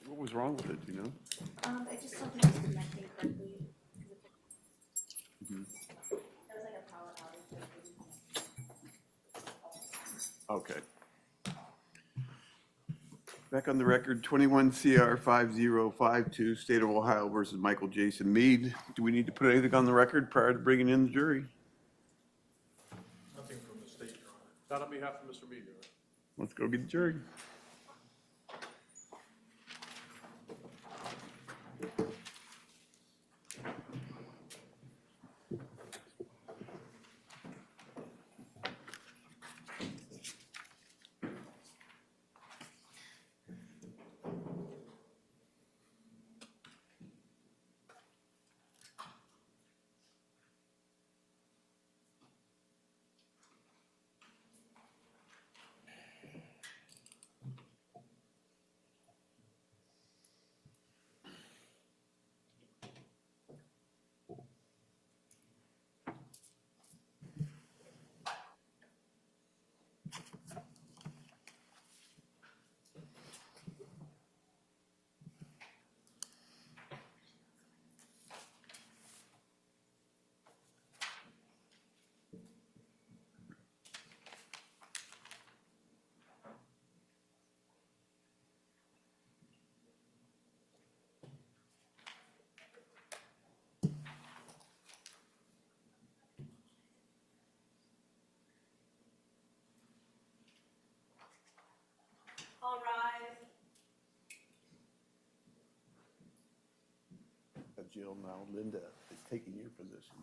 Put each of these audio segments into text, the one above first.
What was wrong with it, do you know? I just don't think it was connecting correctly. Mhm. There was like a power outage. That Okay. Back on the record, 21 CR 5052, State of Ohio versus Michael Jason Meade. Do we need to put anything on the record prior to bringing in the jury? Nothing from the state, Your Honor. Not on behalf of Mr. Meade, Your Honor. Let's go get the jury. All rise. Jill, now Linda is taking your position.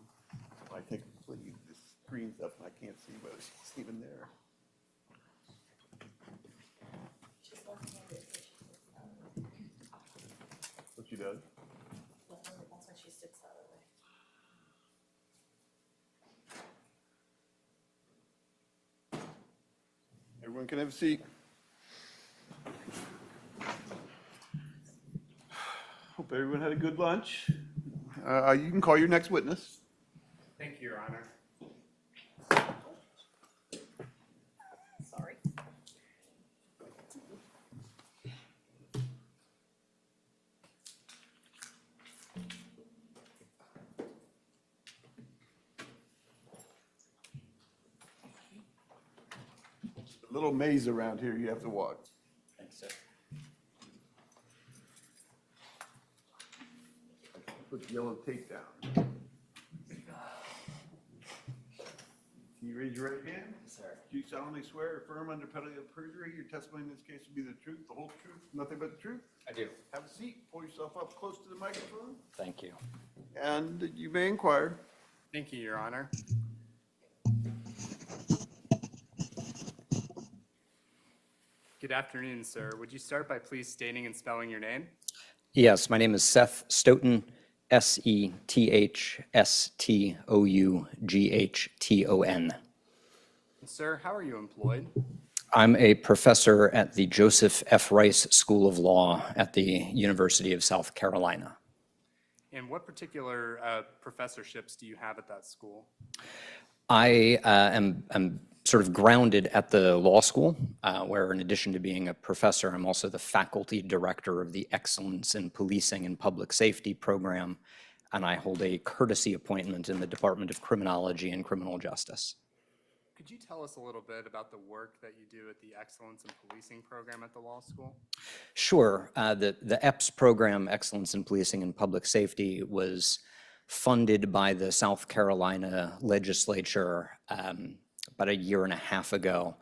If I take a plea, this screen's up and I can't see whether she's even there. She's left-handed, so she sits that way. What she does? Left-handed, that's why she sits that way. Everyone can have a seat. Hope everyone had a good lunch. You can call your next witness. Thank you, Your Honor. Sorry. A little maze around here you have to walk. Thanks, sir. Put the yellow tape down. Can you raise your right hand? Yes, sir. Do you solemnly swear or affirm under penalty of perjury your testimony in this case will be the truth, the whole truth, nothing but the truth? I do. Have a seat, pull yourself up close to the microphone, Thank you. and you may inquire. Thank you, Your Honor. Good afternoon, sir. Would you start by please stating and spelling your name? Yes, my name is Seth Stoughton, Sethstougton. And sir, how are you employed? I'm a professor at the Joseph F. Rice School of Law at the University of South Carolina. And what particular professorships do you have at that school? I am sort of grounded at the law school, where in addition to being a professor, I'm also the faculty director of the Excellence in Policing and Public Safety program, and I hold a courtesy appointment in the Department of Criminology and Criminal Justice. Could you tell us a little bit about the work that you do at the Excellence in Policing program at the law school? Sure. The EPS program, Excellence in Policing and Public Safety, was funded by the South Carolina legislature about a year and a half ago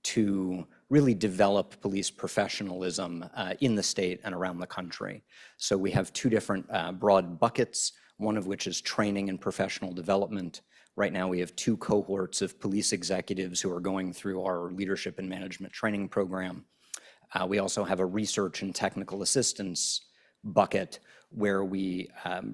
to really develop police professionalism in the state and around the country. So we have two different broad buckets, one of which is training and professional development. Right now we have two cohorts of police executives who are going through our leadership and management training program. We also have a research and technical assistance bucket where we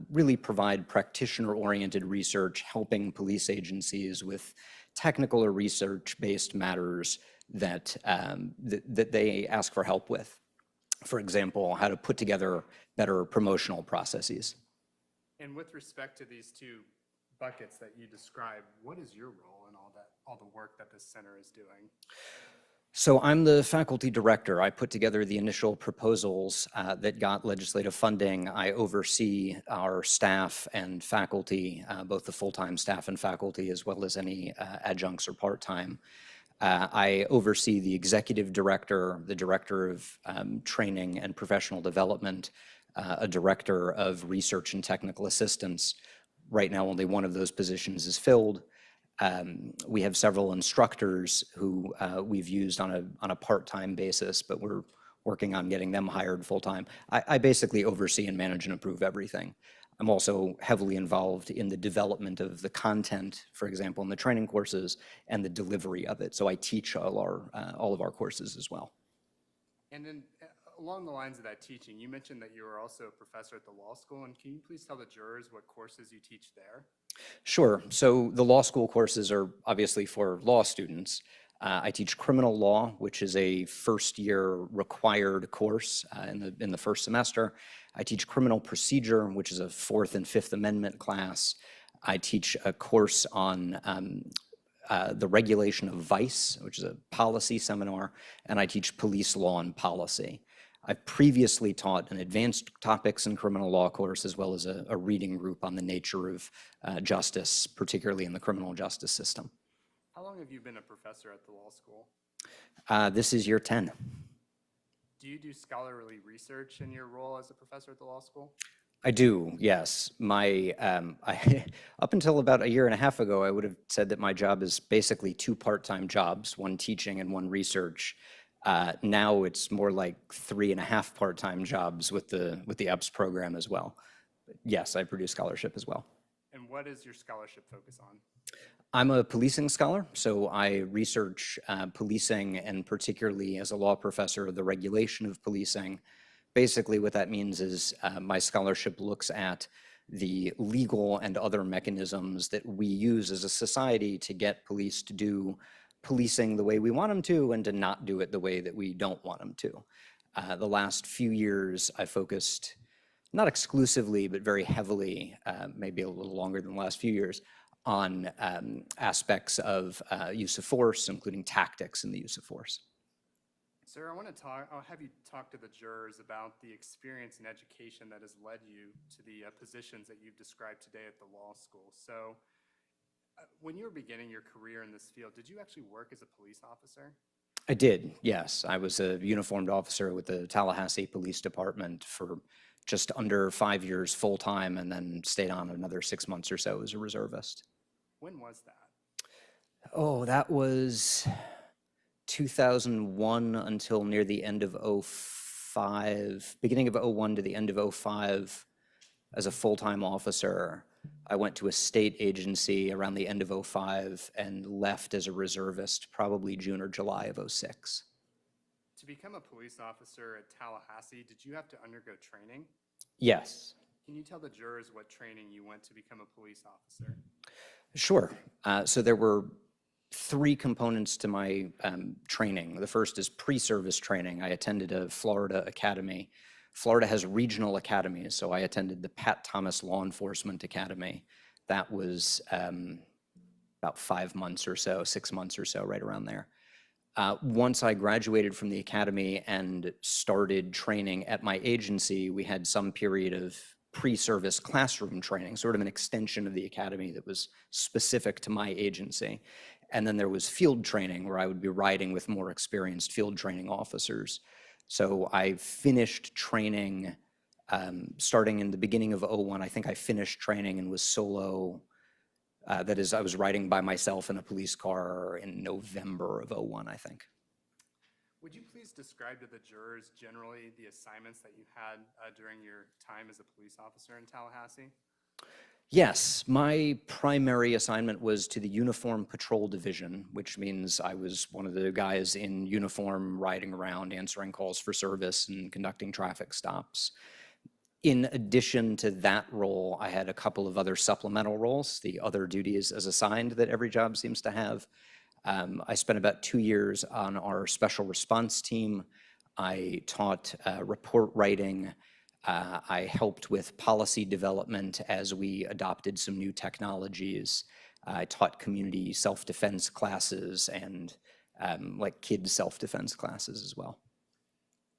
really provide practitioner-oriented research, helping police agencies with technical or research-based matters that they ask for help with. For example, how to put together better promotional processes. And with respect to these two buckets that you described, what is your role in all the work that this center is doing? So I'm the faculty director. I put together the initial proposals that got legislative funding. I oversee our staff and faculty, both the full-time staff and faculty, as well as any adjuncts or part-time. I oversee the executive director, the director of training and professional development, a director of research and technical assistance. Right now, only one of those positions is filled. We have several instructors who we've used on a part-time basis, but we're working on getting them hired full-time. I basically oversee and manage and approve everything. I'm also heavily involved in the development of the content, for example, in the training courses and the delivery of it. So I teach all of our courses as well. And then along the lines of that teaching, you mentioned that you were also a professor at the law school, and can you please tell the jurors what courses you teach there? Sure. So the law school courses are obviously for law students. I teach criminal law, which is a first-year required course in the first semester. I teach criminal procedure, which is a Fourth and Fifth Amendment class. I teach a course on the regulation of vice, which is a policy seminar, and I teach police law and policy. I've previously taught an advanced topics in criminal law course, as well as a reading group on the nature of justice, particularly in the criminal justice system. How long have you been a professor at the law school? This is year 10. Do you do scholarly research in your role as a professor at the law school? I do, yes. Up until about a year and a half ago, I would have said that my job is basically two part-time jobs, one teaching and one research. Now it's more like 3.5 part-time jobs with the EPS program as well. But yes, I produce scholarship as well. And what is your scholarship focus on? I'm a policing scholar, so I research policing, and particularly as a law professor, the regulation of policing. Basically, what that means is my scholarship looks at the legal and other mechanisms that we use as a society to get police to do policing the way we want them to and to not do it the way that we don't want them to. The last few years, I focused, not exclusively, but very heavily, maybe a little longer than the last few years, on aspects of use of force, including tactics in the use of force. Sir, I'll have you talk to the jurors about the experience and education that has led you to the positions that you've described today at the law school. So when you were beginning your career in this field, did you actually work as a police officer? I did, yes. I was a uniformed officer with the Tallahassee Police Department for just under 5 years full-time, and then stayed on another 6 months or so as a reservist. When was that? Oh, that was 2001 until near the end of '05, beginning of '01 to the end of '05 as a full-time officer. I went to a state agency around the end of '05 and left as a reservist probably June or July of '06. To become a police officer at Tallahassee, did you have to undergo training? Yes. Can you tell the jurors what training you went to become a police officer? Sure. So there were 3 components to my training. The first is pre-service training. I attended a Florida academy. Florida has regional academies, so I attended the Pat Thomas Law Enforcement Academy. That was about 5 months or so, 6 months or so, right around there. Once I graduated from the academy and started training at my agency, we had some period of pre-service classroom training, sort of an extension of the academy that was specific to my agency. And then there was field training where I would be riding with more experienced field training officers. So I finished training starting in the beginning of '01. I think I finished training and was solo. That is, I was riding by myself in a police car in November of '01, I think. Would you please describe to the jurors generally the assignments that you had during your time as a police officer in Tallahassee? Yes, my primary assignment was to the Uniform Patrol Division, which means I was one of the guys in uniform riding around, answering calls for service and conducting traffic stops. In addition to that role, I had a couple of other supplemental roles, the other duties as assigned that every job seems to have. I spent about 2 years on our special response team. I taught report writing. I helped with policy development as we adopted some new technologies. I taught community self-defense classes and like kids self-defense classes as well.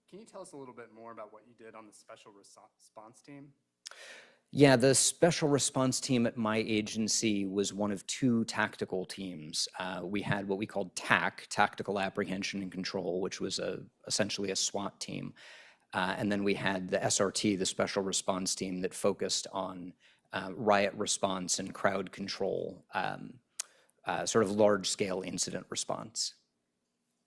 Can you tell us a little bit more about what you did on the special response team? Yeah, the special response team at my agency was one of two tactical teams. We had what we called TAC, Tactical Apprehension and Control, which was essentially a SWAT team. And then we had the SRT, the special response team, that focused on riot response and crowd control, sort of large-scale incident response.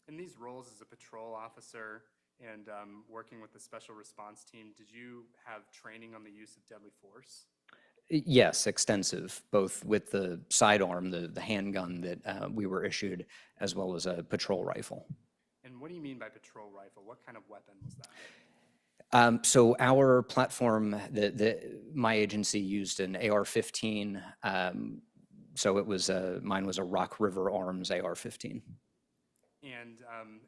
In these roles as a patrol officer and working with the special response team, did you have training on the use of deadly force? Yes, extensive, both with the sidearm, the handgun that we were issued, as well as a patrol rifle. And what do you mean by patrol rifle? What kind of weapon was that? So our platform, my agency used an AR-15. So it was mine was a Rock River Arms AR-15. And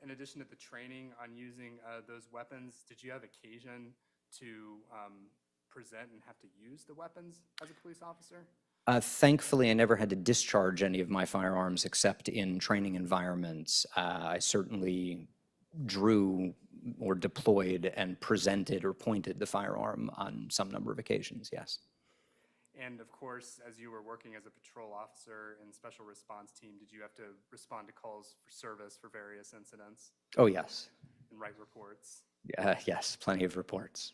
in addition to the training on using those weapons, did you have occasion to present and have to use the weapons as a police officer? Thankfully, I never had to discharge any of my firearms except in training environments. I certainly drew or deployed and presented or pointed the firearm on some number of occasions, yes. And of course, as you were working as a patrol officer and special response team, did you have to respond to calls for service for various incidents Oh, yes. and write reports? Yes, plenty of reports.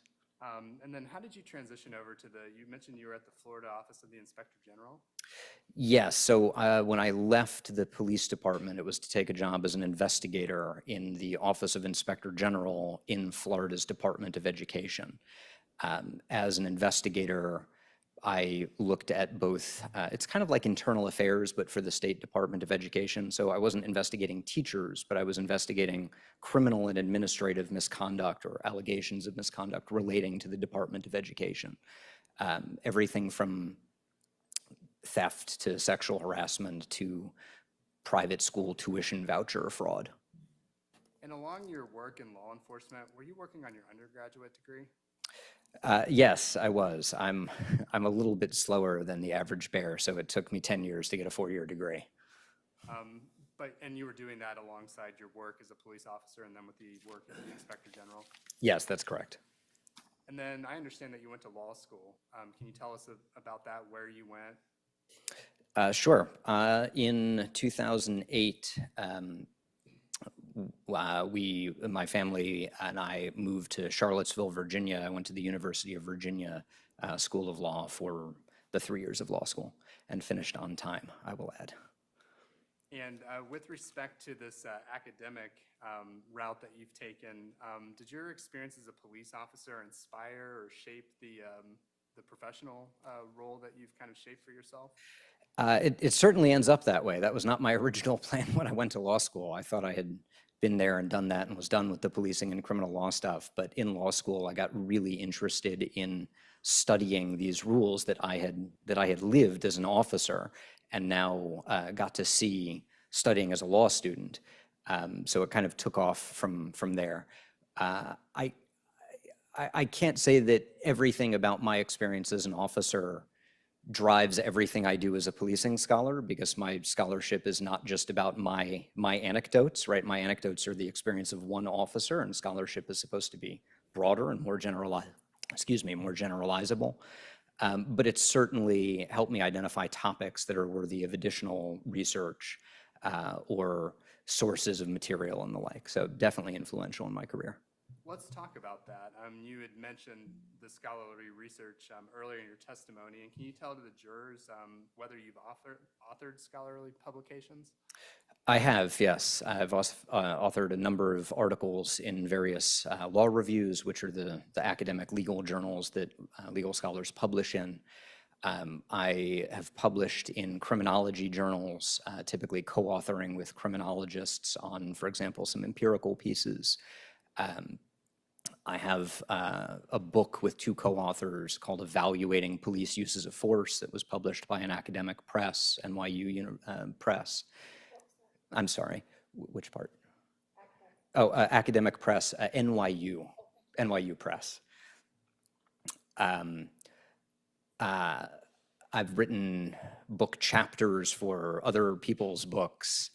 And then how did you transition over to you mentioned you were at the Florida Office of the Inspector General? Yes, so when I left the police department, it was to take a job as an investigator in the Office of Inspector General in Florida's Department of Education. As an investigator, I looked at both, it's kind of like internal affairs, but for the State Department of Education. So I wasn't investigating teachers, but I was investigating criminal and administrative misconduct or allegations of misconduct relating to the Department of Education. Everything from theft to sexual harassment to private school tuition voucher fraud. And along your work in law enforcement, were you working on your undergraduate degree? Yes, I was. I'm a little bit slower than the average bear, so it took me 10 years to get a 4-year degree. And you were doing that alongside your work as a police officer and then with the work as the Inspector General? Yes, that's correct. And then I understand that you went to law school. Can you tell us about that, where you went? Sure. In 2008, my family and I moved to Charlottesville, Virginia. I went to the University of Virginia School of Law for the 3 years of law school and finished on time, I will add. And with respect to this academic route that you've taken, did your experience as a police officer inspire or shape the professional role that you've kind of shaped for yourself? It certainly ends up that way. That was not my original plan when I went to law school. I thought I had been there and done that and was done with the policing and criminal law stuff. But in law school, I got really interested in studying these rules that I had lived as an officer and now got to see studying as a law student. So it kind of took off from there. I can't say that everything about my experience as an officer drives everything I do as a policing scholar, because my scholarship is not just about my anecdotes, right? My anecdotes are the experience of one officer, and scholarship is supposed to be broader and more generalizable. But it's certainly helped me identify topics that are worthy of additional research or sources of material and the like. So definitely influential in my career. Let's talk about that. You had mentioned the scholarly research earlier in your testimony, and can you tell to the jurors whether you've authored scholarly publications? I have, yes. I've authored a number of articles in various law reviews, which are the academic legal journals that legal scholars publish in. I have published in criminology journals, typically co-authoring with criminologists on, for example, some empirical pieces. I have a book with two co-authors called Evaluating Police Uses of Force that was published by an academic press, NYU Press. I'm sorry, which part? Oh, academic press, NYU Press. I've written book chapters for other people's books.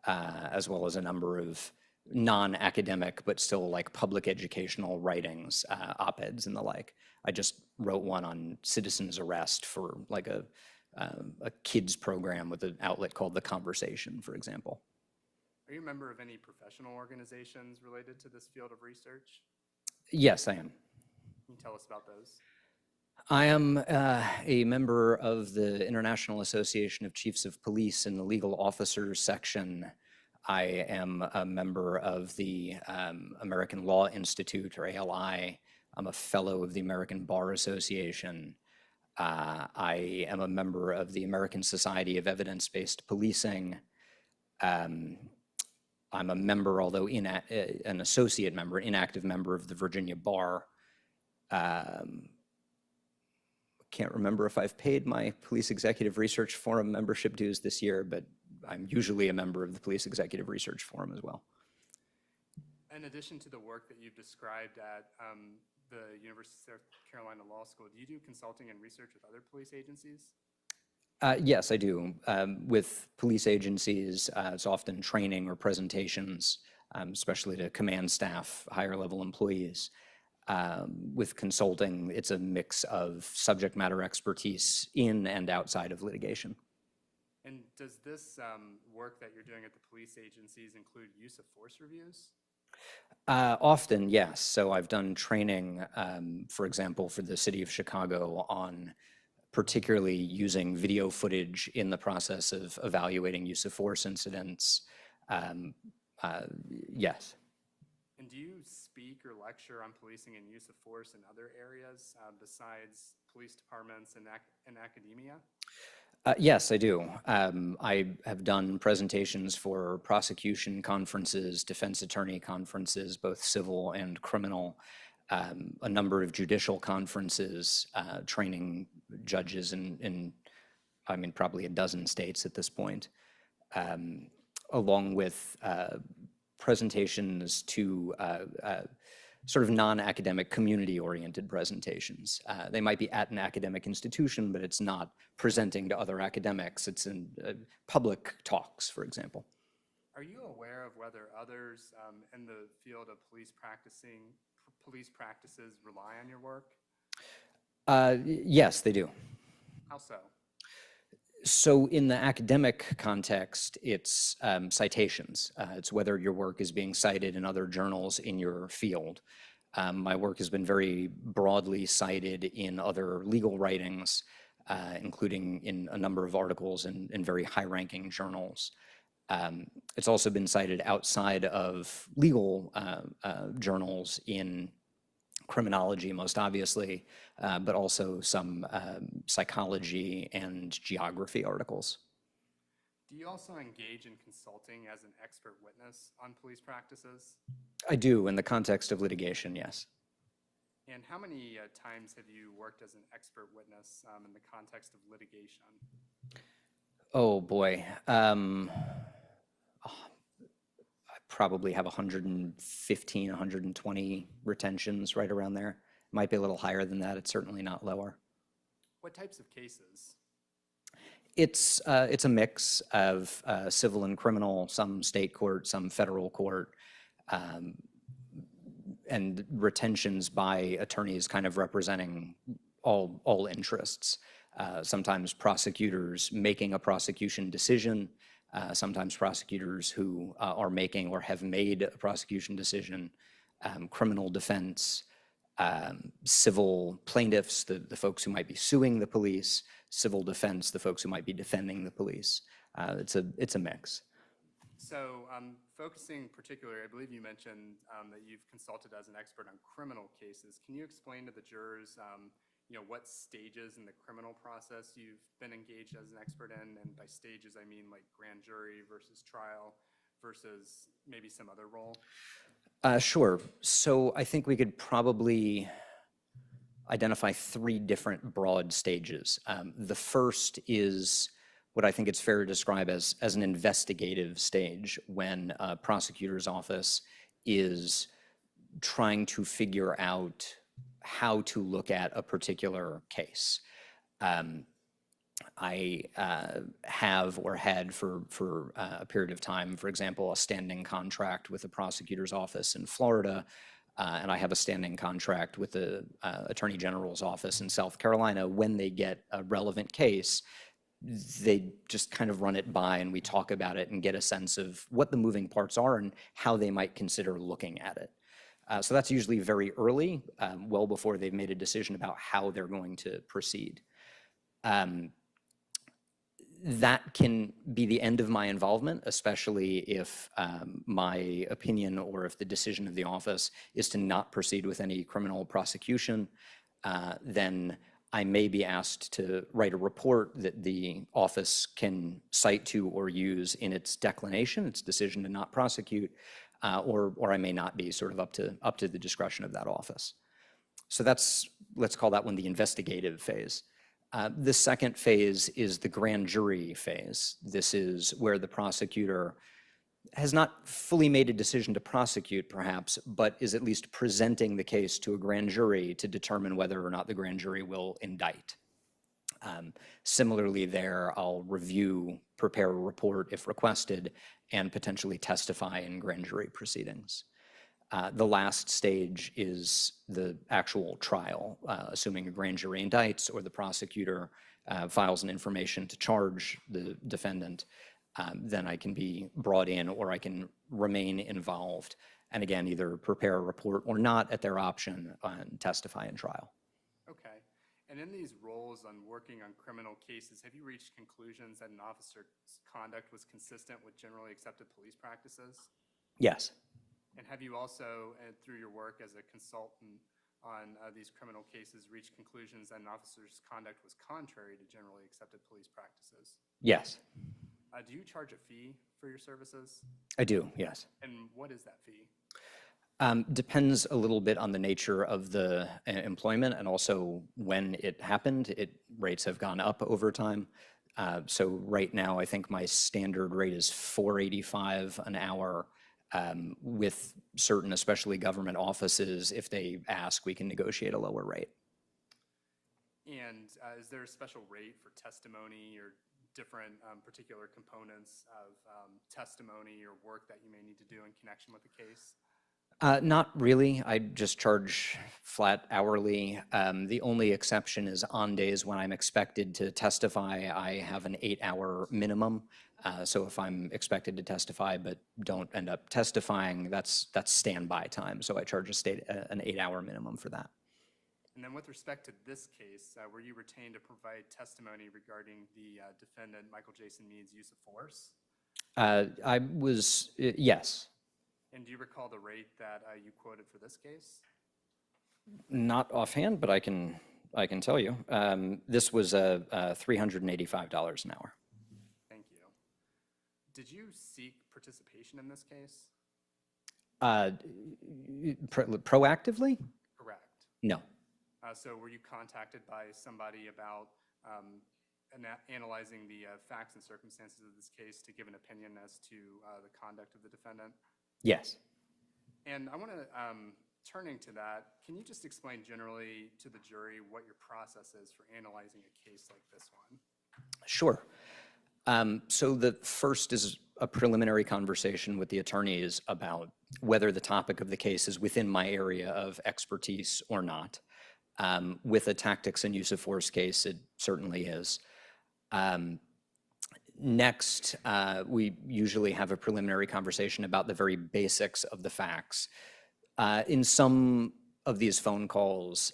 as well as a number of non-academic but still like public educational writings, op-eds and the like. I just wrote one on citizens arrest for like a kids program with an outlet called The Conversation, for example. Are you a member of any professional organizations related to this field of research? Yes, I am. Can you tell us about those? I am a member of the International Association of Chiefs of Police in the Legal Officers section. I am a member of the American Law Institute, or ALI. I'm a fellow of the American Bar Association. I am a member of the American Society of Evidence-Based Policing. I'm a member, although an associate member, inactive member of the Virginia Bar. Can't remember if I've paid my Police Executive Research Forum membership dues this year, but I'm usually a member of the Police Executive Research Forum as well. In addition to the work that you've described at the University of South Carolina Law School, do you do consulting and research with other police agencies? Yes, I do. With police agencies, it's often training or presentations, especially to command staff, higher level employees. With consulting, it's a mix of subject matter expertise in and outside of litigation. And does this work that you're doing at the police agencies include use of force reviews? Often, yes. So I've done training, for example, for the city of Chicago on particularly using video footage in the process of evaluating use of force incidents. Yes. And do you speak or lecture on policing and use of force in other areas besides police departments and academia? Yes, I do. I have done presentations for prosecution conferences, defense attorney conferences, both civil and criminal, a number of judicial conferences, training judges in, I mean, probably a dozen states at this point, along with presentations to sort of non-academic, community-oriented presentations. They might be at an academic institution, but it's not presenting to other academics. It's in public talks, for example. Are you aware of whether others in the field of police practices rely on your work? Yes, they do. How so? So in the academic context, it's citations. It's whether your work is being cited in other journals in your field. My work has been very broadly cited in other legal writings, including in a number of articles in very high-ranking journals. It's also been cited outside of legal journals in criminology, most obviously, but also some psychology and geography articles. Do you also engage in consulting as an expert witness on police practices? I do, in the context of litigation, yes. And how many times have you worked as an expert witness in the context of litigation? Oh, boy. I probably have 115, 120 retentions right around there. Might be a little higher than that. It's certainly not lower. What types of cases? It's a mix of civil and criminal, some state court, some federal court, and retentions by attorneys kind of representing all interests. Sometimes prosecutors making a prosecution decision, sometimes prosecutors who are making or have made a prosecution decision, criminal defense, civil plaintiffs, the folks who might be suing the police, civil defense, the folks who might be defending the police. It's a mix. So focusing particularly, I believe you mentioned that you've consulted as an expert on criminal cases. Can you explain to the jurors what stages in the criminal process you've been engaged as an expert in? And by stages, I mean like grand jury versus trial versus maybe some other role? Sure. So I think we could probably identify three different broad stages. The first is what I think it's fair to describe as an investigative stage, when a prosecutor's office is trying to figure out how to look at a particular case. I have or had for a period of time, for example, a standing contract with the prosecutor's office in Florida, and I have a standing contract with the Attorney General's office in South Carolina. When they get a relevant case, they just kind of run it by and we talk about it and get a sense of what the moving parts are and how they might consider looking at it. So that's usually very early, well before they've made a decision about how they're going to proceed. That can be the end of my involvement, especially if my opinion or if the decision of the office is to not proceed with any criminal prosecution. Then I may be asked to write a report that the office can cite to or use in its declination, its decision to not prosecute, or I may not be, sort of up to the discretion of that office. So that's, let's call that one the investigative phase. The second phase is the grand jury phase. This is where the prosecutor has not fully made a decision to prosecute, perhaps, but is at least presenting the case to a grand jury to determine whether or not the grand jury will indict. Similarly there, I'll review, prepare a report if requested, and potentially testify in grand jury proceedings. The last stage is the actual trial, assuming a grand jury indicts or the prosecutor files an information to charge the defendant. Then I can be brought in or I can remain involved and again, either prepare a report or not at their option and testify in trial. Okay. And in these roles on working on criminal cases, have you reached conclusions that an officer's conduct was consistent with generally accepted police practices? Yes. And have you also, through your work as a consultant on these criminal cases, reached conclusions that an officer's conduct was contrary to generally accepted police practices? Yes. Do you charge a fee for your services? I do, yes. And what is that fee? Depends a little bit on the nature of the employment and also when it happened. Rates have gone up over time. So right now, I think my standard rate is $4.85 an hour. With certain, especially government offices, if they ask, we can negotiate a lower rate. And is there a special rate for testimony or different particular components of testimony or work that you may need to do in connection with the case? Not really. I just charge flat hourly. The only exception is on days when I'm expected to testify, I have an 8-hour minimum. So if I'm expected to testify but don't end up testifying, that's standby time. So I charge an 8-hour minimum for that. And then with respect to this case, were you retained to provide testimony regarding the defendant, Michael Jason Meade's use of force? I was, yes. And do you recall the rate that you quoted for this case? Not offhand, but I can tell you. This was $385 an hour. Thank you. Did you seek participation in this case? Proactively? Correct. No. So were you contacted by somebody about analyzing the facts and circumstances of this case to give an opinion as to the conduct of the defendant? Yes. And I want to, turning to that, can you just explain generally to the jury what your process is for analyzing a case like this one? Sure. So the first is a preliminary conversation with the attorneys about whether the topic of the case is within my area of expertise or not. With a tactics and use of force case, it certainly is. Next, we usually have a preliminary conversation about the very basics of the facts. In some of these phone calls,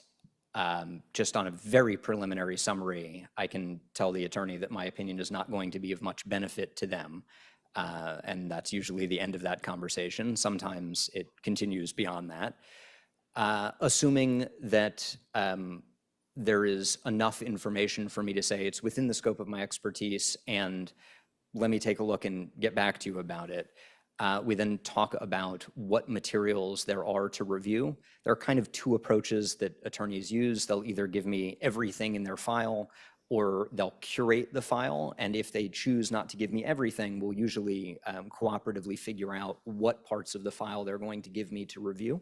just on a very preliminary summary, I can tell the attorney that my opinion is not going to be of much benefit to them. And that's usually the end of that conversation. Sometimes it continues beyond that. Assuming that there is enough information for me to say it's within the scope of my expertise and let me take a look and get back to you about it. We then talk about what materials there are to review. There are kind of two approaches that attorneys use. They'll either give me everything in their file or they'll curate the file. And if they choose not to give me everything, we'll usually cooperatively figure out what parts of the file they're going to give me to review.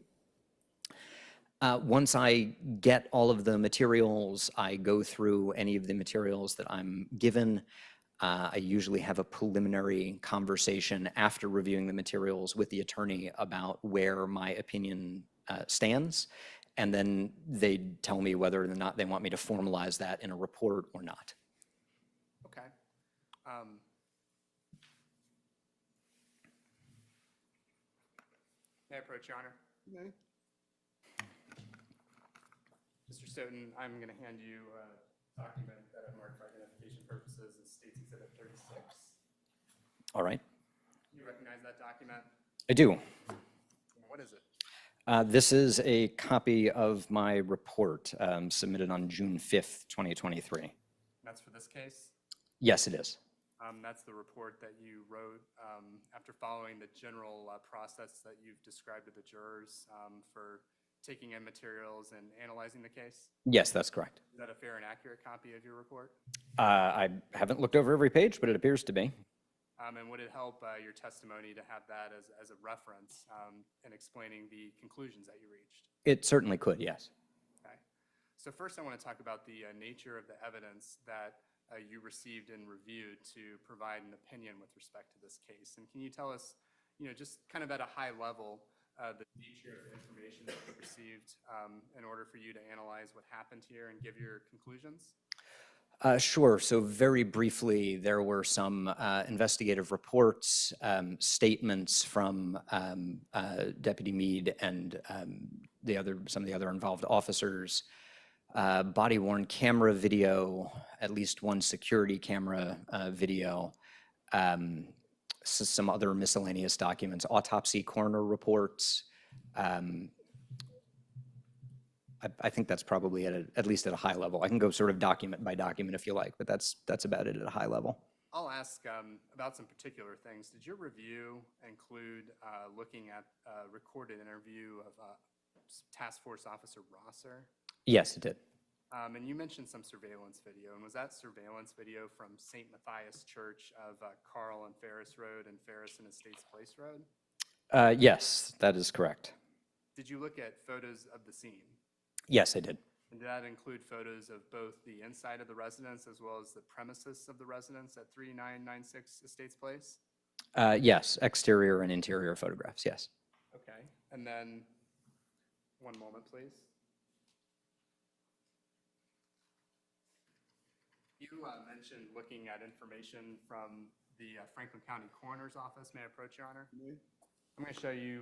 Once I get all of the materials, I go through any of the materials that I'm given. I usually have a preliminary conversation after reviewing the materials with the attorney about where my opinion stands, and then they tell me whether or not they want me to formalize that in a report or not. Okay. May I approach, Your Honor? Okay. Mr. Stoughton, I'm going to hand you a document that I've marked for identification purposes as State's Exhibit 36. All right. You recognize that document? I do. What is it? This is a copy of my report submitted on June 5th, 2023. That's for this case? Yes, it is. That's the report that you wrote after following the general process that you've described to the jurors for taking in materials and analyzing the case? Yes, that's correct. Is that a fair and accurate copy of your report? I haven't looked over every page, but it appears to be. And would it help your testimony to have that as a reference in explaining the conclusions that you reached? It certainly could, yes. Okay. So first I want to talk about the nature of the evidence that you received and reviewed to provide an opinion with respect to this case. And can you tell us, just kind of at a high level, the nature of the information that you received in order for you to analyze what happened here and give your conclusions? Sure. So very briefly, there were some investigative reports, statements from Deputy Meade and some of the other involved officers, body-worn camera video, at least one security camera video, some other miscellaneous documents, autopsy coroner reports. I think that's probably at least at a high level. I can go sort of document by document if you like, but that's about it at a high level. I'll ask about some particular things. Did your review include looking at a recorded interview of Task Force Officer Rosser? Yes, it did. And you mentioned some surveillance video, and was that surveillance video from St. Matthias Church of Carl and Ferris Road and Ferris and Estates Place Road? Yes, that is correct. Did you look at photos of the scene? Yes, I did. And did that include photos of both the inside of the residence as well as the premises of the residence at 3996 Estates Place? Yes, exterior and interior photographs, yes. Okay, and then, one moment, please. You mentioned looking at information from the Franklin County Coroner's Office. May I approach, Your Honor? I'm going to show you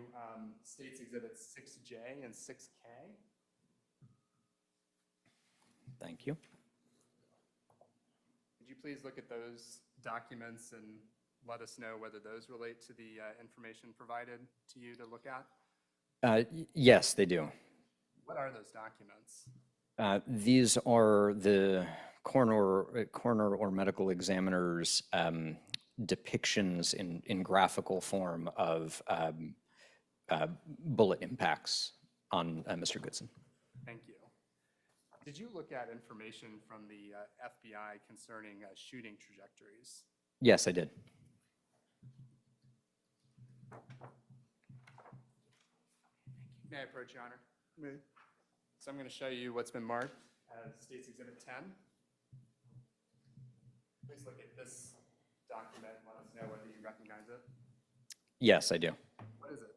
States Exhibits 6J and 6K. Thank you. Could you please look at those documents and let us know whether those relate to the information provided to you to look at? Yes, they do. What are those documents? These are the coroner or medical examiner's depictions in graphical form of bullet impacts on Mr. Goodson. Thank you. Did you look at information from the FBI concerning shooting trajectories? Yes, I did. May I approach, Your Honor? May. So I'm going to show you what's been marked as States Exhibit 10. Please look at this document and let us know whether you recognize it. Yes, I do. What is it?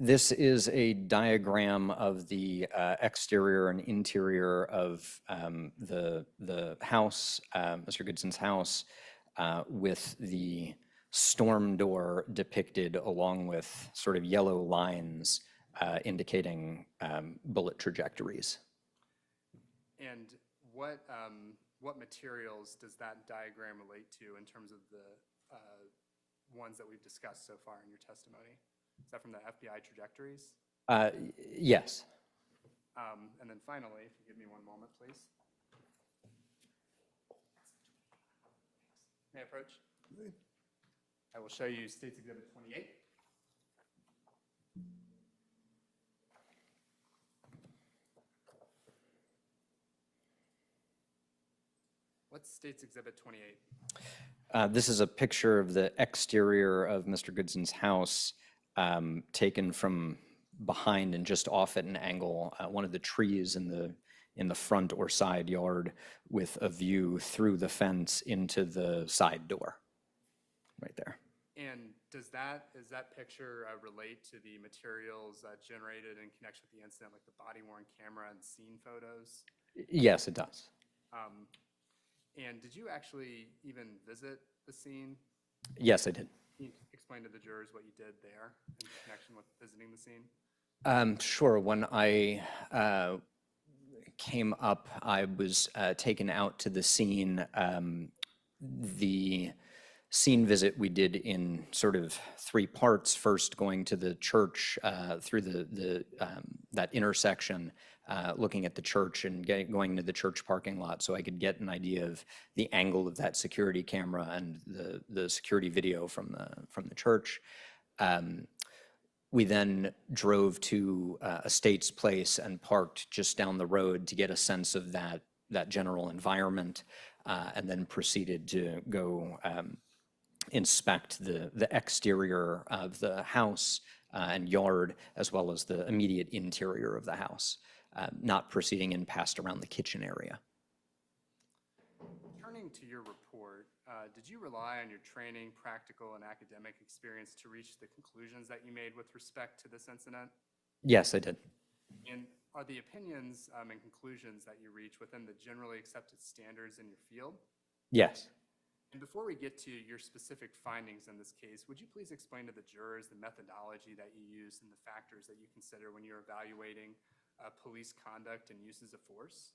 This is a diagram of the exterior and interior of the house, Mr. Goodson's house, with the storm door depicted along with sort of yellow lines indicating bullet trajectories. And what materials does that diagram relate to in terms of the ones that we've discussed so far in your testimony? Is that from the FBI trajectories? Yes. And then finally, if you give me one moment, please. May I approach? I will show you States Exhibit 28. What's States Exhibit 28? This is a picture of the exterior of Mr. Goodson's house taken from behind and just off at an angle, one of the trees in the front or side yard with a view through the fence into the side door, right there. And does that picture relate to the materials generated in connection with the incident, like the body-worn camera and scene photos? Yes, it does. And did you actually even visit the scene? Yes, I did. Can you explain to the jurors what you did there in connection with visiting the scene? Sure. When I came up, I was taken out to the scene. The scene visit we did in sort of three parts. First, going to the church through that intersection, looking at the church and going into the church parking lot, so I could get an idea of the angle of that security camera and the security video from the church. We then drove to Estates Place and parked just down the road to get a sense of that general environment, and then proceeded to go inspect the exterior of the house and yard, as well as the immediate interior of the house, not proceeding in past around the kitchen area. Turning to your report, did you rely on your training, practical, and academic experience to reach the conclusions that you made with respect to this incident? Yes, I did. And are the opinions and conclusions that you reach within the generally accepted standards in your field? Yes. And before we get to your specific findings in this case, would you please explain to the jurors the methodology that you use and the factors that you consider when you're evaluating police conduct and uses of force?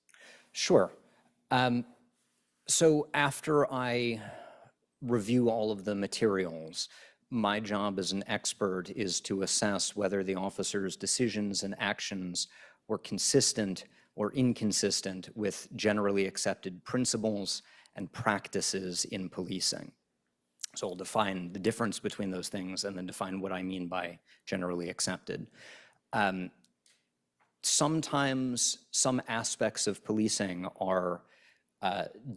Sure. So after I review all of the materials, my job as an expert is to assess whether the officer's decisions and actions were consistent or inconsistent with generally accepted principles and practices in policing. So I'll define the difference between those things and then define what I mean by generally accepted. Sometimes some aspects of policing are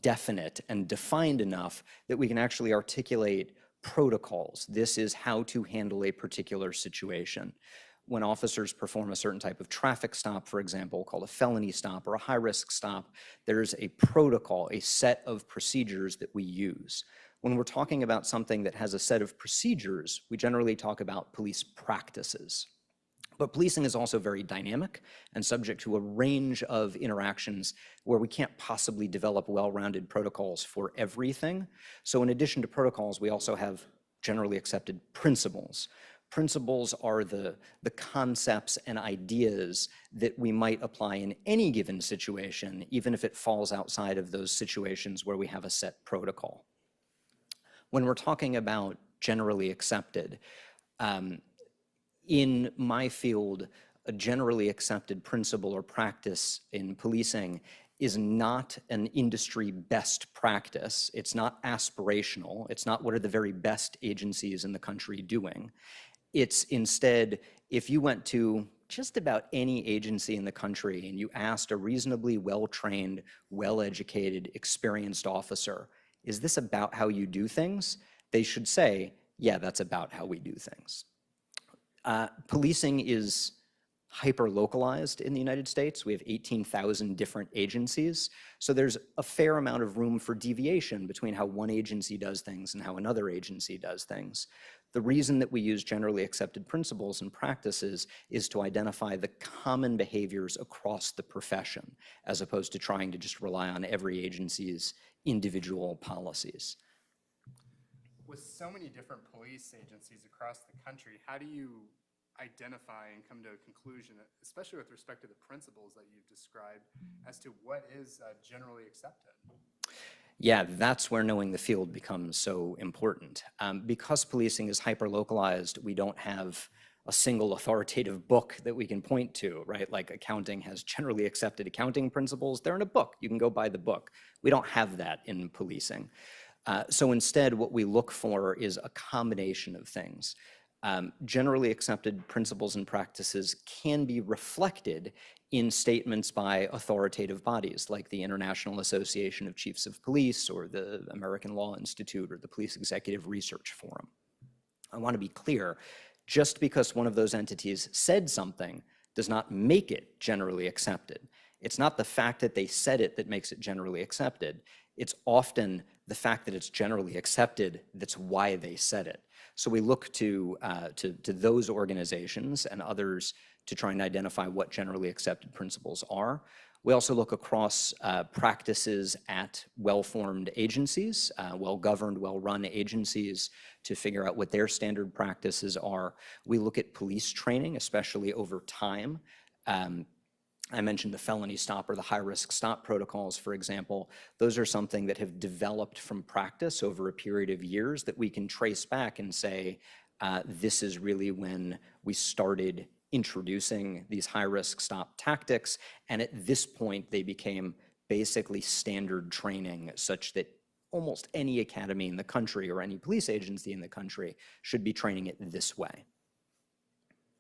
definite and defined enough that we can actually articulate protocols. This is how to handle a particular situation. When officers perform a certain type of traffic stop, for example, called a felony stop or a high-risk stop, there's a protocol, a set of procedures that we use. When we're talking about something that has a set of procedures, we generally talk about police practices. But policing is also very dynamic and subject to a range of interactions where we can't possibly develop well-rounded protocols for everything. So in addition to protocols, we also have generally accepted principles. Principles are the concepts and ideas that we might apply in any given situation, even if it falls outside of those situations where we have a set protocol. When we're talking about generally accepted, in my field, a generally accepted principle or practice in policing is not an industry best practice. It's not aspirational. It's not what are the very best agencies in the country doing. It's instead, if you went to just about any agency in the country and you asked a reasonably well-trained, well-educated, experienced officer, is this about how you do things? They should say, yeah, that's about how we do things. Policing is hyper-localized in the United States. We have 18,000 different agencies. So there's a fair amount of room for deviation between how one agency does things and how another agency does things. The reason that we use generally accepted principles and practices is to identify the common behaviors across the profession, as opposed to trying to just rely on every agency's individual policies. With so many different police agencies across the country, how do you identify and come to a conclusion, especially with respect to the principles that you've described, as to what is generally accepted? Yeah, that's where knowing the field becomes so important. Because policing is hyper-localized, we don't have a single authoritative book that we can point to, right? Like accounting has generally accepted accounting principles. They're in a book. You can go buy the book. We don't have that in policing. So instead, what we look for is a combination of things. Generally accepted principles and practices can be reflected in statements by authoritative bodies like the International Association of Chiefs of Police or the American Law Institute or the Police Executive Research Forum. I want to be clear, Just because one of those entities said something does not make it generally accepted. It's not the fact that they said it that makes it generally accepted. It's often the fact that it's generally accepted that's why they said it. So we look to those organizations and others to try and identify what generally accepted principles are. We also look across practices at well-formed agencies, well-governed, well-run agencies to figure out what their standard practices are. We look at police training, especially over time. I mentioned the felony stop or the high-risk stop protocols, for example. Those are something that have developed from practice over a period of years that we can trace back and say, this is really when we started introducing these high-risk stop tactics, and at this point they became basically standard training such that almost any academy in the country or any police agency in the country should be training it this way.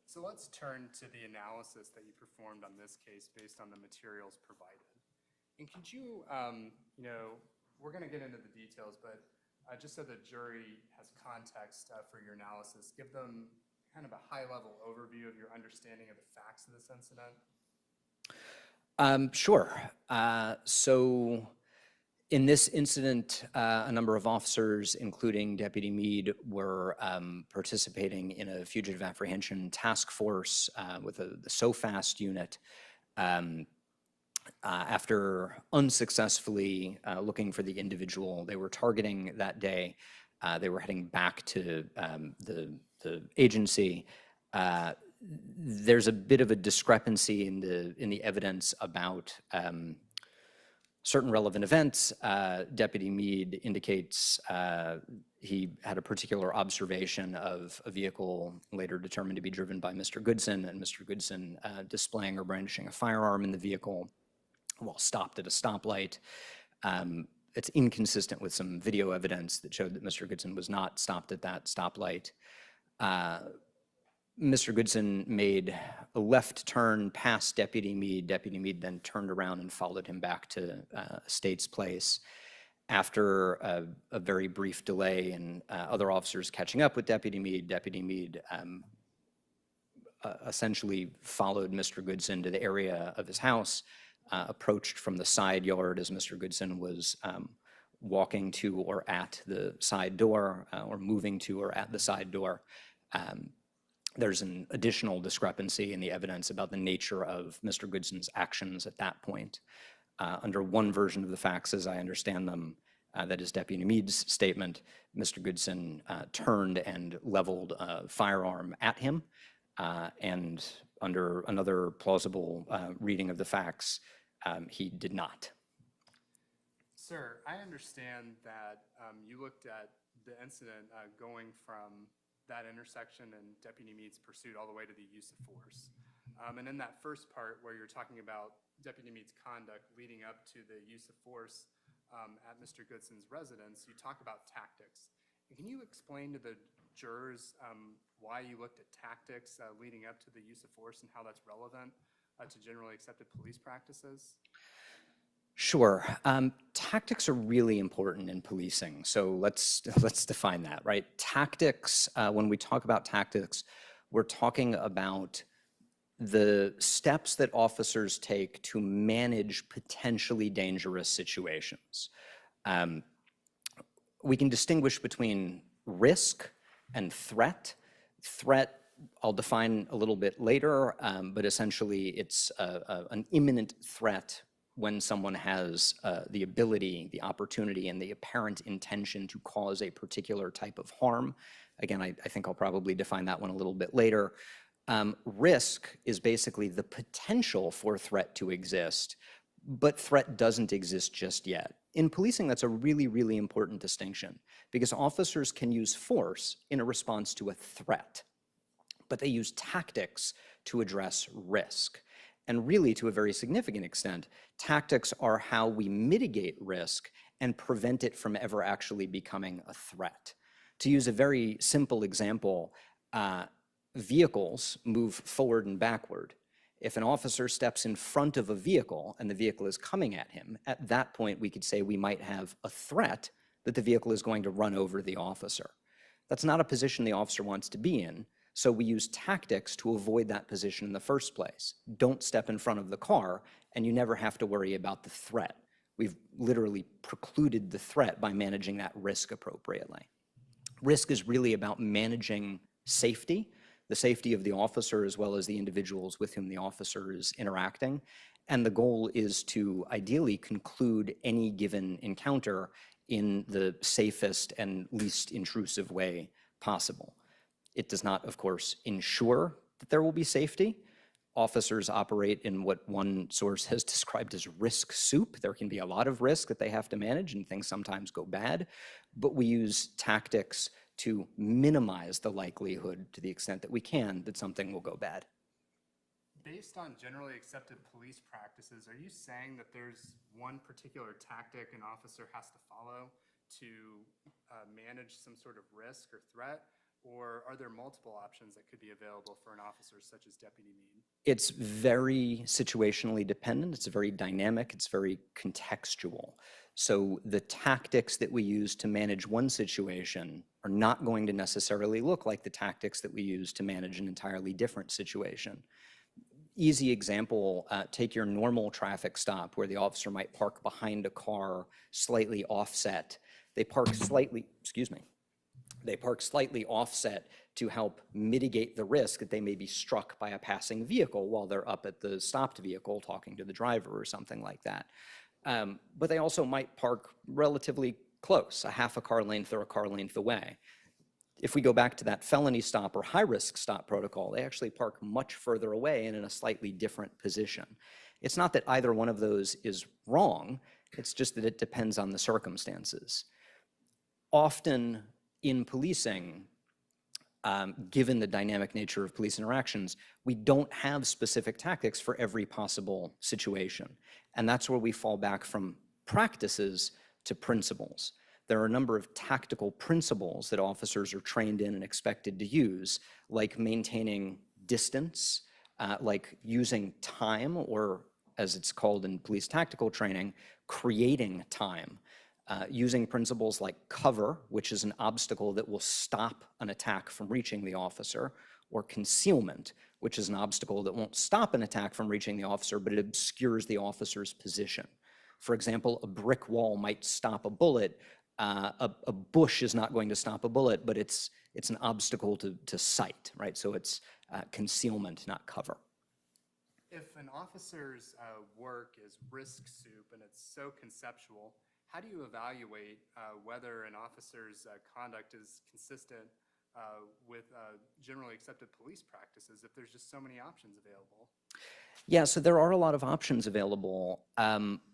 So let's turn to the analysis that you performed on this case based on the materials provided. And could you, we're going to get into the details, but just so the jury has context for your analysis, give them kind of a high-level overview of your understanding of the facts of this incident. Sure. So in this incident, a number of officers, including Deputy Meade, were participating in a fugitive apprehension task force with the SOFAST unit. After unsuccessfully looking for the individual they were targeting that day, they were heading back to the agency. There's a bit of a discrepancy in the evidence about certain relevant events. Deputy Meade indicates he had a particular observation of a vehicle later determined to be driven by Mr. Goodson, and Mr. Goodson displaying or brandishing a firearm in the vehicle while stopped at a stoplight. It's inconsistent with some video evidence that showed that Mr. Goodson was not stopped at that stoplight. Mr. Goodson made a left turn past Deputy Meade. Deputy Meade then turned around and followed him back to States Place. After a very brief delay and other officers catching up with Deputy Meade essentially followed Mr. Goodson to the area of his house, approached from the side yard as Mr. Goodson was walking to or at the side door or moving to or at the side door. There's an additional discrepancy in the evidence about the nature of Mr. Goodson's actions at that point. Under one version of the facts, as I understand them, that is Deputy Meade's statement, Mr. Goodson turned and leveled a firearm at him. And under another plausible reading of the facts, he did not. Sir, I understand that you looked at the incident going from that intersection and Deputy Meade's pursuit all the way to the use of force. And in that first part where you're talking about Deputy Meade's conduct leading up to the use of force at Mr. Goodson's residence, you talk about tactics. And can you explain to the jurors why you looked at tactics leading up to the use of force and how that's relevant to generally accepted police practices? Sure. Tactics are really important in policing. So let's define that, right? Tactics, when we talk about tactics, we're talking about the steps that officers take to manage potentially dangerous situations. We can distinguish between risk and threat. Threat, I'll define a little bit later, but essentially it's an imminent threat when someone has the ability, the opportunity, and the apparent intention to cause a particular type of harm. Again, I think I'll probably define that one a little bit later. Risk is basically the potential for threat to exist, but threat doesn't exist just yet. In policing, that's a really, really important distinction because officers can use force in a response to a threat, but they use tactics to address risk. And really, to a very significant extent, tactics are how we mitigate risk and prevent it from ever actually becoming a threat. To use a very simple example, vehicles move forward and backward. If an officer steps in front of a vehicle and the vehicle is coming at him, at that point we could say we might have a threat that the vehicle is going to run over the officer. That's not a position the officer wants to be in, So we use tactics to avoid that position in the first place. Don't step in front of the car, and you never have to worry about the threat. We've literally precluded the threat by managing that risk appropriately. Risk is really about managing safety, the safety of the officer as well as the individuals with whom the officer is interacting. And the goal is to ideally conclude any given encounter in the safest and least intrusive way possible. It does not, of course, ensure that there will be safety. Officers operate in what one source has described as risk soup. There can be a lot of risk that they have to manage, and things sometimes go bad. But we use tactics to minimize the likelihood, to the extent that we can, that something will go bad. Based on generally accepted police practices, are you saying that there's one particular tactic an officer has to follow to manage some sort of risk or threat? Or are there multiple options that could be available for an officer such as Deputy Meade? It's very situationally dependent. It's very dynamic. It's very contextual. So the tactics that we use to manage one situation are not going to necessarily look like the tactics that we use to manage an entirely different situation. Easy example, take your normal traffic stop where the officer might park behind a car slightly offset. They park slightly offset to help mitigate the risk that they may be struck by a passing vehicle while they're up at the stopped vehicle talking to the driver or something like that. But they also might park relatively close, a half a car length or a car length away. If we go back to that felony stop or high-risk stop protocol, they actually park much further away and in a slightly different position. It's not that either one of those is wrong, it's just that it depends on the circumstances. Often in policing, given the dynamic nature of police interactions, we don't have specific tactics for every possible situation. And that's where we fall back from practices to principles. There are a number of tactical principles that officers are trained in and expected to use, like maintaining distance, like using time, or as it's called in police tactical training, creating time. Using principles like cover, which is an obstacle that will stop an attack from reaching the officer, or concealment, which is an obstacle that won't stop an attack from reaching the officer, but it obscures the officer's position. For example, a brick wall might stop a bullet. A bush is not going to stop a bullet, but it's an obstacle to sight, right? So it's concealment, not cover. If an officer's work is risk soup and it's so conceptual, how do you evaluate whether an officer's conduct is consistent with generally accepted police practices if there's just so many options available? Yeah, so there are a lot of options available,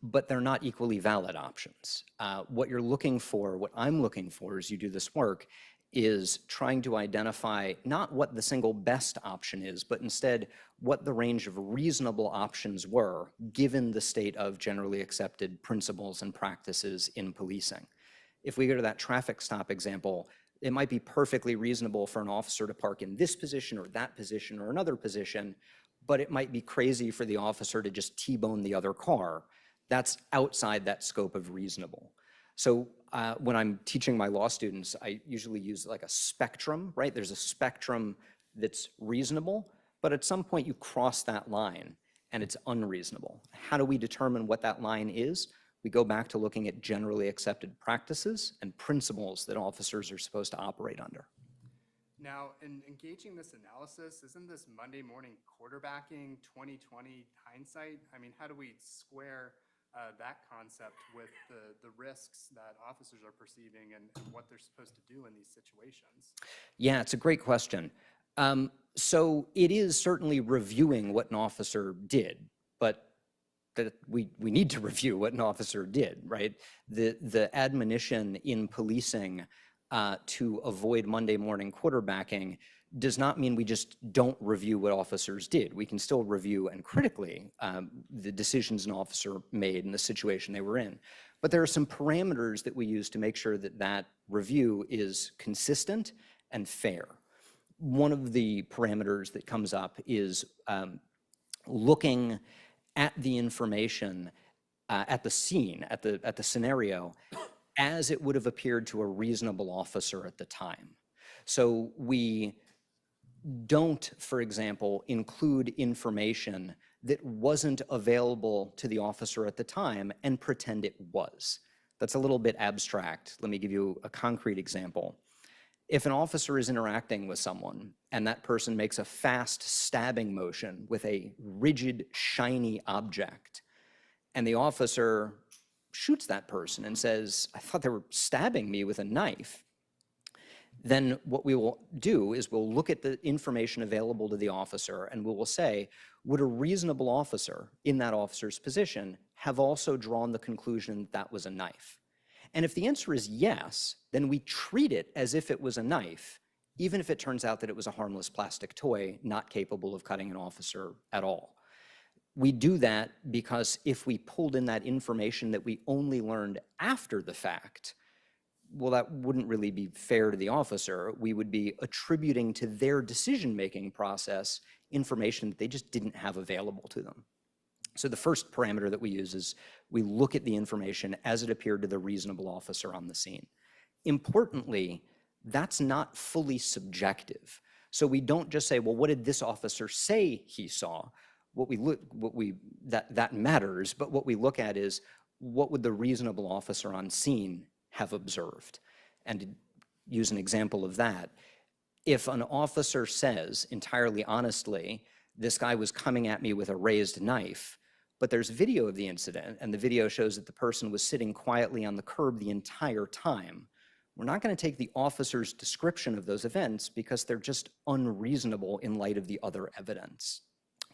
but they're not equally valid options. What you're looking for, what I'm looking for as you do this work, is trying to identify not what the single best option is, but instead what the range of reasonable options were given the state of generally accepted principles and practices in policing. If we go to that traffic stop example, it might be perfectly reasonable for an officer to park in this position or that position or another position, but it might be crazy for the officer to just T-bone the other car. That's outside that scope of reasonable. So when I'm teaching my law students, I usually use like a spectrum, right? There's a spectrum that's reasonable, but at some point you cross that line and it's unreasonable. How do we determine what that line is? We go back to looking at generally accepted practices and principles that officers are supposed to operate under. Now, in engaging this analysis, isn't this Monday morning quarterbacking 2020 hindsight? I mean, how do we square that concept with the risks that officers are perceiving and what they're supposed to do in these situations? Yeah, it's a great question. So it is certainly reviewing what an officer did, but that we need to review what an officer did, right? The admonition in policing to avoid Monday morning quarterbacking does not mean we just don't review what officers did. We can still review and critically the decisions an officer made and the situation they were in. But there are some parameters that we use to make sure that that review is consistent and fair. One of the parameters that comes up is looking at the information at the scene, at the scenario, as it would have appeared to a reasonable officer at the time. So we don't, for example, include information that wasn't available to the officer at the time and pretend it was. That's a little bit abstract. Let me give you a concrete example. If an officer is interacting with someone and that person makes a fast stabbing motion with a rigid, shiny object, and the officer shoots that person and says, "I thought they were stabbing me with a knife," then what we will do is we'll look at the information available to the officer and we will say, would a reasonable officer in that officer's position have also drawn the conclusion that was a knife? And if the answer is yes, then we treat it as if it was a knife, even if it turns out that it was a harmless plastic toy not capable of cutting an officer at all. We do that because if we pulled in that information that we only learned after the fact, well, that wouldn't really be fair to the officer. We would be attributing to their decision-making process information that they just didn't have available to them. So the first parameter that we use is we look at the information as it appeared to the reasonable officer on the scene. Importantly, that's not fully subjective. So we don't just say, well, what did this officer say he saw? That matters, but what we look at is what would the reasonable officer on scene have observed? And to use an example of that, if an officer says entirely honestly, this guy was coming at me with a raised knife, but there's video of the incident and the video shows that the person was sitting quietly on the curb the entire time, we're not going to take the officer's description of those events because they're just unreasonable in light of the other evidence.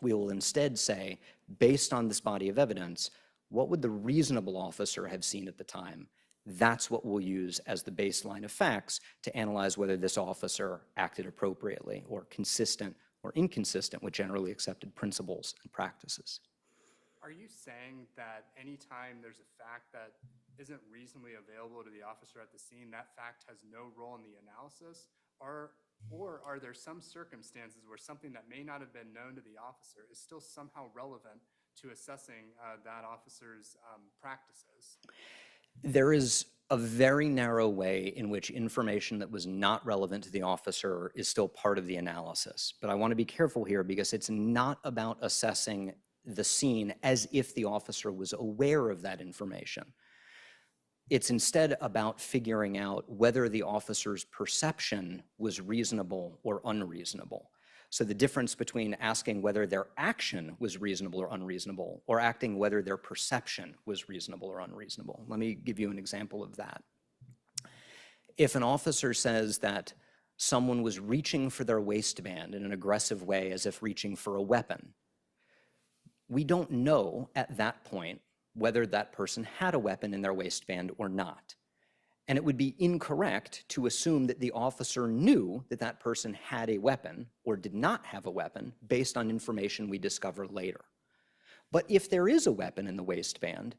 We will instead say, based on this body of evidence, what would the reasonable officer have seen at the time? That's what we'll use as the baseline of facts to analyze whether this officer acted appropriately or consistent or inconsistent with generally accepted principles and practices. Are you saying that anytime there's a fact that isn't reasonably available to the officer at the scene, that fact has no role in the analysis? Or are there some circumstances where something that may not have been known to the officer is still somehow relevant to assessing that officer's practices? There is a very narrow way in which information that was not relevant to the officer is still part of the analysis. But I want to be careful here because it's not about assessing the scene as if the officer was aware of that information. It's instead about figuring out whether the officer's perception was reasonable or unreasonable. So the difference between asking whether their action was reasonable or unreasonable, or acting whether their perception was reasonable or unreasonable. Let me give you an example of that. If an officer says that someone was reaching for their waistband in an aggressive way as if reaching for a weapon, we don't know at that point whether that person had a weapon in their waistband or not. And it would be incorrect to assume that the officer knew that that person had a weapon or did not have a weapon based on information we discover later. But if there is a weapon in the waistband,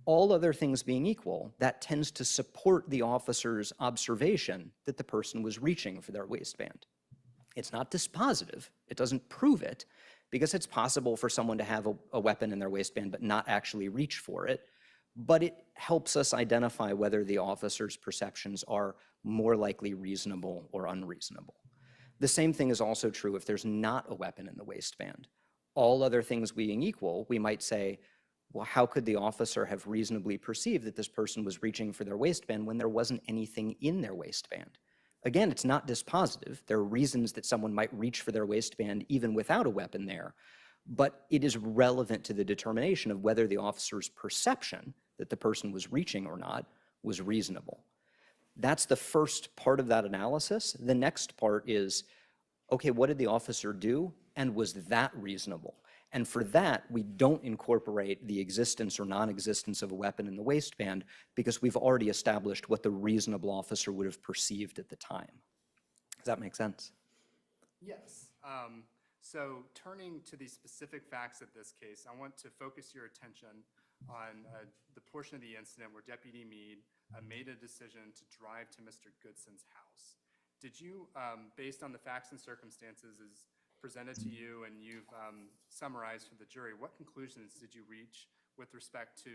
all other things being equal, that tends to support the officer's observation that the person was reaching for their waistband. It's not dispositive, it doesn't prove it, because it's possible for someone to have a weapon in their waistband but not actually reach for it. But it helps us identify whether the officer's perceptions are more likely reasonable or unreasonable. The same thing is also true if there's not a weapon in the waistband. All other things being equal, we might say, well, how could the officer have reasonably perceived that this person was reaching for their waistband when there wasn't anything in their waistband? Again, it's not dispositive. There are reasons that someone might reach for their waistband even without a weapon there, but it is relevant to the determination of whether the officer's perception that the person was reaching or not was reasonable. That's the first part of that analysis. The next part is, okay, what did the officer do, and was that reasonable? And for that, we don't incorporate the existence or non-existence of a weapon in the waistband because we've already established what the reasonable officer would have perceived at the time. Does that make sense? Yes. So turning to the specific facts of this case, I want to focus your attention on the portion of the incident where Deputy Meade made a decision to drive to Mr. Goodson's house. Did you, based on the facts and circumstances as presented to you and you've summarized for the jury, what conclusions did you reach with respect to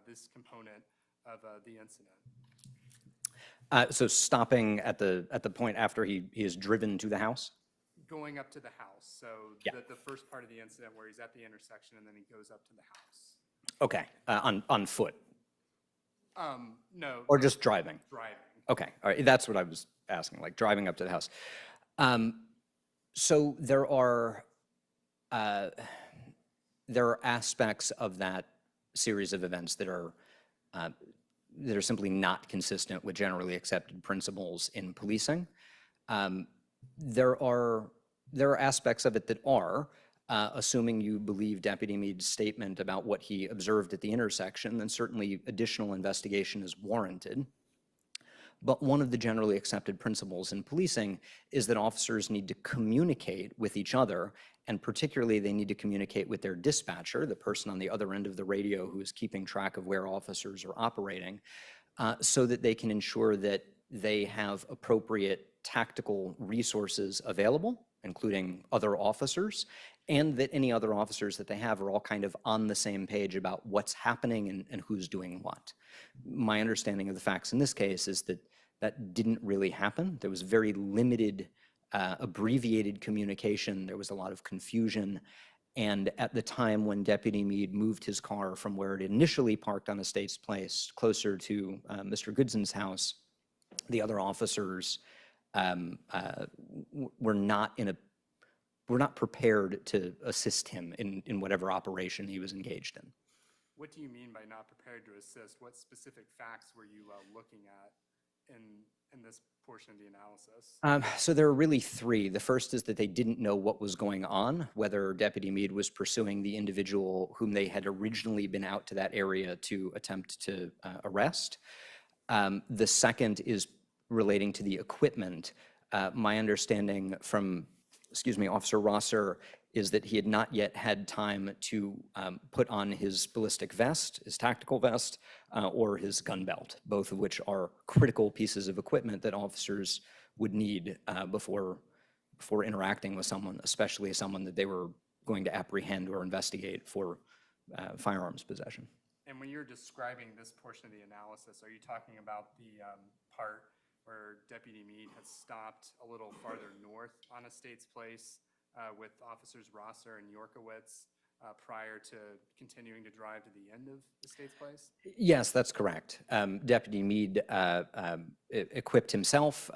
this component of the incident? So stopping at the point after he is driven to the house? going up to the house. So Yeah. the first part of the incident where he's at the intersection and then he goes up to the house. Okay, on foot, No. or just driving? Driving. Okay, all right, that's what I was asking, like driving up to the house. So there are aspects of that series of events that are simply not consistent with generally accepted principles in policing. There are aspects of it that are, assuming you believe Deputy Meade's statement about what he observed at the intersection, then certainly additional investigation is warranted. But one of the generally accepted principles in policing is that officers need to communicate with each other, and particularly they need to communicate with their dispatcher, the person on the other end of the radio who is keeping track of where officers are operating, so that they can ensure that they have appropriate tactical resources available, including other officers, and that any other officers that they have are all kind of on the same page about what's happening and who's doing what. My understanding of the facts in this case is that that didn't really happen. There was very limited, abbreviated communication. There was a lot of confusion. And at the time when Deputy Meade moved his car from where it initially parked on Estates Place closer to Mr. Goodson's house, the other officers were not prepared to assist him in whatever operation he was engaged in. What do you mean by not prepared to assist? What specific facts were you looking at in this portion of the analysis? So there are really three. The first is that they didn't know what was going on, whether Deputy Meade was pursuing the individual whom they had originally been out to that area to attempt to arrest. The second is relating to the equipment. My understanding from, Officer Rosser, is that he had not yet had time to put on his ballistic vest, his tactical vest, or his gun belt, both of which are critical pieces of equipment that officers would need before interacting with someone, especially someone that they were going to apprehend or investigate for firearms possession. And when you're describing this portion of the analysis, are you talking about the part where Deputy Meade had stopped a little farther north on Estates Place with Officers Rosser and Yorkowitz prior to continuing to drive to the end of Estates Place? Yes, that's correct. Deputy Meade equipped himself,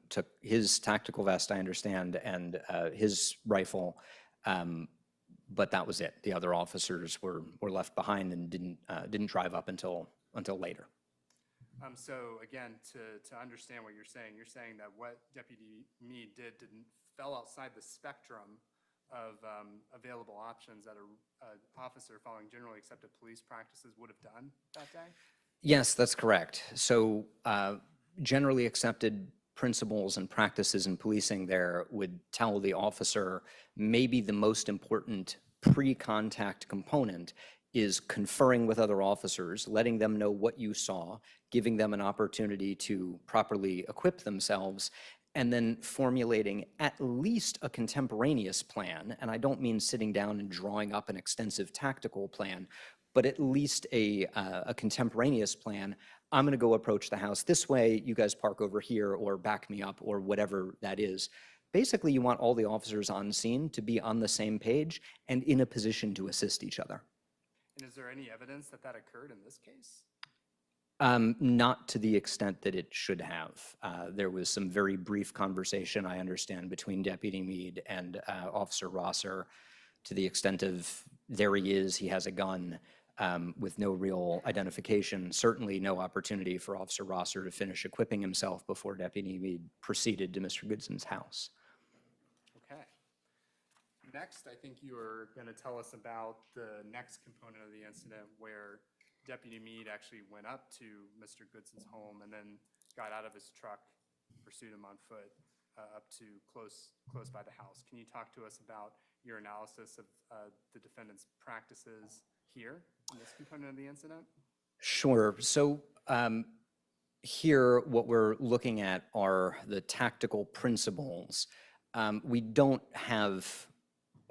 took his tactical vest, I understand, and his rifle, but that was it. The other officers were left behind and didn't drive up until later. So again, to understand what you're saying that what Deputy Meade did fell outside the spectrum of available options that an officer following generally accepted police practices would have done that day? Yes, that's correct. So generally accepted principles and practices in policing there would tell the officer maybe the most important pre-contact component is conferring with other officers, letting them know what you saw, giving them an opportunity to properly equip themselves, and then formulating at least a contemporaneous plan. And I don't mean sitting down and drawing up an extensive tactical plan, but at least a contemporaneous plan. I'm going to go approach the house this way, you guys park over here, or back me up, or whatever that is. Basically, you want all the officers on scene to be on the same page and in a position to assist each other. And is there any evidence that that occurred in this case? Not to the extent that it should have. There was some very brief conversation, I understand, between Deputy Meade and Officer Rosser, to the extent of there he is, he has a gun, with no real identification. Certainly no opportunity for Officer Rosser to finish equipping himself before Deputy Meade proceeded to Mr. Goodson's house. Okay. Next, I think you are going to tell us about the next component of the incident where Deputy Meade actually went up to Mr. Goodson's home and then got out of his truck, pursued him on foot up to close by the house. Can you talk to us about your analysis of the defendant's practices here in this component of the incident? Sure. So here, what we're looking at are the tactical principles. We don't have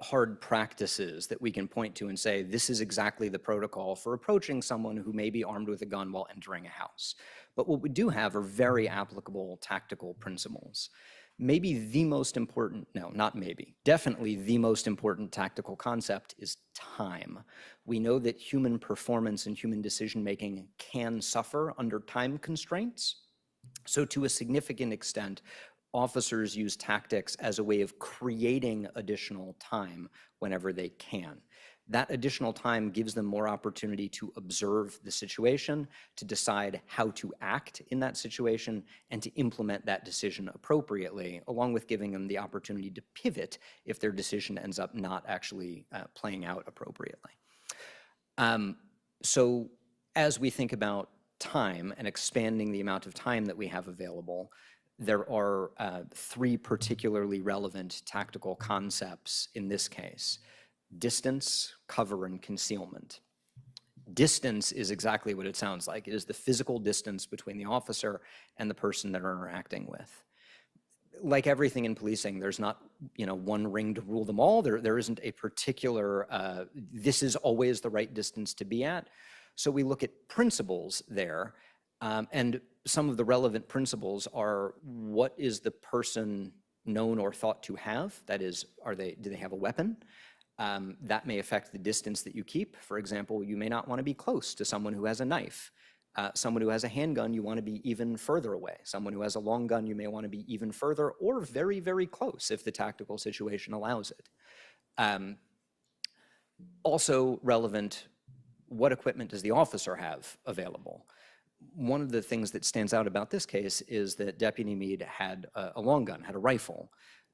hard practices that we can point to and say, this is exactly the protocol for approaching someone who may be armed with a gun while entering a house. But what we do have are very applicable tactical principles. Maybe the most important, no, not maybe, definitely the most important tactical concept is time. We know that human performance and human decision-making can suffer under time constraints. So to a significant extent, officers use tactics as a way of creating additional time whenever they can. That additional time gives them more opportunity to observe the situation, to decide how to act in that situation, and to implement that decision appropriately, along with giving them the opportunity to pivot if their decision ends up not actually playing out appropriately. So as we think about time and expanding the amount of time that we have available, there are three particularly relevant tactical concepts in this case: distance, cover, and concealment. Distance is exactly what it sounds like. It is the physical distance between the officer and the person they're interacting with. Like everything in policing, there's not, one ring to rule them all. There isn't a particular, this is always the right distance to be at. So we look at principles there, and some of the relevant principles are: what is the person known or thought to have? That is, do they have a weapon? That may affect the distance that you keep. For example, you may not want to be close to someone who has a knife. Someone who has a handgun, you want to be even further away. Someone who has a long gun, you may want to be even further or very, very close if the tactical situation allows it. Also relevant, what equipment does the officer have available? One of the things that stands out about this case is that Deputy Meade had a long gun, had a rifle.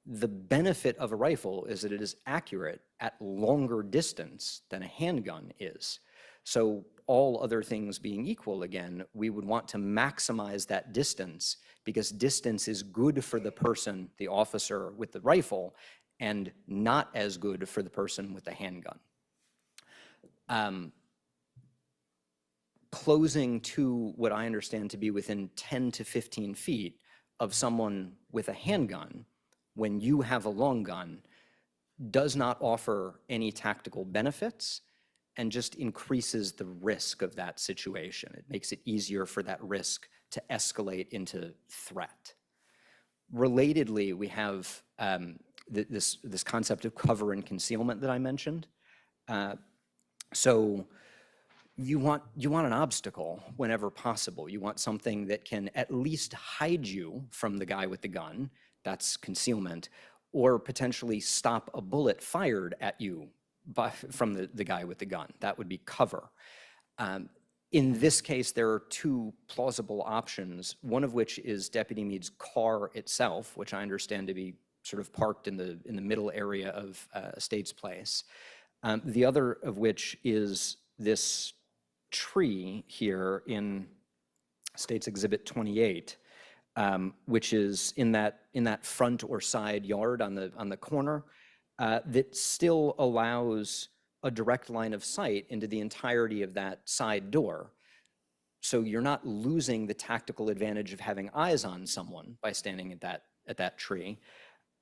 The benefit of a rifle is that it is accurate at longer distance than a handgun is. So all other things being equal again, we would want to maximize that distance, because distance is good for the person, the officer with the rifle, and not as good for the person with the handgun. Closing to what I understand to be within 10 to 15 feet of someone with a handgun when you have a long gun does not offer any tactical benefits and just increases the risk of that situation. It makes it easier for that risk to escalate into threat. Relatedly, we have this concept of cover and concealment that I mentioned. So you want an obstacle whenever possible. You want something that can at least hide you from the guy with the gun, that's concealment, or potentially stop a bullet fired at you from the guy with the gun. That would be cover. In this case, there are two plausible options, one of which is Deputy Meade's car itself, which I understand to be sort of parked in the middle area of Estates Place. The other of which is this tree here in State's Exhibit 28, which is in that front or side yard on the corner, that still allows a direct line of sight into the entirety of that side door. So you're not losing the tactical advantage of having eyes on someone by standing at that tree.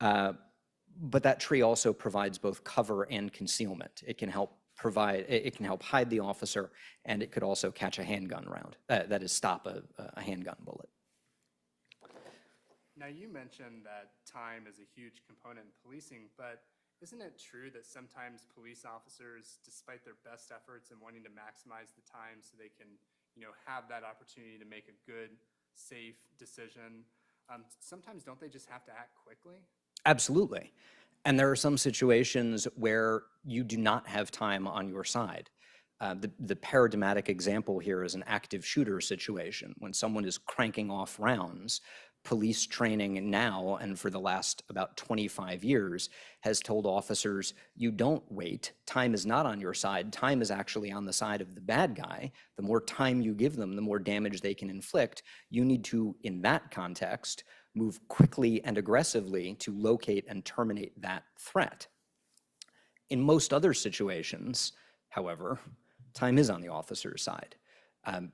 But that tree also provides both cover and concealment. It can help hide the officer, and it could also catch a handgun round. That is, stop a handgun bullet. Now, you mentioned that time is a huge component in policing, but isn't it true that sometimes police officers, despite their best efforts in wanting to maximize the time so they can, have that opportunity to make a good, safe decision, sometimes don't they just have to act quickly? Absolutely. And there are some situations where you do not have time on your side. The paradigmatic example here is an active shooter situation. When someone is cranking off rounds, police training now and for the last about 25 years has told officers, you don't wait. Time is not on your side. Time is actually on the side of the bad guy. The more time you give them, the more damage they can inflict. You need to, in that context, move quickly and aggressively to locate and terminate that threat. In most other situations, however, time is on the officer's side.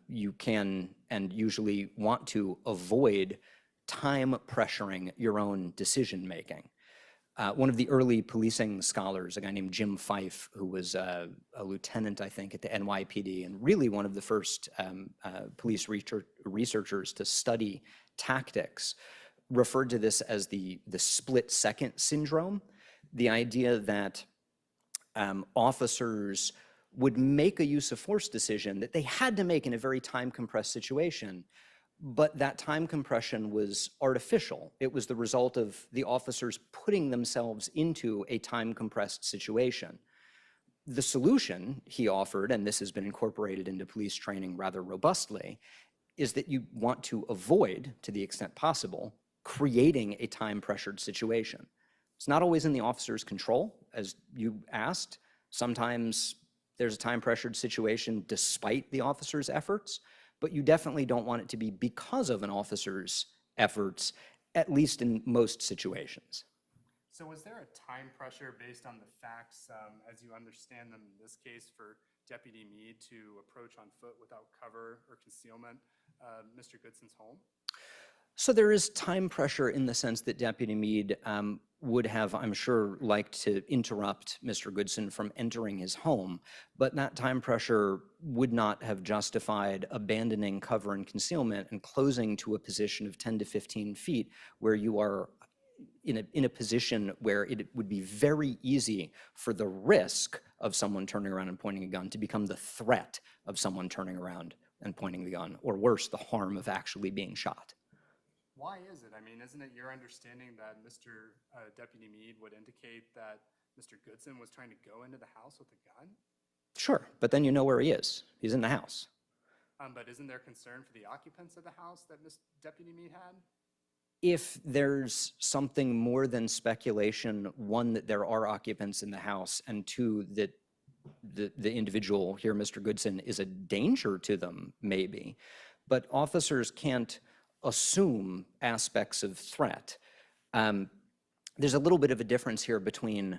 You can and usually want to avoid time pressuring your own decision making. One of the early policing scholars, a guy named Jim Fife, who was a lieutenant, I think, at the NYPD, and really one of the first police researchers to study tactics, referred to this as the split-second syndrome, the idea that officers would make a use of force decision that they had to make in a very time-compressed situation, but that time compression was artificial. It was the result of the officers putting themselves into a time-compressed situation. The solution he offered, and this has been incorporated into police training rather robustly, is that you want to avoid, to the extent possible, creating a time-pressured situation. It's not always in the officer's control, as you asked. Sometimes there's a time-pressured situation despite the officer's efforts, but you definitely don't want it to be because of an officer's efforts, at least in most situations. So was there a time pressure based on the facts, as you understand them in this case, for Deputy Meade to approach on foot without cover or concealment Mr. Goodson's home? So there is time pressure in the sense that Deputy Meade would have, I'm sure, liked to interrupt Mr. Goodson from entering his home, but that time pressure would not have justified abandoning cover and concealment and closing to a position of 10 to 15 feet where you are in a position where it would be very easy for the risk of someone turning around and pointing a gun to become the threat of someone turning around and pointing the gun, or worse, the harm of actually being shot. Why is it? I mean, isn't it your understanding that Mr. Deputy Meade would indicate that Mr. Goodson was trying to go into the house with a gun? Sure, but then you know where he is. He's in the house. But isn't there concern for the occupants of the house that Deputy Meade had? If there's something more than speculation, one, that there are occupants in the house, and two, that the individual here, Mr. Goodson, is a danger to them, maybe. But officers can't assume aspects of threat. There's a little bit of a difference here between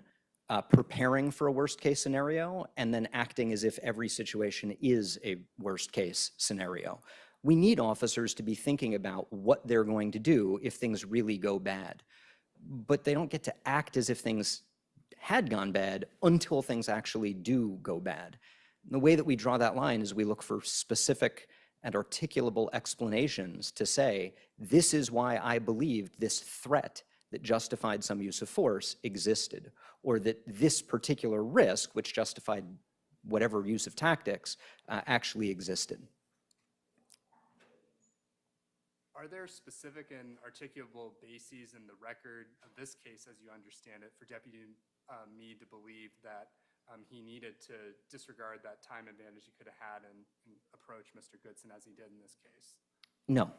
preparing for a worst case scenario and then acting as if every situation is a worst case scenario. We need officers to be thinking about what they're going to do if things really go bad, but they don't get to act as if things had gone bad until things actually do go bad. And the way that we draw that line is we look for specific and articulable explanations to say, this is why I believed this threat that justified some use of force existed, or that this particular risk, which justified whatever use of tactics, actually existed. Are there specific and articulable bases in the record of this case, as you understand it, for Deputy Meade to believe that he needed to disregard that time advantage he could have had and approach Mr. Goodson as he did in this case? No.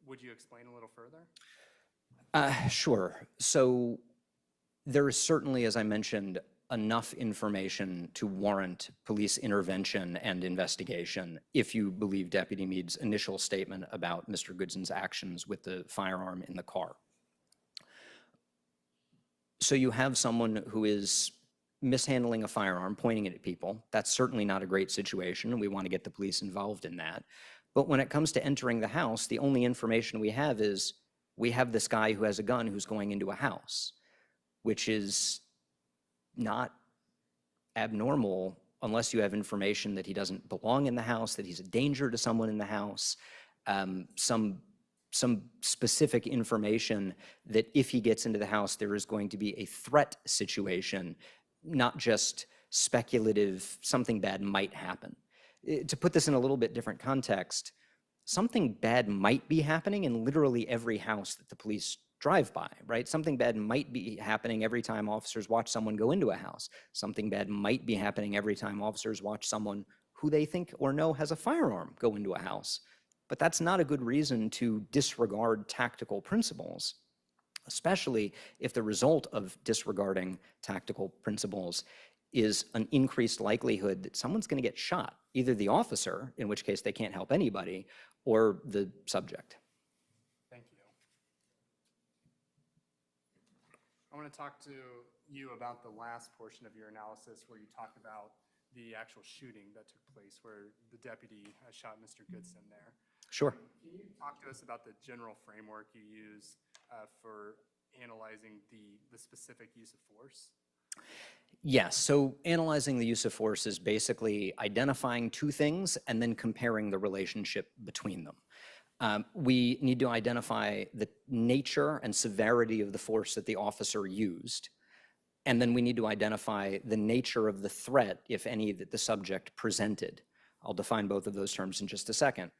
Would you explain a little further? Sure. So there is certainly, as I mentioned, enough information to warrant police intervention and investigation if you believe Deputy Meade's initial statement about Mr. Goodson's actions with the firearm in the car. So you have someone who is mishandling a firearm, pointing it at people. That's certainly not a great situation, and we want to get the police involved in that. But when it comes to entering the house, the only information we have is we have this guy who has a gun who's going into a house, which is not abnormal unless you have information that he doesn't belong in the house, that he's a danger to someone in the house, some specific information that if he gets into the house, there is going to be a threat situation, not just speculative, something bad might happen. To put this in a little bit different context, something bad might be happening in literally every house that the police drive by, right? Something bad might be happening every time officers watch someone go into a house. Something bad might be happening every time officers watch someone who they think or know has a firearm go into a house. But that's not a good reason to disregard tactical principles, especially if the result of disregarding tactical principles is an increased likelihood that someone's going to get shot, either the officer, in which case they can't help anybody, or the subject. Thank you. I want to talk to you about the last portion of your analysis where you talked about the actual shooting that took place where the deputy shot Mr. Goodson there. Sure. Can you talk to us about the general framework you use for analyzing the specific use of force? Yes, so analyzing the use of force is basically identifying two things and then comparing the relationship between them. We need to identify the nature and severity of the force that the officer used. And then we need to identify the nature of the threat, if any, that the subject presented. I'll define both of those terms in just a second.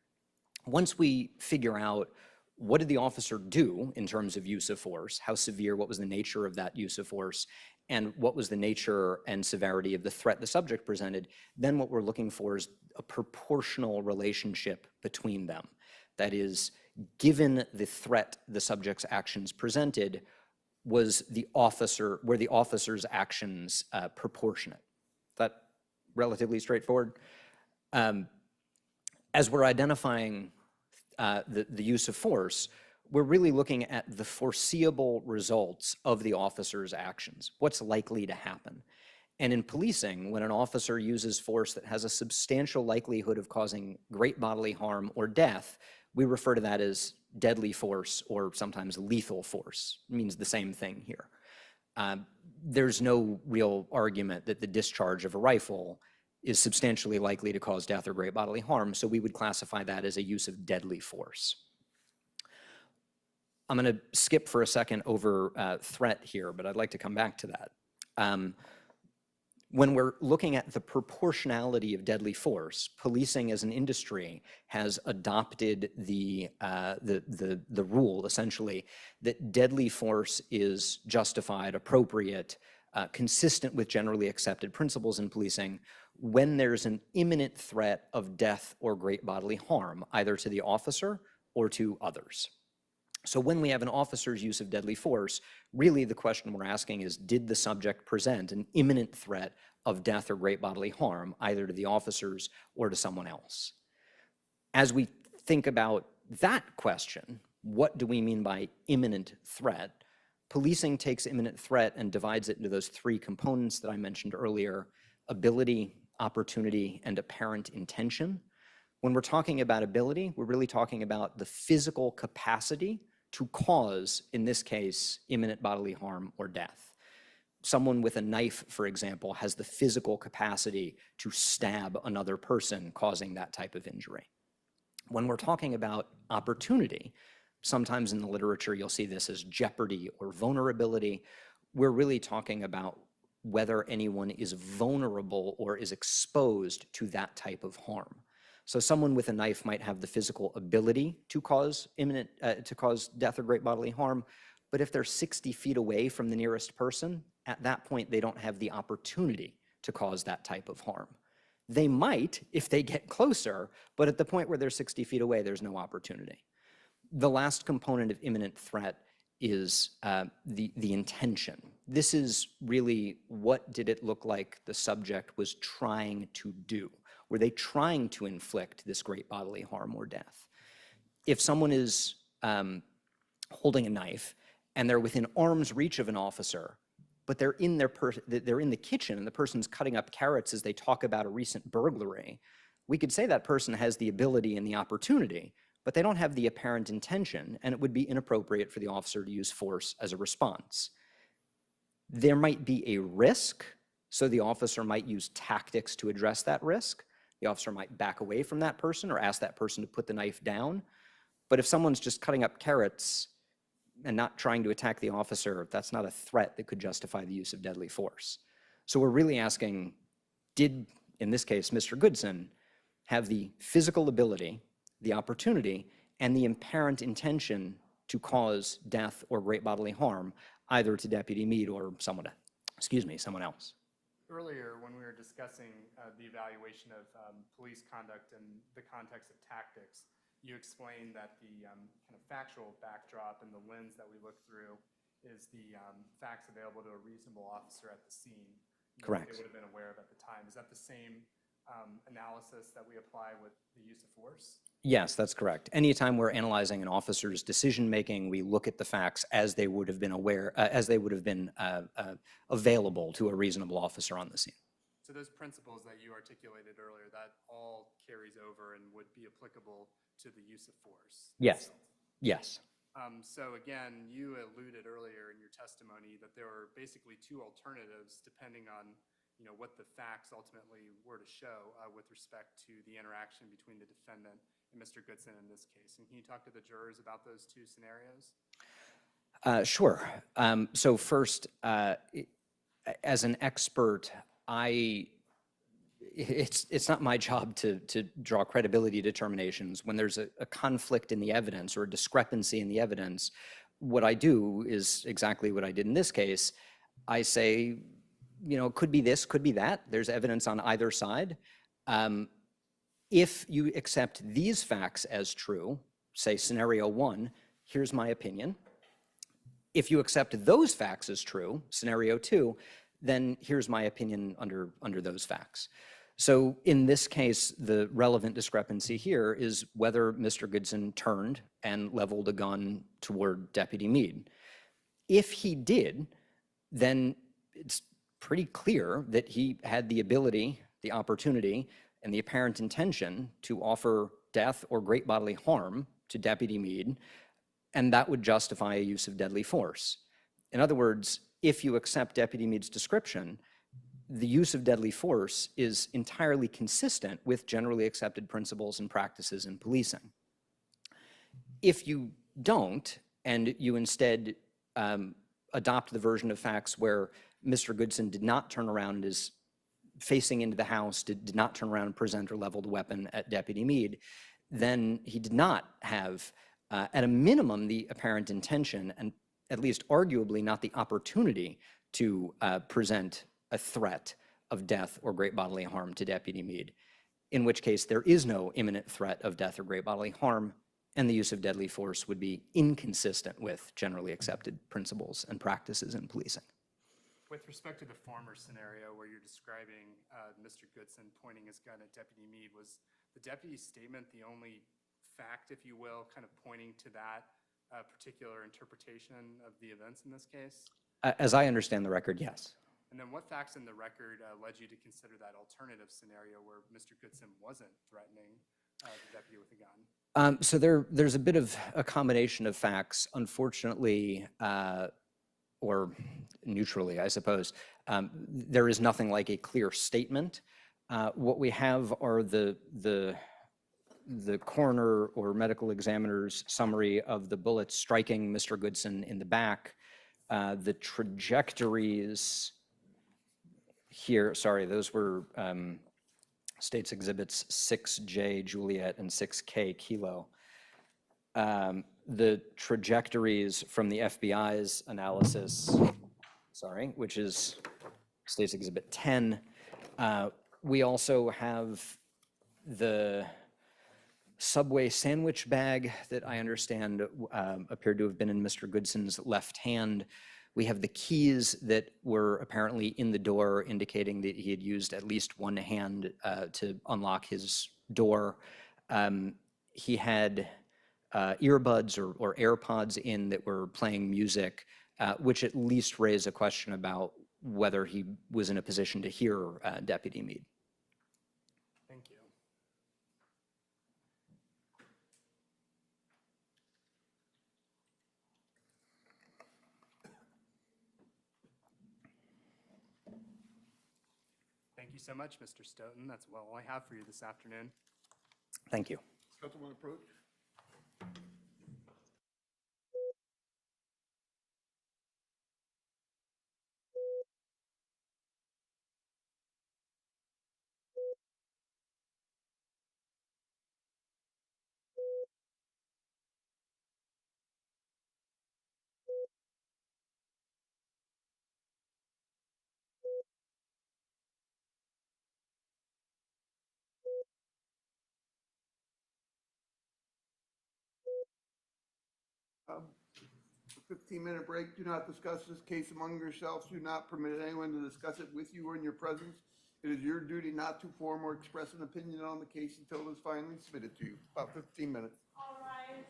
Once we figure out what did the officer do in terms of use of force, how severe, what was the nature of that use of force, and what was the nature and severity of the threat the subject presented, then what we're looking for is a proportional relationship between them. That is, given the threat the subject's actions presented, were the officer's actions proportionate? Is that relatively straightforward? As we're identifying the use of force, we're really looking at the foreseeable results of the officer's actions, what's likely to happen. And in policing, when an officer uses force that has a substantial likelihood of causing great bodily harm or death, we refer to that as deadly force or sometimes lethal force. It means the same thing here. There's no real argument that the discharge of a rifle is substantially likely to cause death or great bodily harm, so we would classify that as a use of deadly force. I'm going to skip for a second over threat here, but I'd like to come back to that. When we're looking at the proportionality of deadly force, policing as an industry has adopted the rule, essentially, that deadly force is justified, appropriate, consistent with generally accepted principles in policing when there's an imminent threat of death or great bodily harm, either to the officer or to others. So when we have an officer's use of deadly force, really the question we're asking is, did the subject present an imminent threat of death or great bodily harm, either to the officers or to someone else? As we think about that question, what do we mean by imminent threat? Policing takes imminent threat and divides it into those three components that I mentioned earlier: ability, opportunity, and apparent intention. When we're talking about ability, we're really talking about the physical capacity to cause, in this case, imminent bodily harm or death. Someone with a knife, for example, has the physical capacity to stab another person, causing that type of injury. When we're talking about opportunity, sometimes in the literature you'll see this as jeopardy or vulnerability. We're really talking about whether anyone is vulnerable or is exposed to that type of harm. So someone with a knife might have the physical ability to cause death or great bodily harm, but if they're 60 feet away from the nearest person, at that point they don't have the opportunity to cause that type of harm. They might if they get closer, but at the point where they're 60 feet away, there's no opportunity. The last component of imminent threat is the intention. This is really, what did it look like the subject was trying to do? Were they trying to inflict this great bodily harm or death? If someone is holding a knife and they're within arm's reach of an officer, but they're in the kitchen and the person's cutting up carrots as they talk about a recent burglary, we could say that person has the ability and the opportunity, but they don't have the apparent intention, and it would be inappropriate for the officer to use force as a response. There might be a risk, so the officer might use tactics to address that risk. The officer might back away from that person or ask that person to put the knife down. But if someone's just cutting up carrots and not trying to attack the officer, that's not a threat that could justify the use of deadly force. So we're really asking, did, in this case, Mr. Goodson have the physical ability, the opportunity, and the apparent intention to cause death or great bodily harm, either to Deputy Meade or someone else? Earlier, when we were discussing the evaluation of police conduct in the context of tactics, you explained that the kind of factual backdrop and the lens that we look through is the facts available to a reasonable officer at the scene. Correct. They would have been aware of at the time. Is that the same analysis that we apply with the use of force? Yes, that's correct. Anytime we're analyzing an officer's decision-making, we look at the facts as they would have been available to a reasonable officer on the scene. So those principles that you articulated earlier, that all carries over and would be applicable to the use of force? Yes. Yes. So again, you alluded earlier in your testimony that there are basically two alternatives depending on what the facts ultimately were to show with respect to the interaction between the defendant and Mr. Goodson in this case. And can you talk to the jurors about those two scenarios? Sure. So first, as an expert, it's not my job to draw credibility determinations. When there's a conflict in the evidence or a discrepancy in the evidence, what I do is exactly what I did in this case. I say, you know, could be this, could be that. There's evidence on either side. If you accept these facts as true, say scenario one, here's my opinion. If you accept those facts as true, scenario two, then here's my opinion under those facts. So in this case, the relevant discrepancy here is whether Mr. Goodson turned and leveled a gun toward Deputy Meade. If he did, then it's pretty clear that he had the ability, the opportunity, and the apparent intention to offer death or great bodily harm to Deputy Meade, and that would justify a use of deadly force. In other words, if you accept Deputy Meade's description, the use of deadly force is entirely consistent with generally accepted principles and practices in policing. If you don't, and you instead adopt the version of facts where Mr. Goodson did not turn around and is facing into the house, did not turn around and present or leveled a weapon at Deputy Meade, then he did not have, at a minimum, the apparent intention, and at least arguably not the opportunity to present a threat of death or great bodily harm to Deputy Meade, in which case there is no imminent threat of death or great bodily harm, and the use of deadly force would be inconsistent with generally accepted principles and practices in policing. With respect to the former scenario where you're describing Mr. Goodson pointing his gun at Deputy Meade, was the deputy's statement the only fact, if you will, kind of pointing to that particular interpretation of the events in this case? As I understand the record, yes. And then what facts in the record led you to consider that alternative scenario where Mr. Goodson wasn't threatening the deputy with a gun? So there's a bit of a combination of facts. Unfortunately, or neutrally, I suppose, there is nothing like a clear statement. What we have are the coroner or medical examiner's summary of the bullets striking Mr. Goodson in the back, the trajectories here, sorry, those were State's Exhibits 6J Juliet and 6K Kilo. The trajectories from the FBI's analysis, sorry, which is State's Exhibit 10. We also have the Subway sandwich bag that I understand appeared to have been in Mr. Goodson's left hand. We have the keys that were apparently in the door, indicating that he had used at least one hand to unlock his door. He had earbuds or AirPods in that were playing music, which at least raised a question about whether he was in a position to hear Deputy Meade. Thank you. Thank you so much, Mr. Stoughton. That's all I have for you this afternoon. Thank you. Councilman approach. A 15-minute break. Do not discuss this case among yourselves. Do not permit anyone to discuss it with you or in your presence. It is your duty not to form or express an opinion on the case until it is finally submitted to you. About 15 minutes. All right.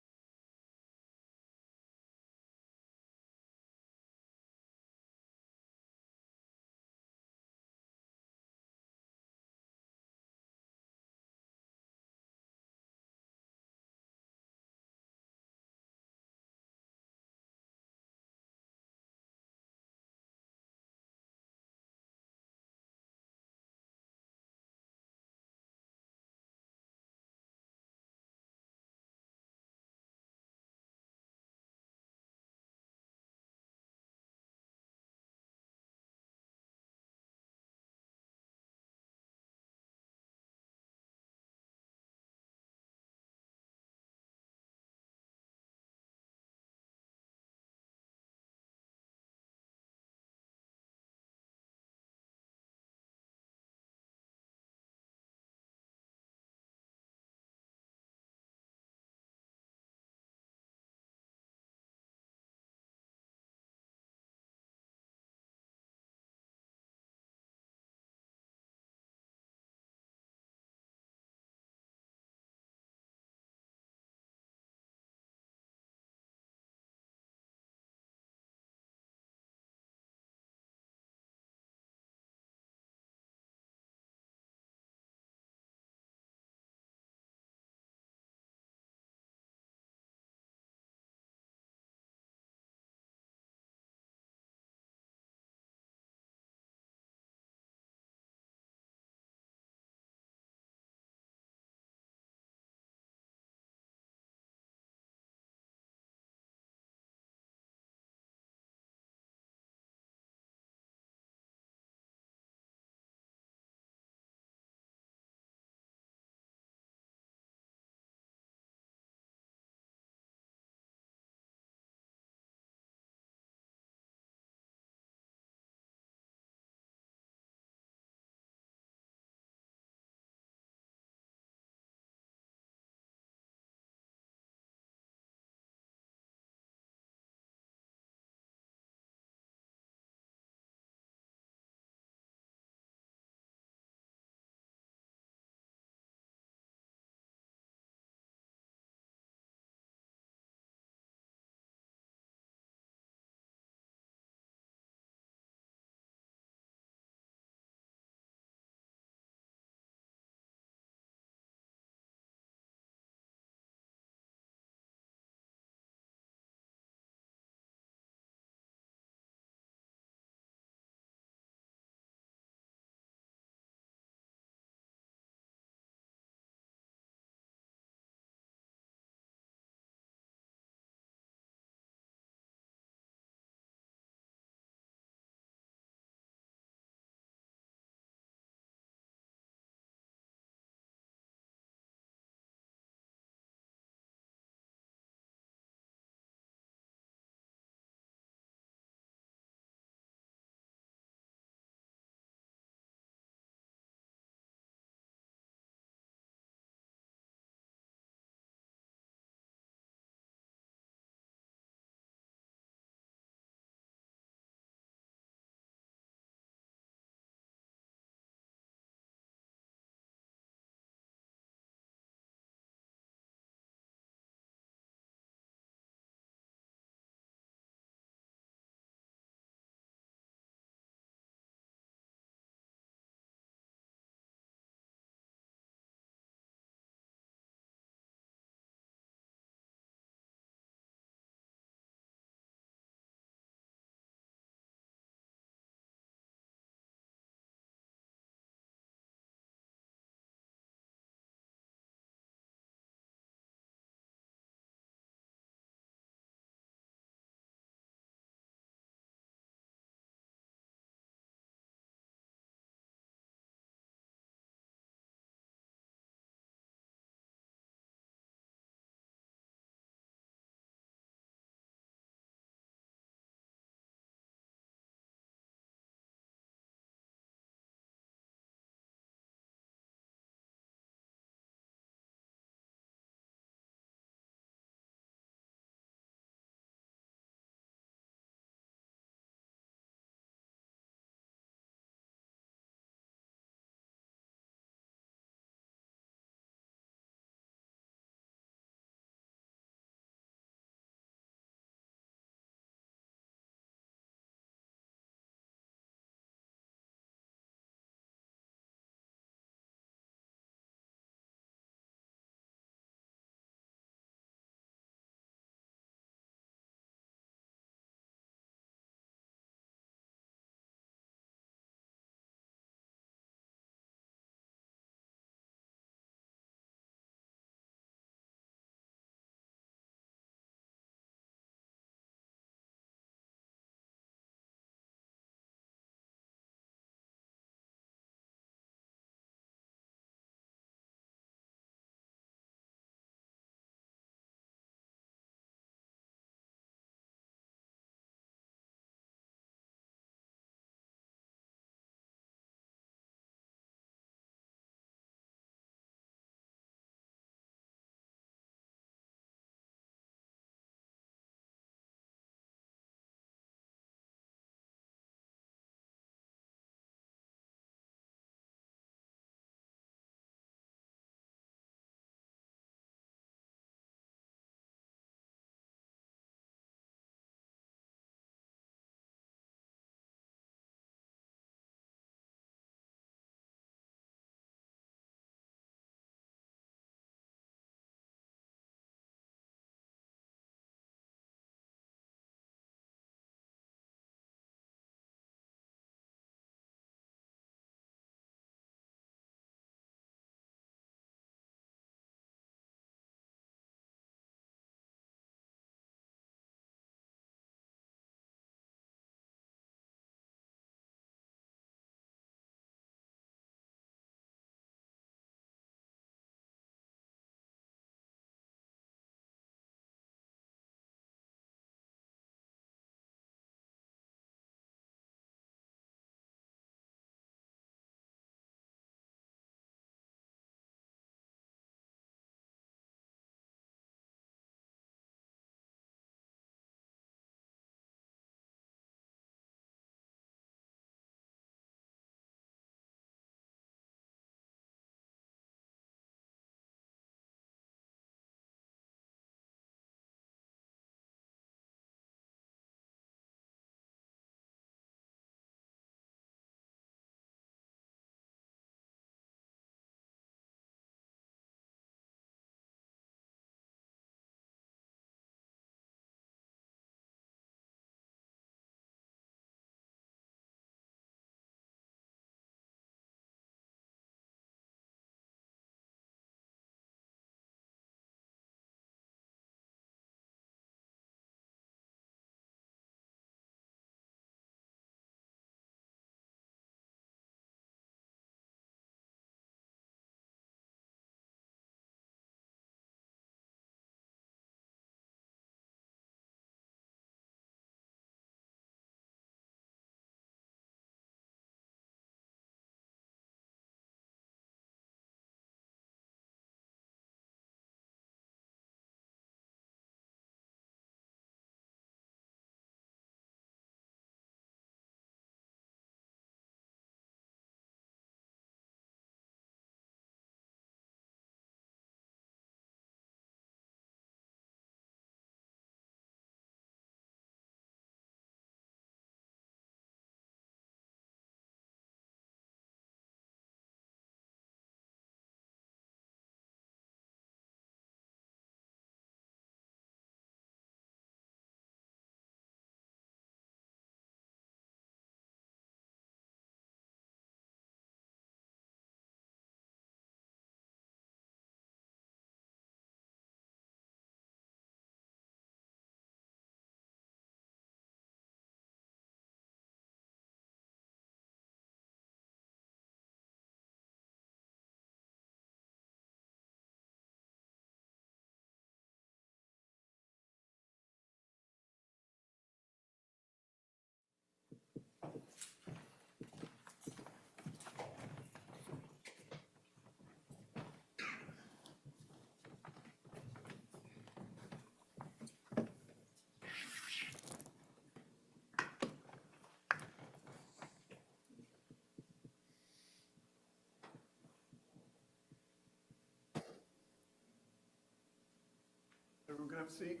Have a seat.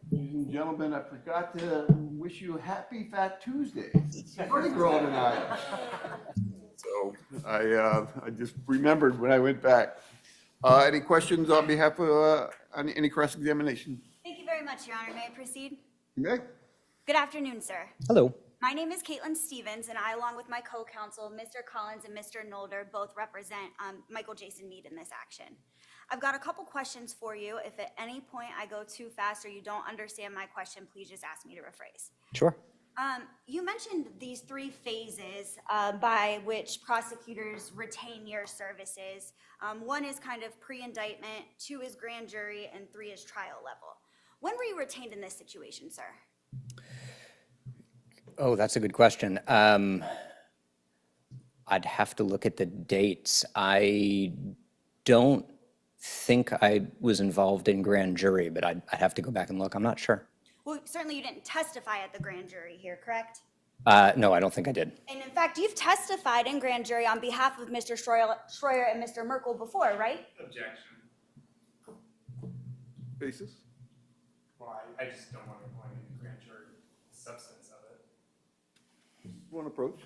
Ladies and gentlemen, I forgot to wish you a happy Fat Tuesday. It's Mardi Gras tonight. So I just remembered when I went back. Any questions on behalf of, on any cross-examination? Thank you very much, Your Honor. May I proceed? Okay? Good afternoon, sir. Hello. My name is Caitlin Stevens, and I, along with my co-counsel, Mr. Collins and Mr. Nolder, both represent Michael Jason Meade in this action. I've got a couple questions for you. If at any point I go too fast or you don't understand my question, please just ask me to rephrase. Sure. You mentioned these three phases by which prosecutors retain your services. One is kind of pre-indictment, two is grand jury, and three is trial level. When were you retained in this situation, sir? Oh, that's a good question. I'd have to look at the dates. I don't think I was involved in grand jury, but I'd have to go back and look. I'm not sure. Well, certainly you didn't testify at the grand jury here, correct? No, I don't think I did. And in fact, you've testified in grand jury on behalf of Mr. Schroyer and Mr. Merkel before, right? Objection. Basis? Well, I just don't want to go into the grand jury substance of it. One approach.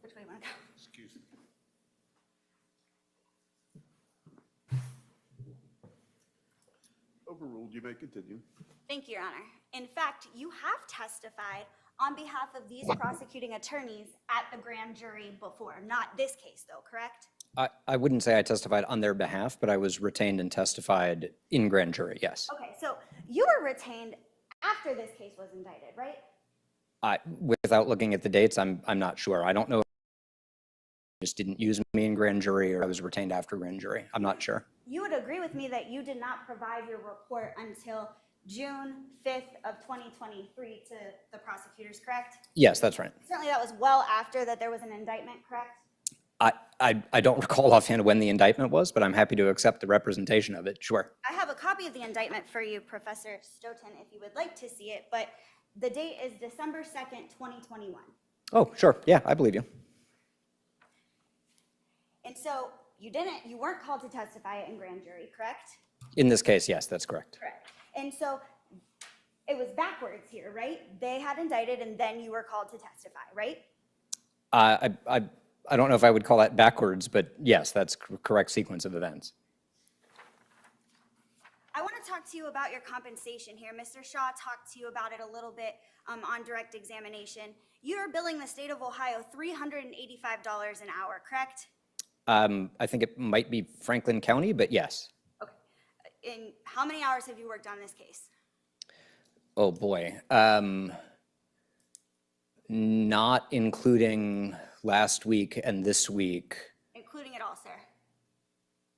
Which way do you want to go? Excuse me. Overruled, you may continue. Thank you, Your Honor. In fact, you have testified on behalf of these prosecuting attorneys at the grand jury before, not this case though, correct? I wouldn't say I testified on their behalf, but I was retained and testified in grand jury, yes. Okay, so you were retained after this case was indicted, right? Without looking at the dates, I'm not sure. I don't know if they just didn't use me in grand jury or I was retained after grand jury. I'm not sure. You would agree with me that you did not provide your report until June 5th of 2023 to the prosecutors, correct? Yes, that's right. Certainly that was well after that there was an indictment, correct? I don't recall offhand when the indictment was, but I'm happy to accept the representation of it, sure. I have a copy of the indictment for you, Professor Stoughton, if you would like to see it, but the date is December 2nd, 2021. Oh, sure, yeah, I believe you. And so you weren't called to testify in grand jury, correct? In this case, yes, that's correct. Correct. And so it was backwards here, right? They had indicted and then you were called to testify, right? I don't know if I would call that backwards, but yes, that's correct sequence of events. I want to talk to you about your compensation here. Mr. Shaw talked to you about it a little bit on direct examination. You are billing the state of Ohio $385 an hour, correct? I think it might be Franklin County, but yes. Okay. In how many hours have you worked on this case? Oh, boy. Not including last week and this week. Including it all, sir.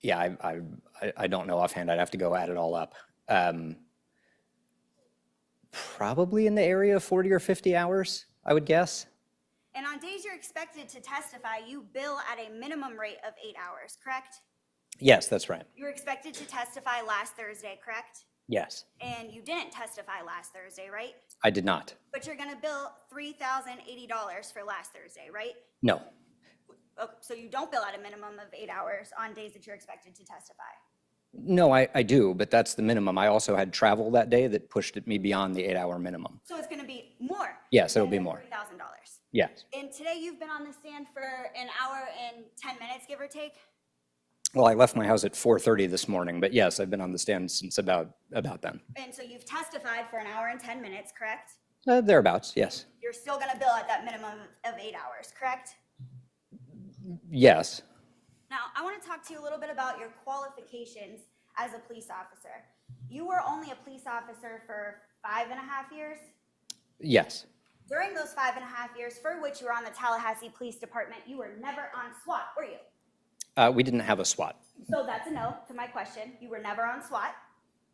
Yeah, I don't know offhand. I'd have to go add it all up. Probably in the area of 40 or 50 hours, I would guess. And on days you're expected to testify, you bill at a minimum rate of 8 hours, correct? Yes, that's right. You were expected to testify last Thursday, correct? Yes, And you didn't testify last Thursday, right? I did not. But you're gonna bill $3,080 for last Thursday, right? No, Okay, so you don't bill at a minimum of 8 hours on days that you're expected to testify. no, I do, but that's the minimum. I also had travel that day that pushed me beyond the 8-hour minimum. So it's gonna be more. Yes, it'll than be the more. $3,000. Yes. And today you've been on the stand for an hour and 10 minutes, give or take? Well, I left my house at 4:30 this morning, but yes, I've been on the stand since about then. And so you've testified for an hour and 10 minutes, correct? Thereabouts, yes. You're still gonna bill at that minimum of 8 hours, correct? Yes. Now, I want to talk to you a little bit about your qualifications as a police officer. You were only a police officer for 5.5 years? Yes. During those 5.5 years for which you were on the Tallahassee Police Department, you were never on SWAT, were you? We didn't have a SWAT. So that's a no to my question. You were never on SWAT.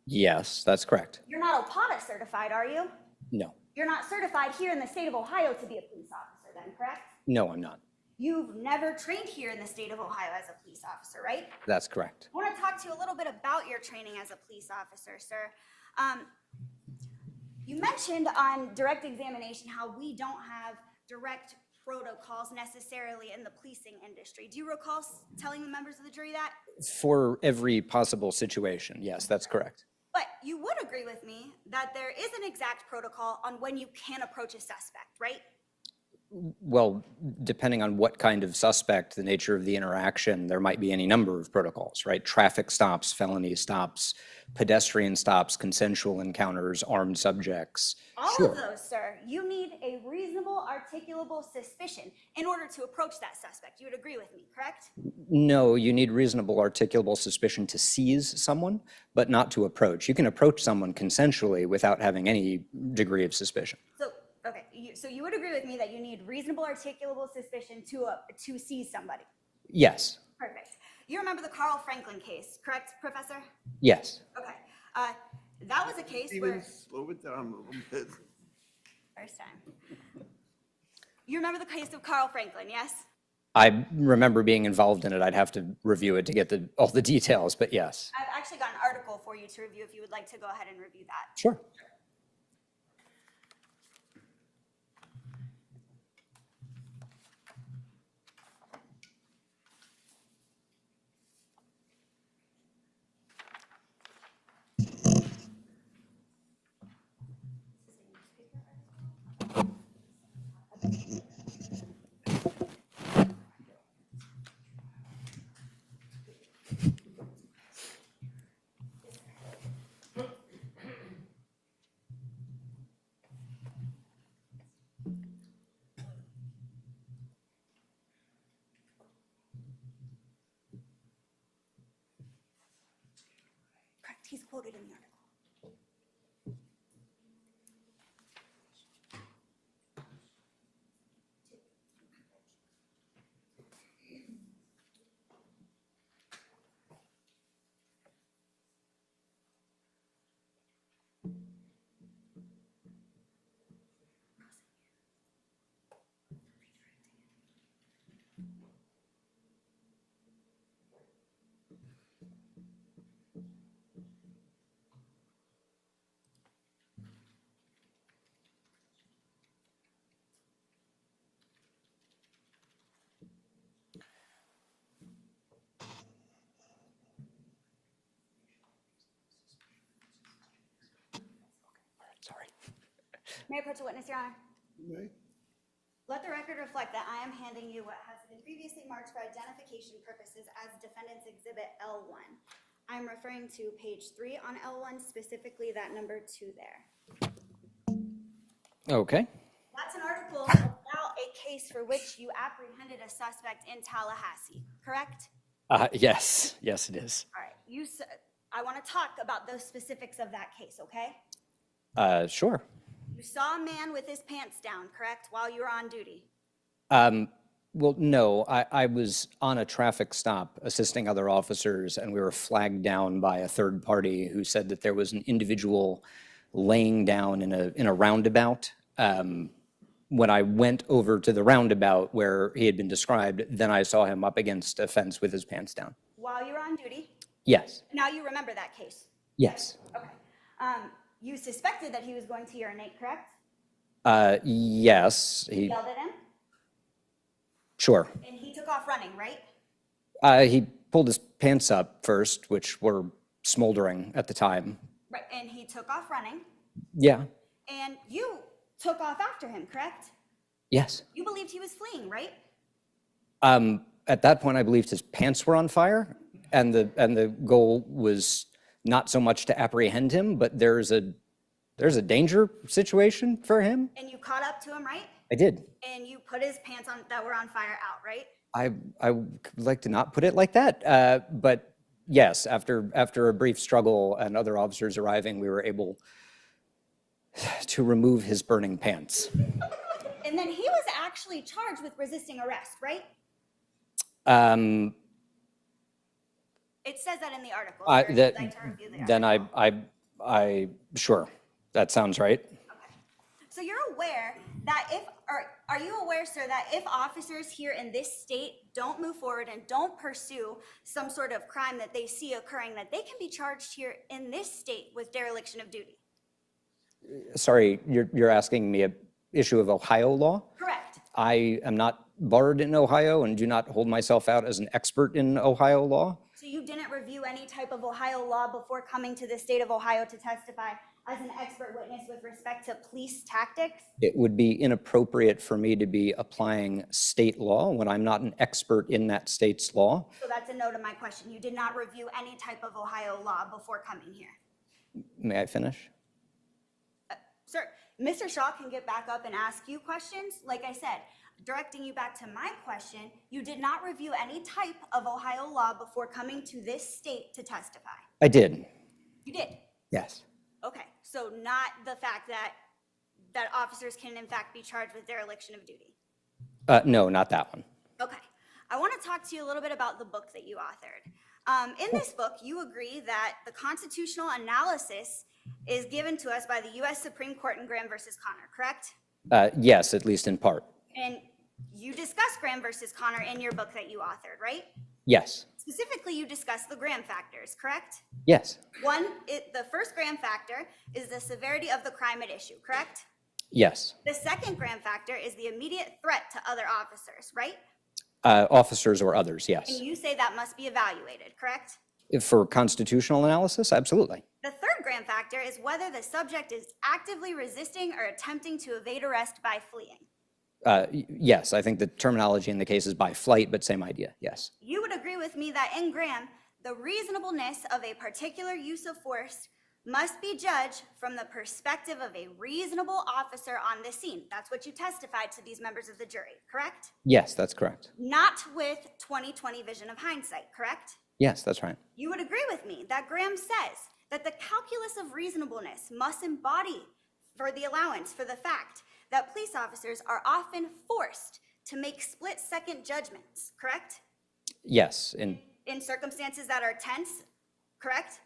Yes, that's correct. You're not OPATA certified, are you? No. You're not certified here in the state of Ohio to be a police officer then, correct? No, I'm not. You've never trained here in the state of Ohio as a police officer, right? That's correct. I want to talk to you a little bit about your training as a police officer, sir. You mentioned on direct examination how we don't have direct protocols necessarily in the policing industry. Do you recall telling the members of the jury that? For every possible situation, yes, that's correct. But you would agree with me that there is an exact protocol on when you can approach a suspect, right? Well, depending on what kind of suspect, the nature of the interaction, there might be any number of protocols, right? Traffic stops, felony stops, pedestrian stops, consensual encounters, armed subjects. All of those, sir, you need a reasonable, articulable suspicion in order to approach that suspect. You would agree with me, correct? No, you need reasonable, articulable suspicion to seize someone, but not to approach. You can approach someone consensually without having any degree of suspicion. So, okay, so you would agree with me that you need reasonable, articulable suspicion to seize somebody? Yes. Perfect. You remember the Carl Franklin case, correct, Professor? Yes. Okay. That was a case where... Stevens, slow it down a little bit. First time. You remember the case of Carl Franklin, yes? I remember being involved in it. I'd have to review it to get all the details, but yes. I've actually got an article for you to review if you would like to go ahead and review that. Sure. Correct, he's quoted in the article. Sorry. May I approach a witness, Your Honor? Okay. Let the record reflect that I am handing you what has been previously marked for identification purposes as Defendant's Exhibit L1. I'm referring to page 3 on L1, specifically that number 2 there. Okay. That's an article about a case for which you apprehended a suspect in Tallahassee, correct? Yes, yes, it is. All right, I want to talk about those specifics of that case, okay? Sure. You saw a man with his pants down, correct, while you were on duty? Well, no, I was on a traffic stop assisting other officers, and we were flagged down by a third party who said that there was an individual laying down in a roundabout. When I went over to the roundabout where he had been described, then I saw him up against a fence with his pants down. while you were on duty. Yes, Now you remember that case. yes. Okay. You suspected that he was going to urinate, correct? Yes, You yelled at him, sure. and he took off running, right? He pulled his pants up first, which were smoldering at the time. Right, and he took off running, Yeah, and you took off after him, correct? yes. You believed he was fleeing, right? At that point, I believed his pants were on fire, and the goal was not so much to apprehend him, but there's a danger situation for him. And you caught up to him, right? I did. And you put his pants on that were on fire out, right? I would like to not put it like that, but yes, after a brief struggle and other officers arriving, we were able to remove his burning pants. And then he was actually charged with resisting arrest, right? It says that in the article. Sir, if you'd like to review the Then article. sure, that sounds right. Okay. So you're aware that are you aware, sir, that if officers here in this state don't move forward and don't pursue some sort of crime that they see occurring, that they can be charged here in this state with dereliction of duty? Sorry, you're asking me an issue of Ohio law? Correct. I am not barred in Ohio and do not hold myself out as an expert in Ohio law. So you didn't review any type of Ohio law before coming to the state of Ohio to testify as an expert witness with respect to police tactics? It would be inappropriate for me to be applying state law when I'm not an expert in that state's law. So that's a no to my question. You did not review any type of Ohio law before coming here. May I finish? Sir, Mr. Shaw can get back up and ask you questions. Like I said, directing you back to my question, you did not review any type of Ohio law before coming to this state to testify. I did, You did? yes. Okay, so not the fact that officers can in fact be charged with dereliction of duty. No, not that one. Okay, I want to talk to you a little bit about the book that you authored. In this book, you agree that the constitutional analysis is given to us by the U.S. Supreme Court in Graham versus Connor, correct? Yes, at least in part. And you discuss Graham versus Connor in your book that you authored, right? Yes, Specifically, you discuss the Graham factors, correct? yes, The first Graham factor is the severity of the crime at issue, correct? yes. The second Graham factor is the immediate threat to other officers, right? Officers or others, And yes. you say that must be evaluated, correct? For constitutional analysis, absolutely. The third Graham factor is whether the subject is actively resisting or attempting to evade arrest by fleeing. Yes, I think the terminology in the case is by flight, but same idea, yes. You would agree with me that in Graham, the reasonableness of a particular use of force must be judged from the perspective of a reasonable officer on the scene. That's what you testified to these members of the jury, correct? Yes, that's correct. Not with 20/20 vision of hindsight, correct? Yes, that's right. You would agree with me that Graham says that the calculus of reasonableness must embody for the allowance for the fact that police officers are often forced to make split-second judgments, correct? Yes, In circumstances that are tense, correct?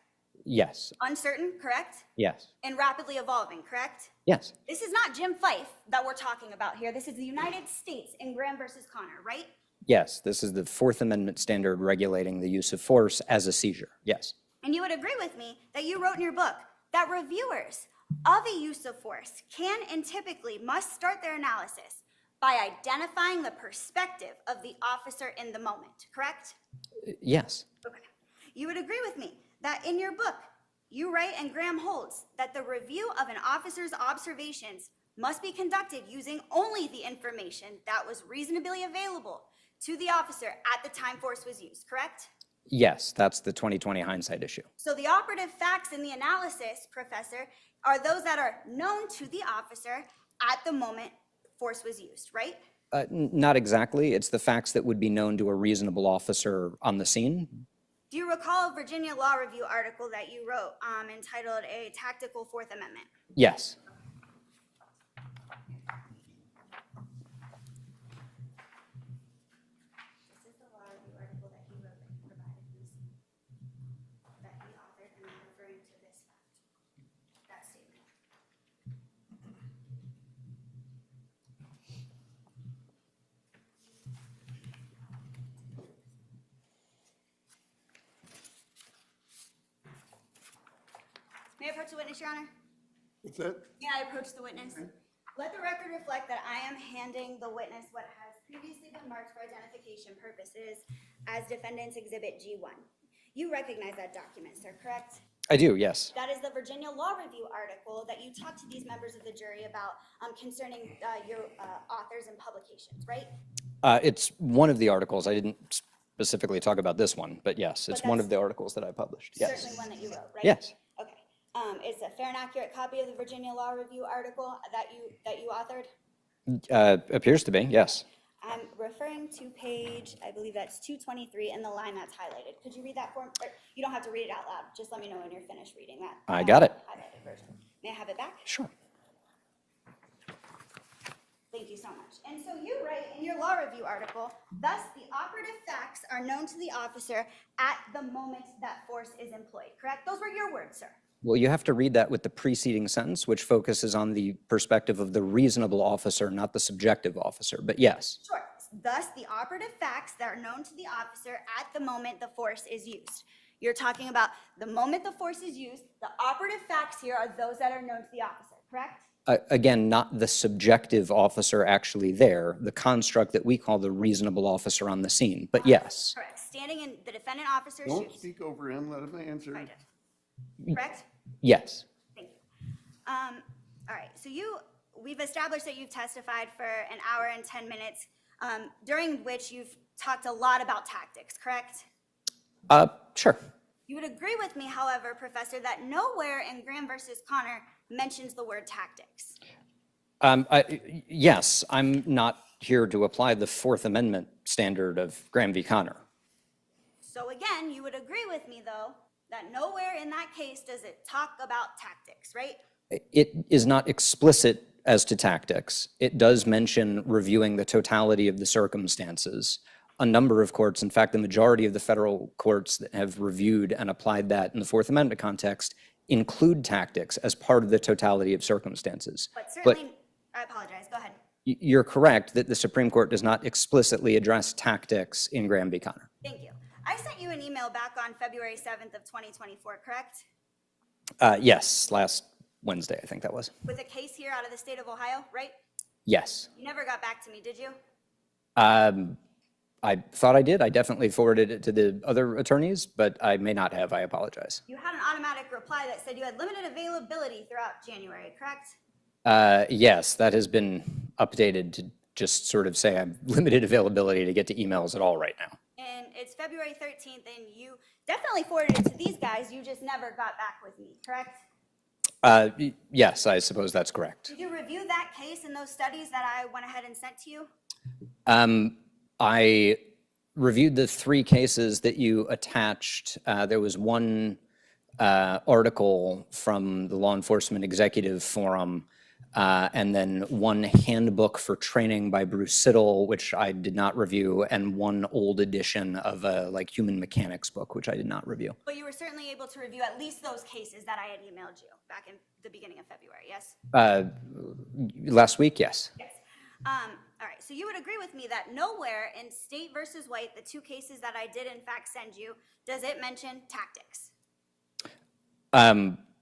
yes, Uncertain, correct? yes, And rapidly evolving, correct? yes, This is not Jim Fife that we're talking about here. This is the United States in Graham versus Connor, right? yes. This is the Fourth Amendment standard regulating the use of force as a seizure, yes. And you would agree with me that you wrote in your book that reviewers of a use of force can and typically must start their analysis by identifying the perspective of the officer in the moment, correct? Yes, Okay. You would agree with me that in your book, you write and Graham holds that the review of an officer's observations must be conducted using only the information that was reasonably available to the officer at the time force was used, correct? yes, that's the 20/20 hindsight issue. So the operative facts in the analysis, Professor, are those that are known to the officer at the moment force was used, right? Not exactly. It's the facts that would be known to a reasonable officer on the scene. Do you recall a Virginia Law Review article that you wrote entitled A Tactical Fourth Amendment? Yes, This is the law review article that he wrote that he provided recently, that he authored, and I'm referring to this fact, that statement. May I approach the witness, Your Honor? What's that? May I approach the witness? Let the record reflect that I am handing the witness what has previously been marked for identification purposes as Defendant's Exhibit G1. You recognize that document, sir, correct? I do, yes. That is the Virginia Law Review article that you talked to these members of the jury about concerning your authors and publications, right? It's one of the articles. I didn't specifically talk about this one, but yes, it's But one that's of the articles that I published. Yes. Certainly one that you wrote, right? Yes. Okay. It's a fair and accurate copy of the Virginia Law Review article that you authored? Appears to be, yes. I'm referring to page, I believe that's 223, and the line that's highlighted. Could you read that for me? Or you don't have to read it out loud. Just let me know when you're finished reading that. I got it. Highlighted version. May I have it back? Sure. Thank you so much. And so you write in your law review article, thus the operative facts are known to the officer at the moment that force is employed, correct? Those were your words, sir. Well, you have to read that with the preceding sentence, which focuses on the perspective of the reasonable officer, not the subjective officer, but yes. Sure. Thus, the operative facts that are known to the officer at the moment the force is used. You're talking about the moment the force is used, the operative facts here are those that are known to the officer, correct? Again, not the subjective officer actually there, the construct that we call the reasonable officer on the scene, but yes. Correct. Standing in the defendant officer's Don't shoes. speak over him, let him answer. I did. Correct? Yes. Thank you. All right, so we've established that you've testified for an hour and 10 minutes, during which you've talked a lot about tactics, correct? Sure. You would agree with me, however, Professor, that nowhere in Graham versus Connor mentions the word tactics. Yes, I'm not here to apply the Fourth Amendment standard of Graham v. Connor. So again, you would agree with me, though, that nowhere in that case does it talk about tactics, right? It is not explicit as to tactics. It does mention reviewing the totality of the circumstances. A number of courts, in fact, the majority of the federal courts that have reviewed and applied that in the Fourth Amendment context include tactics as part of the totality of circumstances. But certainly, I apologize, go ahead. You're correct that the Supreme Court does not explicitly address tactics in Graham v. Connor. Thank you. I sent you an email back on February 7th of 2024, correct? Yes, last Wednesday, I think that was. With a case here out of the state of Ohio, right? Yes. You never got back to me, did you? I thought I did. I definitely forwarded it to the other attorneys, but I may not have. I apologize. You had an automatic reply that said you had limited availability throughout January, correct? Yes, that has been updated to just sort of say I'm limited availability to get to emails at all right now. And it's February 13th, and you definitely forwarded it to these guys, you just never got back with me, correct? Yes, I suppose that's correct. Did you review that case and those studies that I went ahead and sent to you? I reviewed the three cases that you attached. There was one article from the Law Enforcement Executive Forum, and then one handbook for training by Bruce Siddle, which I did not review, and one old edition of a human mechanics book, which I did not review. But you were certainly able to review at least those cases that I had emailed you back in the beginning of February, yes? Last week, yes. Yes. All right, so you would agree with me that nowhere in State versus White, the two cases that I did in fact send you, does it mention tactics?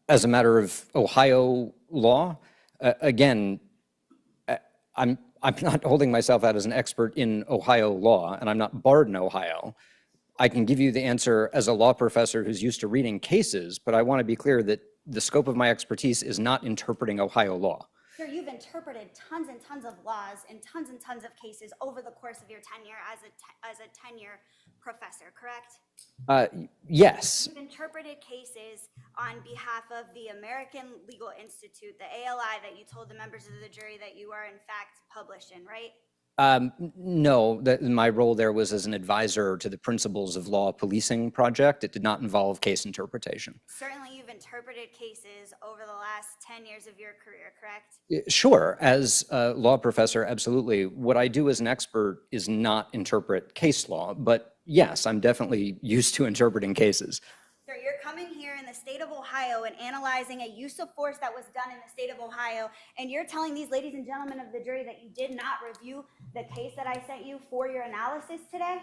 As a matter of Ohio law, again, I'm not holding myself out as an expert in Ohio law, and I'm not barred in Ohio. I can give you the answer as a law professor who's used to reading cases, but I want to be clear that the scope of my expertise is not interpreting Ohio law. Sir, you've interpreted tons and tons of laws and tons of cases over the course of your tenure as a tenure professor, correct? Yes. You've interpreted cases on behalf of the American Legal Institute, the ALI, that you told the members of the jury that you are in fact published in, right? No, my role there was as an advisor to the Principles of Law Policing project. It did not involve case interpretation. Certainly you've interpreted cases over the last 10 years of your career, correct? Sure, as a law professor, absolutely. What I do as an expert is not interpret case law, but yes, I'm definitely used to interpreting cases. Sir, you're coming here in the state of Ohio and analyzing a use of force that was done in the state of Ohio, and you're telling these ladies and gentlemen of the jury that you did not review the case that I sent you for your analysis today?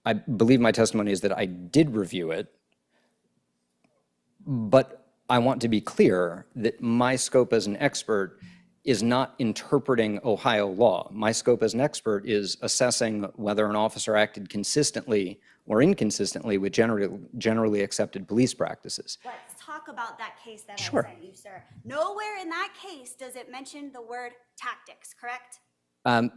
I believe my testimony is that I did review it, but I want to be clear that my scope as an expert is not interpreting Ohio law. My scope as an expert is assessing whether an officer acted consistently or inconsistently with generally accepted police practices. Let's talk about that case that Sure. I sent you, sir. Nowhere in that case does it mention the word tactics, correct?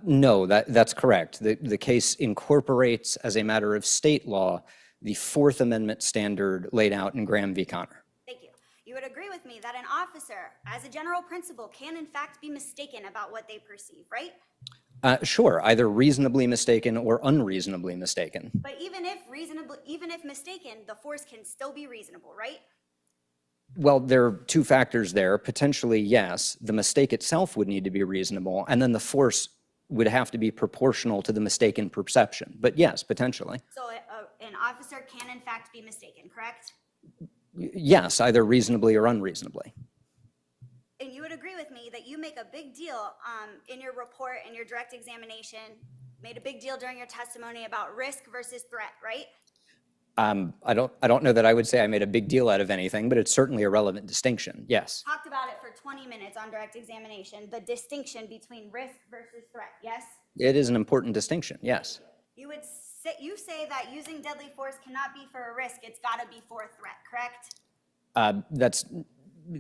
No, that's correct. The case incorporates, as a matter of state law, the Fourth Amendment standard laid out in Graham v. Connor. Thank you. You would agree with me that an officer, as a general principle, can in fact be mistaken about what they perceive, right? Sure, either reasonably mistaken or unreasonably mistaken. But even if mistaken, the force can still be reasonable, right? Well, there are two factors there. Potentially, yes, the mistake itself would need to be reasonable, and then the force would have to be proportional to the mistaken perception. But yes, potentially. So an officer can in fact be mistaken, correct? Yes, either reasonably or unreasonably. And you would agree with me that you make a big deal in your report and your direct examination, made a big deal during your testimony about risk versus threat, right? I don't know that I would say I made a big deal out of anything, but it's certainly a relevant distinction, yes. Talked about it for 20 minutes on direct examination, the distinction between risk versus threat, yes? It is an important distinction, yes. You say that using deadly force cannot be for a risk, it's gotta be for a threat, correct?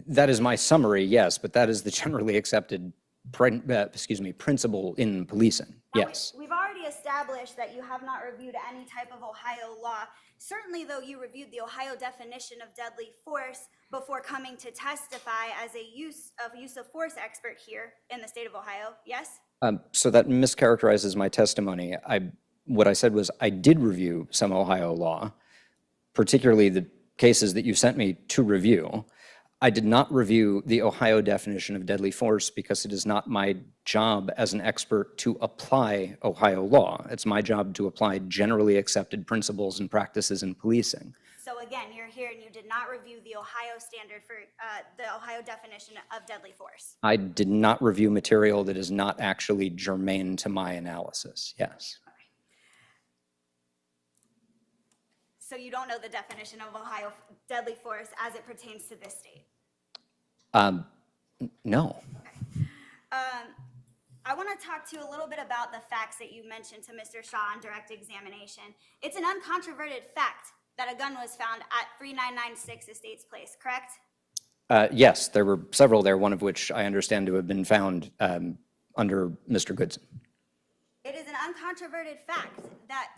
That is my summary, yes, but that is the generally accepted principle in policing, Now, yes. We've already established that you have not reviewed any type of Ohio law. Certainly, though, you reviewed the Ohio definition of deadly force before coming to testify as a use of force expert here in the state of Ohio, yes? So that mischaracterizes my testimony. What I said was I did review some Ohio law, particularly the cases that you sent me to review. I did not review the Ohio definition of deadly force because it is not my job as an expert to apply Ohio law. It's my job to apply generally accepted principles and practices in policing. So again, you're here and you did not review the Ohio standard for the Ohio definition of deadly force. I did not review material that is not actually germane to my analysis, yes. So you don't know the definition of Ohio deadly force as it pertains to this state? No. I want to talk to you a little bit about the facts that you mentioned to Mr. Shaw on direct examination. It's an uncontroverted fact that a gun was found at 3996 Estates Place, correct? Yes, there were several there, one of which I understand to have been found under Mr. Goodson. It is an uncontroverted fact that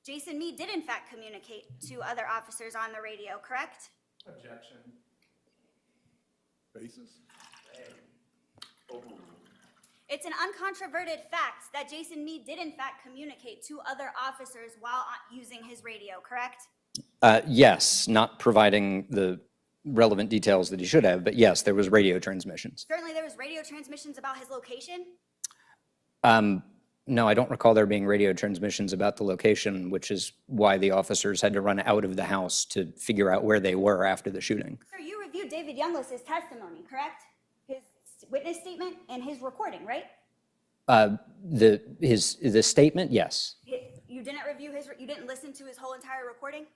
Jason Meade did in fact communicate to other officers on the radio, correct? Objection. Basis? It's an uncontroverted fact that Jason Meade did in fact communicate to other officers while using his radio, correct? Yes, not providing the relevant details that he should have, but yes, there was radio transmissions. Certainly there was radio transmissions about his location. No, I don't recall there being radio transmissions about the location, which is why the officers had to run out of the house to figure out where they were after the shooting. Sir, you reviewed David Youngless's testimony, correct? His witness statement and his recording, right? The statement, yes. You didn't review you didn't listen to his whole entire recording?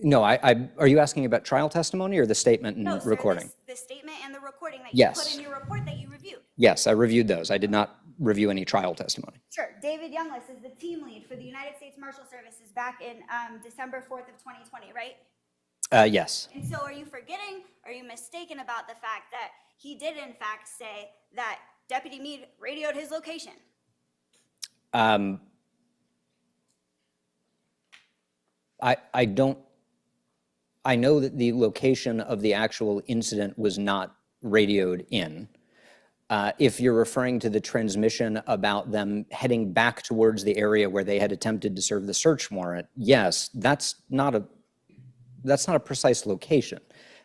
No, are you asking about trial testimony or the statement and No, sir, recording? the statement and the recording that you Yes. put in your report that you reviewed. Yes, I reviewed those. I did not review any trial testimony. Sure. David Youngless is the team lead for the United States Marshal Services back in December 4th of 2020, right? Yes. And so are you mistaken about the fact that he did in fact say that Deputy Meade radioed his location? I know that the location of the actual incident was not radioed in. If you're referring to the transmission about them heading back towards the area where they had attempted to serve the search warrant, yes, that's not a precise location.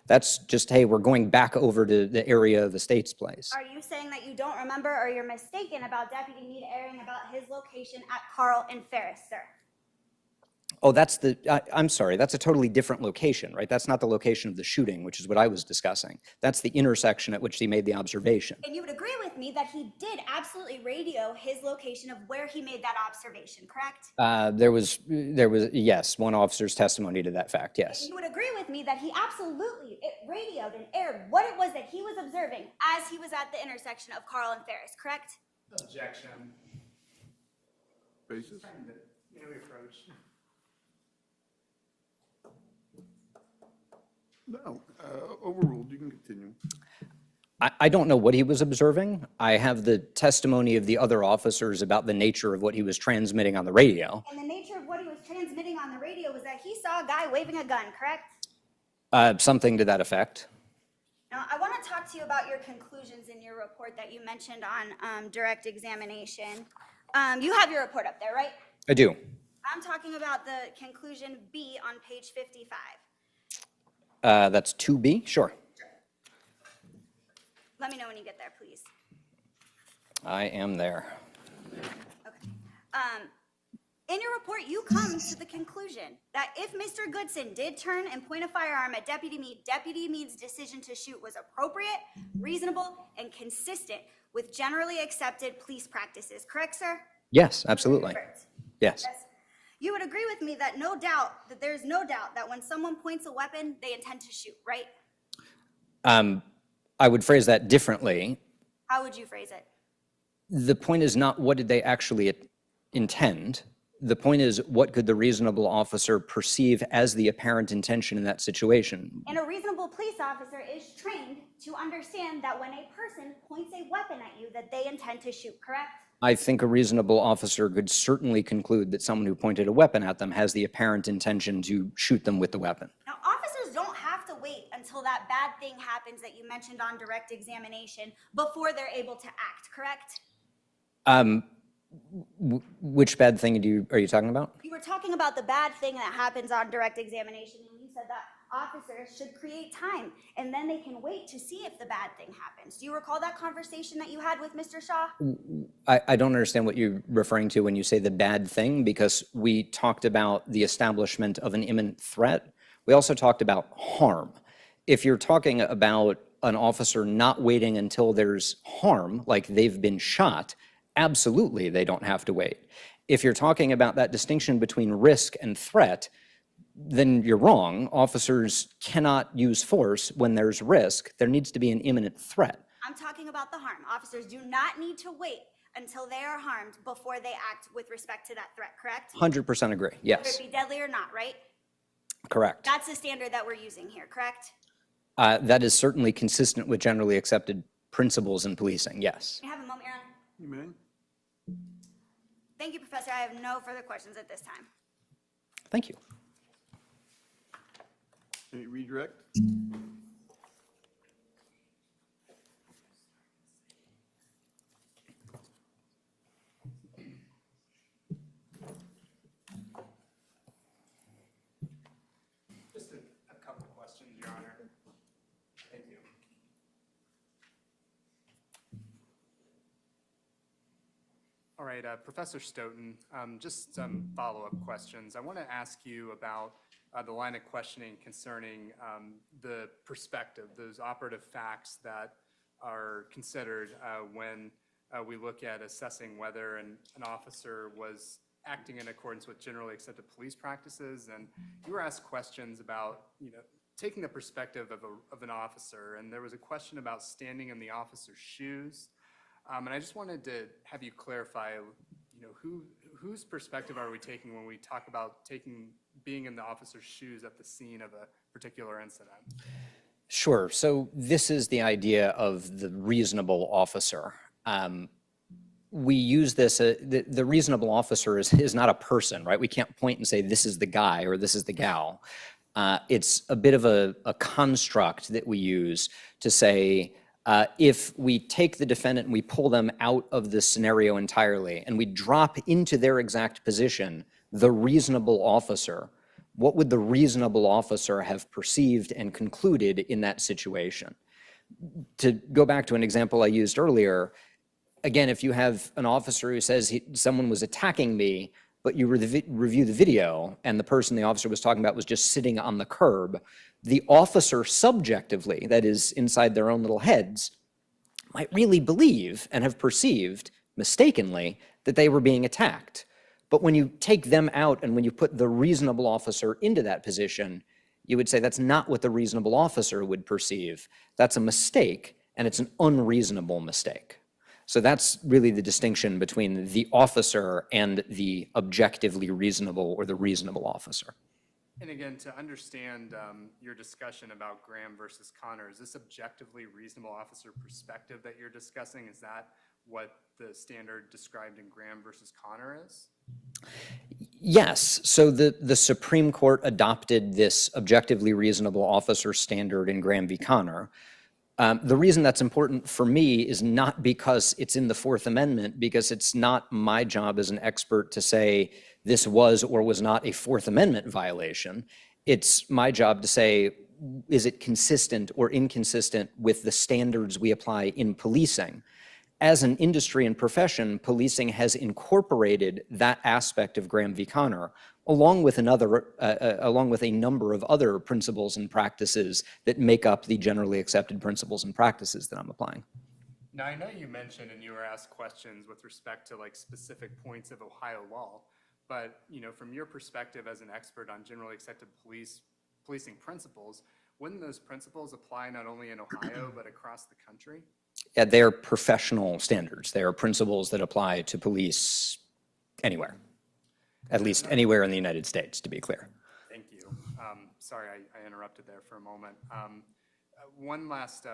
That's just, hey, we're going back over to the area of the State's Place. Are you saying that you don't remember or you're mistaken about Deputy Meade airing about his location at Carl and Ferris, sir? Oh, I'm sorry, that's a totally different location, right? That's not the location of the shooting, which is what I was discussing. That's the intersection at which he made the observation. And you would agree with me that he did absolutely radio his location of where he made that observation, correct? There was, yes, one officer's testimony to that fact, And yes. you would agree with me that he absolutely radioed and aired what it was that he was observing as he was at the intersection of Carl and Ferris, correct? Objection. Basis? May we approach? No, overruled, you can continue. I don't know what he was observing. I have the testimony of the other officers about the nature of what he was transmitting on the radio. And the nature of what he was transmitting on the radio was that he saw a guy waving a gun, correct? Something to that effect. Now, I want to talk to you about your conclusions in your report that you mentioned on direct examination. You have your report up there, right? I do. I'm talking about the conclusion B on page 55. That's 2B, sure. Let me know when you get there, please. I am there. Okay. In your report, you come to the conclusion that if Mr. Goodson did turn and point a firearm at Deputy Meade, Deputy Meade's decision to shoot was appropriate, reasonable, and consistent with generally accepted police practices. Correct, sir? Yes, absolutely. Yes. You would agree with me that there's no doubt that when someone points a weapon, they intend to shoot, right? I would phrase that differently. How would you phrase it? The point is not what did they actually intend. The point is what could the reasonable officer perceive as the apparent intention in that situation. And a reasonable police officer is trained to understand that when a person points a weapon at you, that they intend to shoot, correct? I think a reasonable officer could certainly conclude that someone who pointed a weapon at them has the apparent intention to shoot them with the weapon. Now, officers don't have to wait until that bad thing happens that you mentioned on direct examination before they're able to act, correct? Which bad thing are you talking about? You were talking about the bad thing that happens on direct examination, and you said that officers should create time, and then they can wait to see if the bad thing happens. Do you recall that conversation that you had with Mr. Shaw? I don't understand what you're referring to when you say the bad thing, because we talked about the establishment of an imminent threat. We also talked about harm. If you're talking about an officer not waiting until there's harm, like they've been shot, absolutely they don't have to wait. If you're talking about that distinction between risk and threat, then you're wrong. Officers cannot use force when there's risk. There needs to be an imminent threat. I'm talking about the harm. Officers do not need to wait until they are harmed before they act with respect to that threat, correct? 100% agree, Whether yes, it be deadly or not, right? correct. That's the standard that we're using here, correct? That is certainly consistent with generally accepted principles in policing, yes. Can I have a moment, Your Honor? You may. Thank you, Professor. I have no further questions at this time. Thank you. Any redirect? Just a couple questions, Your Honor. Thank you. All right, Professor Stoughton, just some follow-up questions. I want to ask you about the line of questioning concerning the perspective, those operative facts that are considered when we look at assessing whether an officer was acting in accordance with generally accepted police practices. And you were asked questions about, taking the perspective of an officer, and there was a question about standing in the officer's shoes. And I just wanted to have you clarify, whose perspective are we taking when we talk about being in the officer's shoes at the scene of a particular incident? Sure. So this is the idea of the reasonable officer. We use this, the reasonable officer is not a person, right? We can't point and say, this is the guy or this is the gal. It's a bit of a construct that we use to say, if we take the defendant and we pull them out of the scenario entirely and we drop into their exact position, the reasonable officer, what would the reasonable officer have perceived and concluded in that situation? To go back to an example I used earlier, again, if you have an officer who says someone was attacking me, but you review the video and the person the officer was talking about was just sitting on the curb, the officer subjectively, that is inside their own little heads, might really believe and have perceived mistakenly that they were being attacked. But when you take them out and when you put the reasonable officer into that position, you would say that's not what the reasonable officer would perceive. That's a mistake, and it's an unreasonable mistake. So that's really the distinction between the officer and the objectively reasonable or the reasonable officer. And again, to understand your discussion about Graham versus Connor, is this objectively reasonable officer perspective that you're discussing? Is that what the standard described in Graham versus Connor is? Yes. So the Supreme Court adopted this objectively reasonable officer standard in Graham v. Connor. The reason that's important for me is not because it's in the Fourth Amendment, because it's not my job as an expert to say this was or was not a Fourth Amendment violation. It's my job to say, is it consistent or inconsistent with the standards we apply in policing? As an industry and profession, policing has incorporated that aspect of Graham v. Connor, along with a number of other principles and practices that make up the generally accepted principles and practices that I'm applying. Now, I know you mentioned and you were asked questions with respect to like specific points of Ohio law, but from your perspective as an expert on generally accepted policing principles, wouldn't those principles apply not only in Ohio but across the country? Yeah, they are professional standards. They are principles that apply to police anywhere, at least anywhere in the United States, to be clear. Thank you. Sorry, I interrupted there for a moment. One last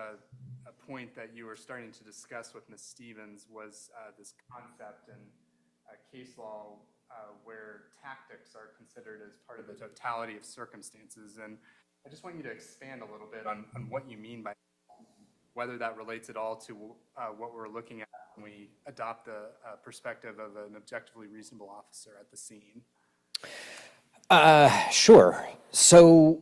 point that you were starting to discuss with Ms. Stevens was this concept in case law where tactics are considered as part of the totality of circumstances. And I just want you to expand a little bit on what you mean by whether that relates at all to what we're looking at when we adopt the perspective of an objectively reasonable officer at the scene. Sure. So,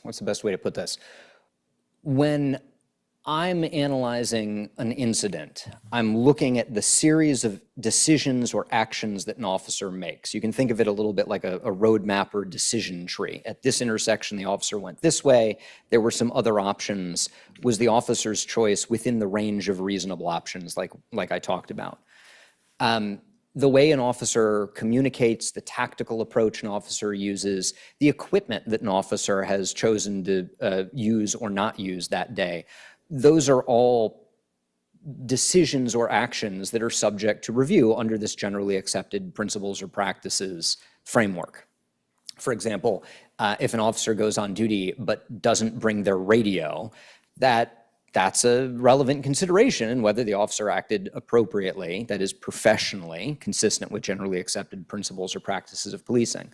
what's the best way to put this? When I'm analyzing an incident, I'm looking at the series of decisions or actions that an officer makes. You can think of it a little bit like a roadmap or decision tree. At this intersection, the officer went this way. There were some other options. Was the officer's choice within the range of reasonable options like I talked about? The way an officer communicates, the tactical approach an officer uses, the equipment that an officer has chosen to use or not use that day, those are all decisions or actions that are subject to review under this generally accepted principles or practices framework. For example, if an officer goes on duty but doesn't bring their radio, that's a relevant consideration in whether the officer acted appropriately, that is professionally, consistent with generally accepted principles or practices of policing.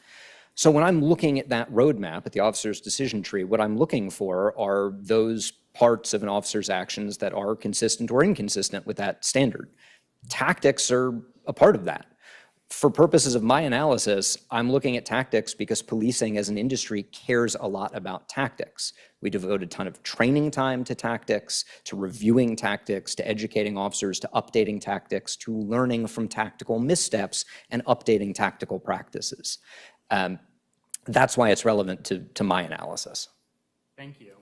So when I'm looking at that roadmap, at the officer's decision tree, what I'm looking for are those parts of an officer's actions that are consistent or inconsistent with that standard. Tactics are a part of that. For purposes of my analysis, I'm looking at tactics because policing as an industry cares a lot about tactics. We devote a ton of training time to tactics, to reviewing tactics, to educating officers, to updating tactics, to learning from tactical missteps and updating tactical practices. That's why it's relevant to my analysis. Thank you.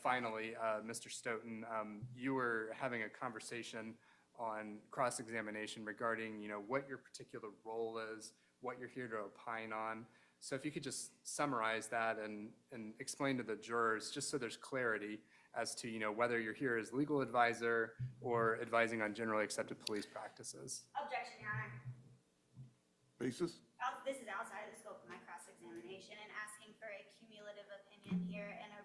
Finally, Mr. Stoughton, you were having a conversation on cross-examination regarding, what your particular role is, what you're here to opine on. So if you could just summarize that and explain to the jurors, just so there's clarity as to, whether you're here as legal advisor or advising on generally accepted police practices. Objection, Your Honor. Basis? This is outside of the scope of my cross-examination and asking for a cumulative opinion here and a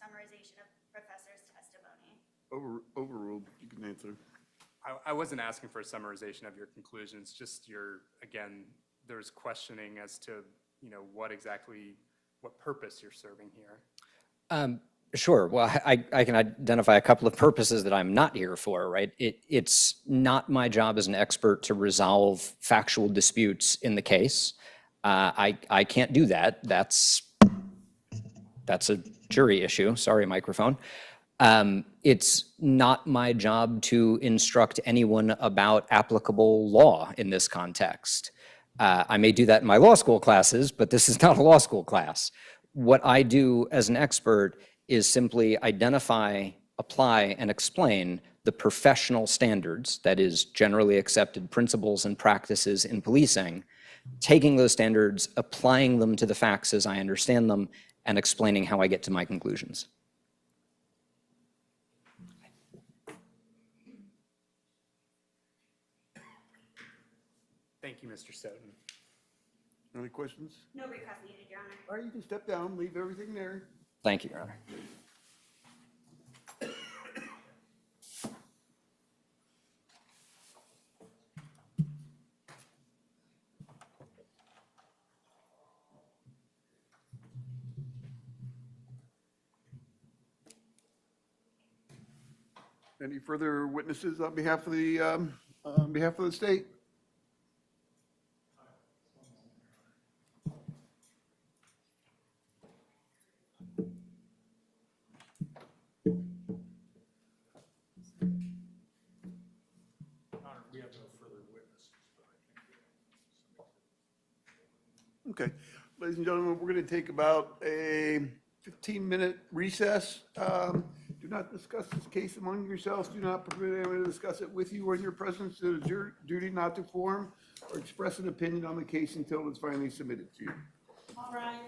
summarization of professor's testimony. Overruled. You can answer. I wasn't asking for a summarization of your conclusions, just again, there's questioning as to, what purpose you're serving here. Sure. Well, I can identify a couple of purposes that I'm not here for, right? It's not my job as an expert to resolve factual disputes in the case. I can't do that. That's a jury issue. Sorry, microphone. It's not my job to instruct anyone about applicable law in this context. I may do that in my law school classes, but this is not a law school class. What I do as an expert is simply identify, apply, and explain the professional standards, that is, generally accepted principles and practices in policing, taking those standards, applying them to the facts as I understand them, and explaining how I get to my conclusions. Thank you, Mr. Stoughton. Any questions? No request needed, Your Honor. All right, you can step down, leave everything there. Thank you, Your Honor. Any further witnesses on behalf of the state? We have no further witnesses, but I think. Okay, ladies and gentlemen, we're going to take about a 15-minute recess. Do not discuss this case among yourselves. Do not permit anyone to discuss it with you or in your presence. It is your duty not to form or express an opinion on the case until it's finally submitted to you. All right.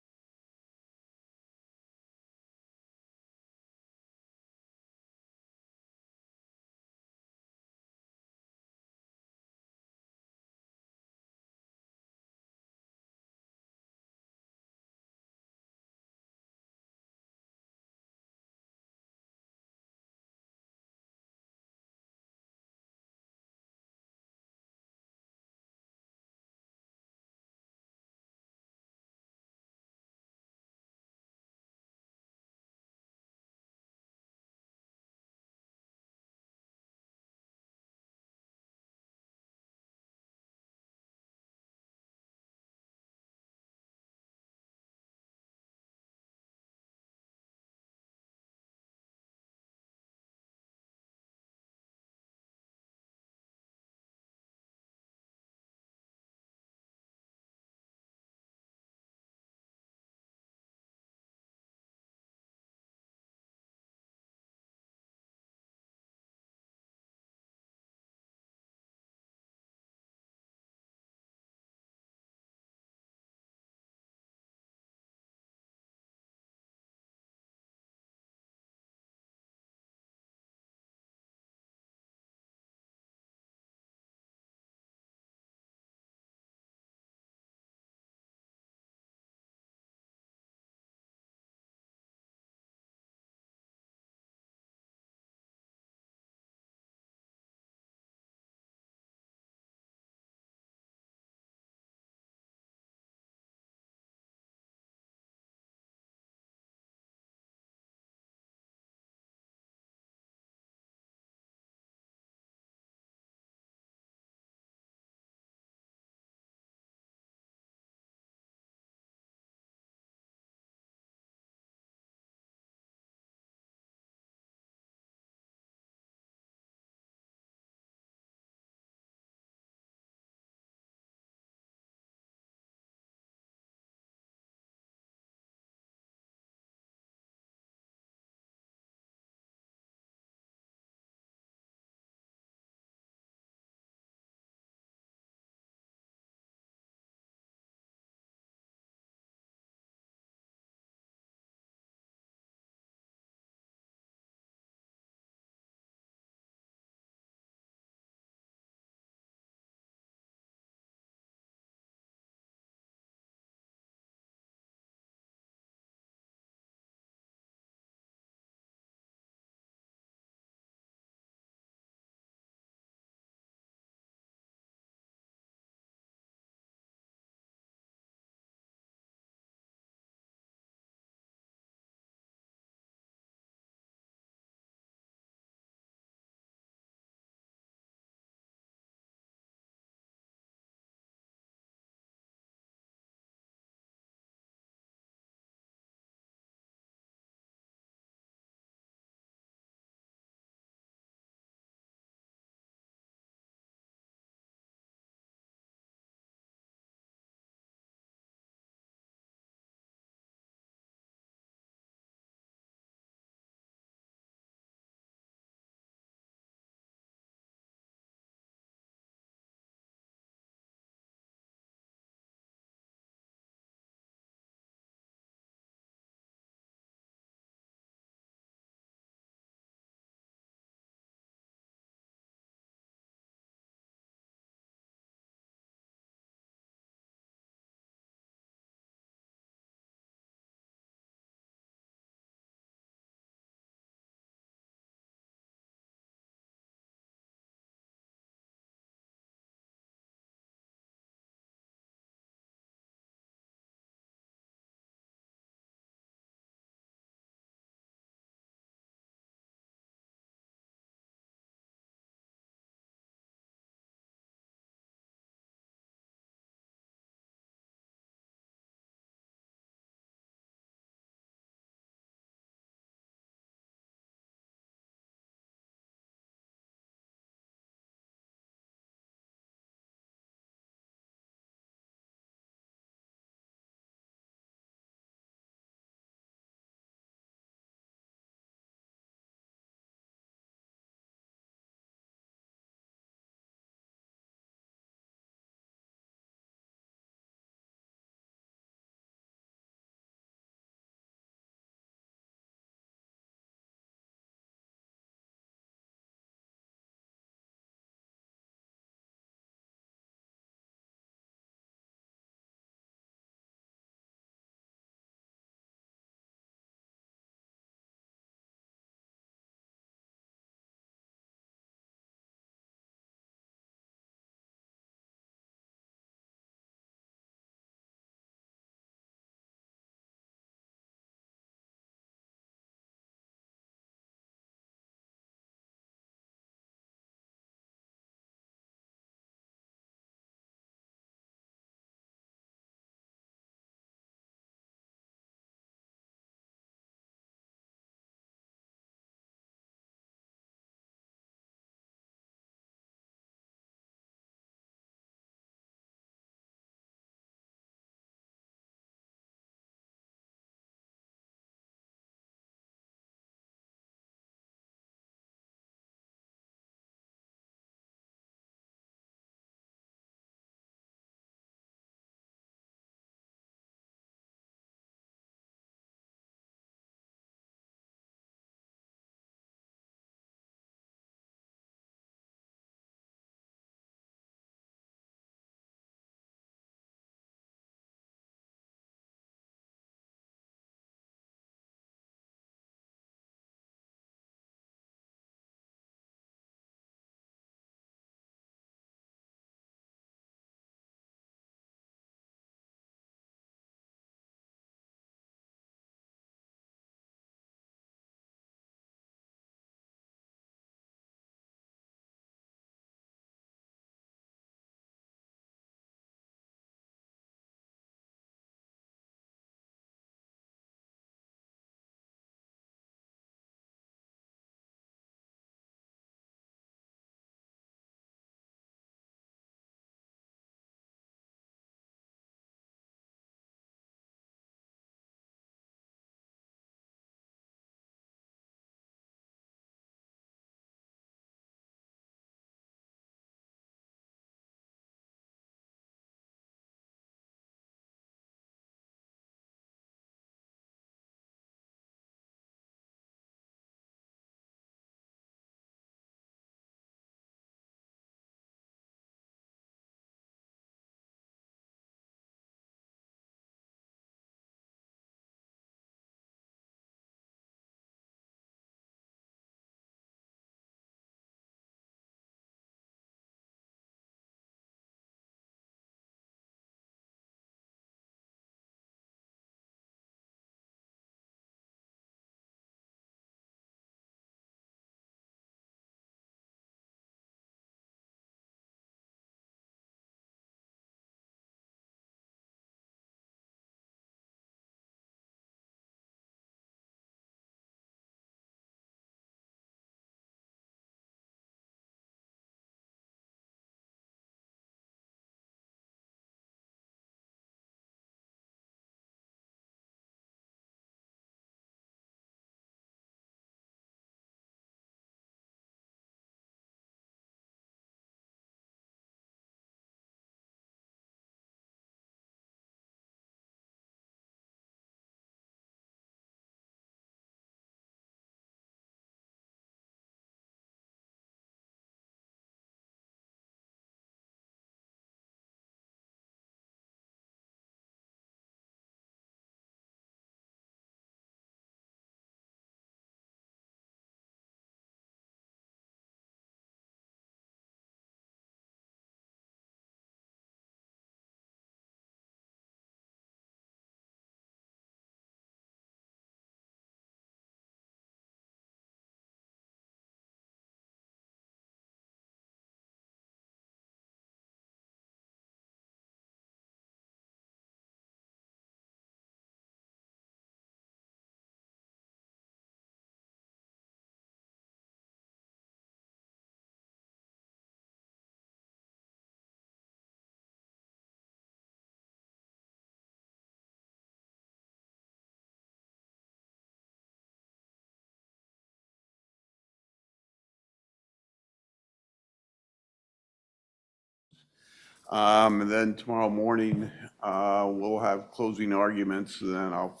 And then tomorrow morning, we'll have closing arguments, and then I'll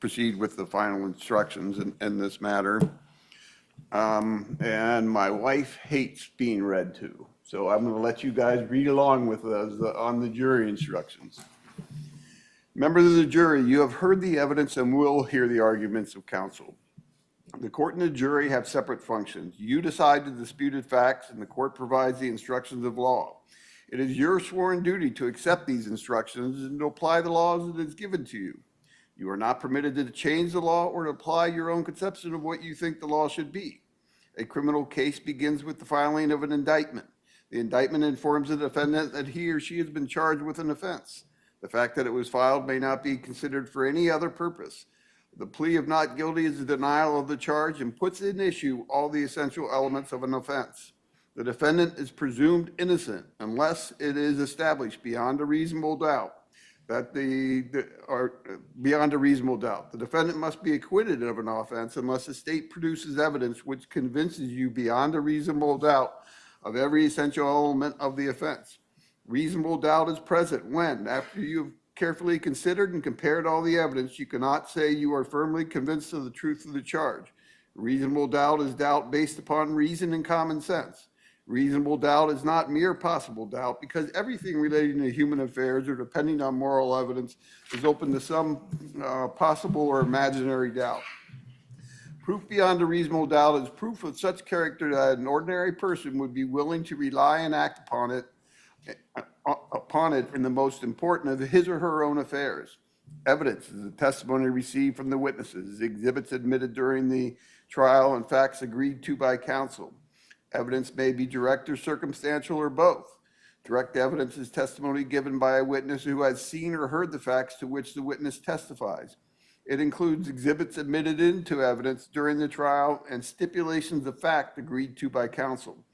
proceed with the final instructions in this matter. And my wife hates being read to, so I'm going to let you guys read along with us on the jury instructions. Members of the jury, you have heard the evidence and will hear the arguments of counsel. The court and the jury have separate functions. You decide the disputed facts, and the court provides the instructions of law. It is your sworn duty to accept these instructions and to apply the laws that is given to you. You are not permitted to change the law or to apply your own conception of what you think the law should be. A criminal case begins with the filing of an indictment. The indictment informs the defendant that he or she has been charged with an offense. The fact that it was filed may not be considered for any other purpose. The plea of not guilty is a denial of the charge and puts in issue all the essential elements of an offense. The defendant is presumed innocent unless it is established beyond a reasonable doubt that the defendant must be acquitted of an offense unless the state produces evidence which convinces you beyond a reasonable doubt of every essential element of the offense. Reasonable doubt is present when, after you've carefully considered and compared all the evidence, you cannot say you are firmly convinced of the truth of the charge. Reasonable doubt is doubt based upon reason and common sense. Reasonable doubt is not mere possible doubt, because everything relating to human affairs or depending on moral evidence is open to some possible or imaginary doubt. Proof beyond a reasonable doubt is proof of such character that an ordinary person would be willing to rely and act upon it in the most important of his or her own affairs. Evidence is the testimony received from the witnesses, exhibits admitted during the trial, and facts agreed to by counsel. Evidence may be direct or circumstantial or both. Direct evidence is testimony given by a witness who has seen or heard the facts to which the witness testifies. It includes exhibits admitted into evidence during the trial and stipulations of fact agreed to by counsel.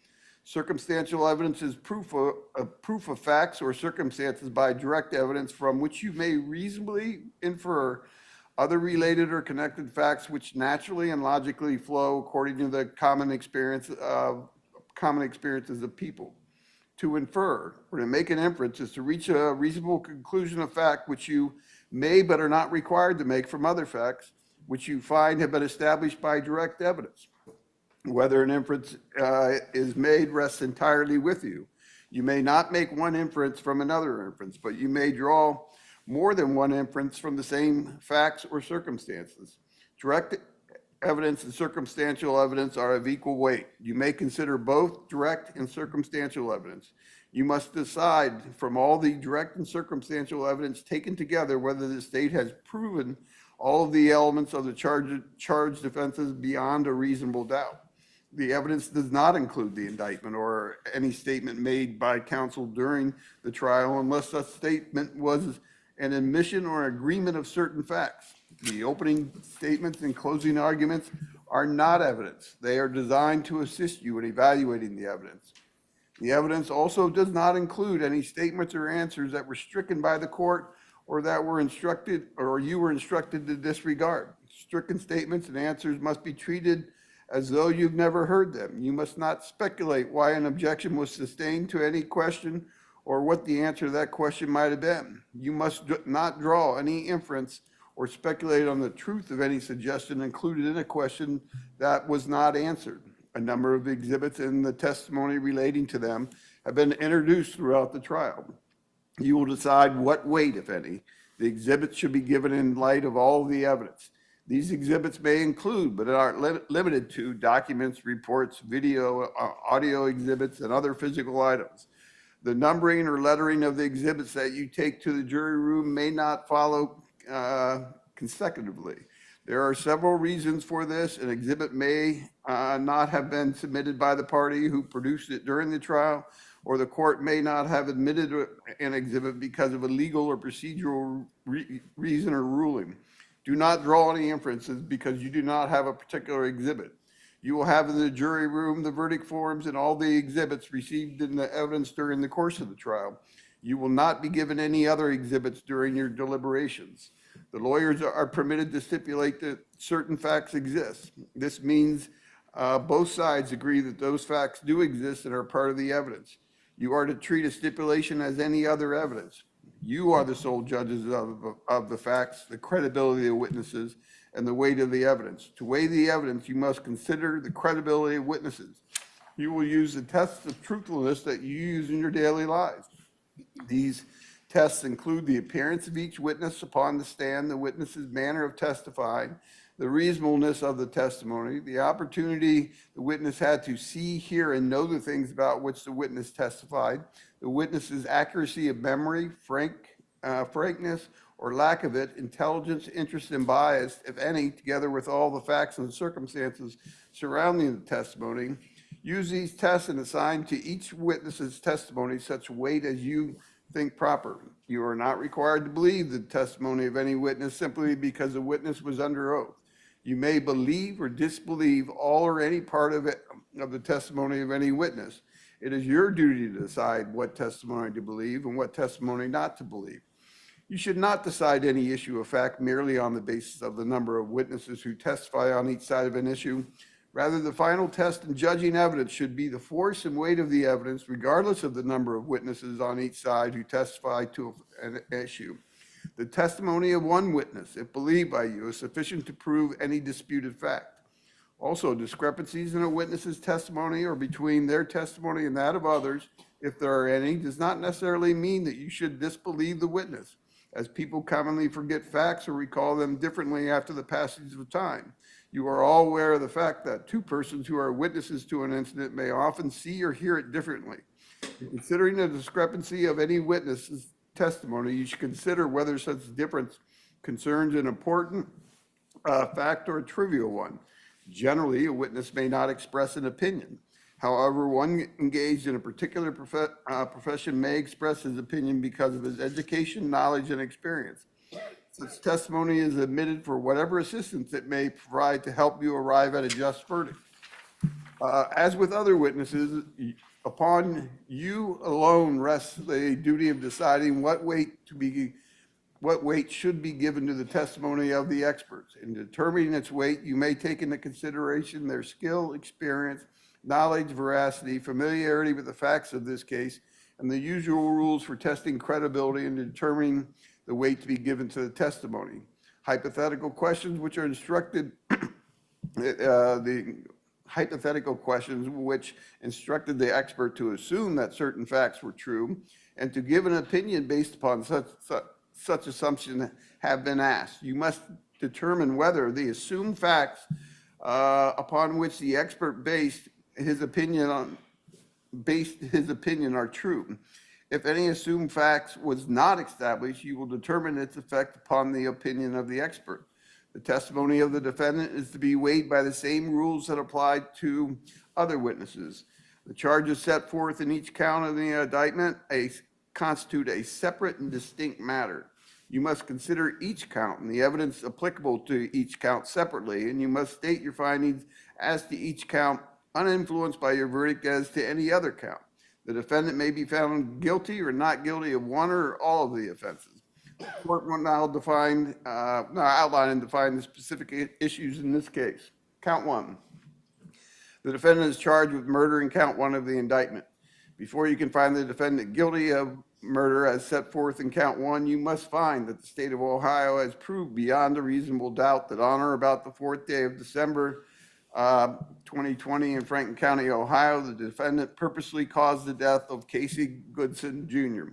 Circumstantial evidence is proof of facts or circumstances by direct evidence from which you may reasonably infer other related or connected facts which naturally and logically flow according to the common experiences of people. To infer or to make an inference is to reach a reasonable conclusion of fact which you may but are not required to make from other facts which you find have been established by direct evidence. Whether an inference is made rests entirely with you. You may not make one inference from another inference, but you may draw more than one inference from the same facts or circumstances. Direct evidence and circumstantial evidence are of equal weight. You may consider both direct and circumstantial evidence. You must decide from all the direct and circumstantial evidence taken together whether the state has proven all of the elements of the charged offenses beyond a reasonable doubt. The evidence does not include the indictment or any statement made by counsel during the trial unless such statement was an admission or agreement of certain facts. The opening statements and closing arguments are not evidence. They are designed to assist you in evaluating the evidence. The evidence also does not include any statements or answers that were stricken by the court or that were instructed or you were instructed to disregard. Stricken statements and answers must be treated as though you've never heard them. You must not speculate why an objection was sustained to any question or what the answer to that question might have been. You must not draw any inference or speculate on the truth of any suggestion included in a question that was not answered. A number of exhibits and the testimony relating to them have been introduced throughout the trial. You will decide what weight, if any, the exhibits should be given in light of all of the evidence. These exhibits may include, but aren't limited to, documents, reports, video, audio exhibits, and other physical items. The numbering or lettering of the exhibits that you take to the jury room may not follow consecutively. There are several reasons for this. An exhibit may not have been submitted by the party who produced it during the trial, or the court may not have admitted an exhibit because of a legal or procedural reason or ruling. Do not draw any inferences because you do not have a particular exhibit. You will have in the jury room the verdict forms and all the exhibits received in the evidence during the course of the trial. You will not be given any other exhibits during your deliberations. The lawyers are permitted to stipulate that certain facts exist. This means both sides agree that those facts do exist and are part of the evidence. You are to treat a stipulation as any other evidence. You are the sole judges of the facts, the credibility of witnesses, and the weight of the evidence. To weigh the evidence, you must consider the credibility of witnesses. You will use the tests of truthfulness that you use in your daily lives. These tests include the appearance of each witness upon the stand, the witness's manner of testifying, the reasonableness of the testimony, the opportunity the witness had to see, hear, and know the things about which the witness testified, the witness's accuracy of memory, frankness or lack of it, intelligence, interest, and bias, if any, together with all the facts and circumstances surrounding the testimony. Use these tests and assign to each witness's testimony such weight as you think proper. You are not required to believe the testimony of any witness simply because the witness was under oath. You may believe or disbelieve all or any part of the testimony of any witness. It is your duty to decide what testimony to believe and what testimony not to believe. You should not decide any issue of fact merely on the basis of the number of witnesses who testify on each side of an issue. Rather, the final test in judging evidence should be the force and weight of the evidence, regardless of the number of witnesses on each side who testify to an issue. The testimony of one witness, if believed by you, is sufficient to prove any disputed fact. Also, discrepancies in a witness's testimony or between their testimony and that of others, if there are any, does not necessarily mean that you should disbelieve the witness, as people commonly forget facts or recall them differently after the passage of time. You are all aware of the fact that two persons who are witnesses to an incident may often see or hear it differently. In considering the discrepancy of any witness's testimony, you should consider whether such difference concerns an important fact or a trivial one. Generally, a witness may not express an opinion. However, one engaged in a particular profession may express his opinion because of his education, knowledge, and experience. Such testimony is admitted for whatever assistance it may provide to help you arrive at a just verdict. As with other witnesses, upon you alone rests the duty of deciding what weight should be given to the testimony of the experts. In determining its weight, you may take into consideration their skill, experience, knowledge, veracity, familiarity with the facts of this case, and the usual rules for testing credibility and determining the weight to be given to the testimony. Hypothetical questions which are instructed, the hypothetical questions which instructed the expert to assume that certain facts were true and to give an opinion based upon such assumption have been asked. You must determine whether the assumed facts upon which the expert based his opinion are true. If any assumed facts was not established, you will determine its effect upon the opinion of the expert. The testimony of the defendant is to be weighed by the same rules that apply to other witnesses. The charges set forth in each count of the indictment constitute a separate and distinct matter. You must consider each count and the evidence applicable to each count separately, and you must state your findings as to each count uninfluenced by your verdict as to any other count. The defendant may be found guilty or not guilty of one or all of the offenses. The court will now outline and define the specific issues in this case. Count one. The defendant is charged with murder in count one of the indictment. Before you can find the defendant guilty of murder as set forth in count one, you must find that the state of Ohio has proved beyond a reasonable doubt that on or about the 4th day of December 2020 in Franklin County, Ohio, the defendant purposely caused the death of Casey Goodson Jr.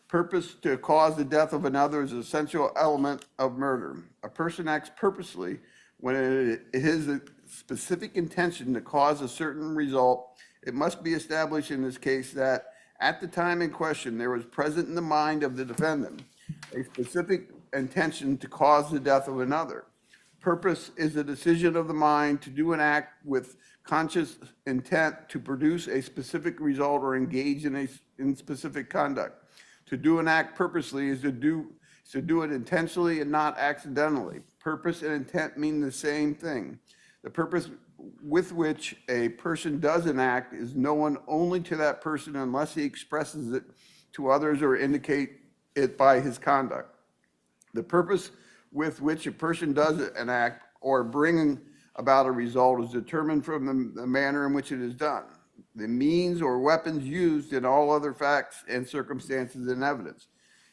Purpose to cause the death of another is an essential element of murder. A person acts purposely when it is a specific intention to cause a certain result. It must be established in this case that at the time in question, there was present in the mind of the defendant a specific intention to cause the death of another. Purpose is a decision of the mind to do an act with conscious intent to produce a specific result or engage in specific conduct. To do an act purposely is to do it intentionally and not accidentally. Purpose and intent mean the same thing. The purpose with which a person does an act is known only to that person unless he expresses it to others or indicate it by his conduct. The purpose with which a person does an act or bringing about a result is determined from the manner in which it is done. the means or weapons used, and all other facts and circumstances in evidence.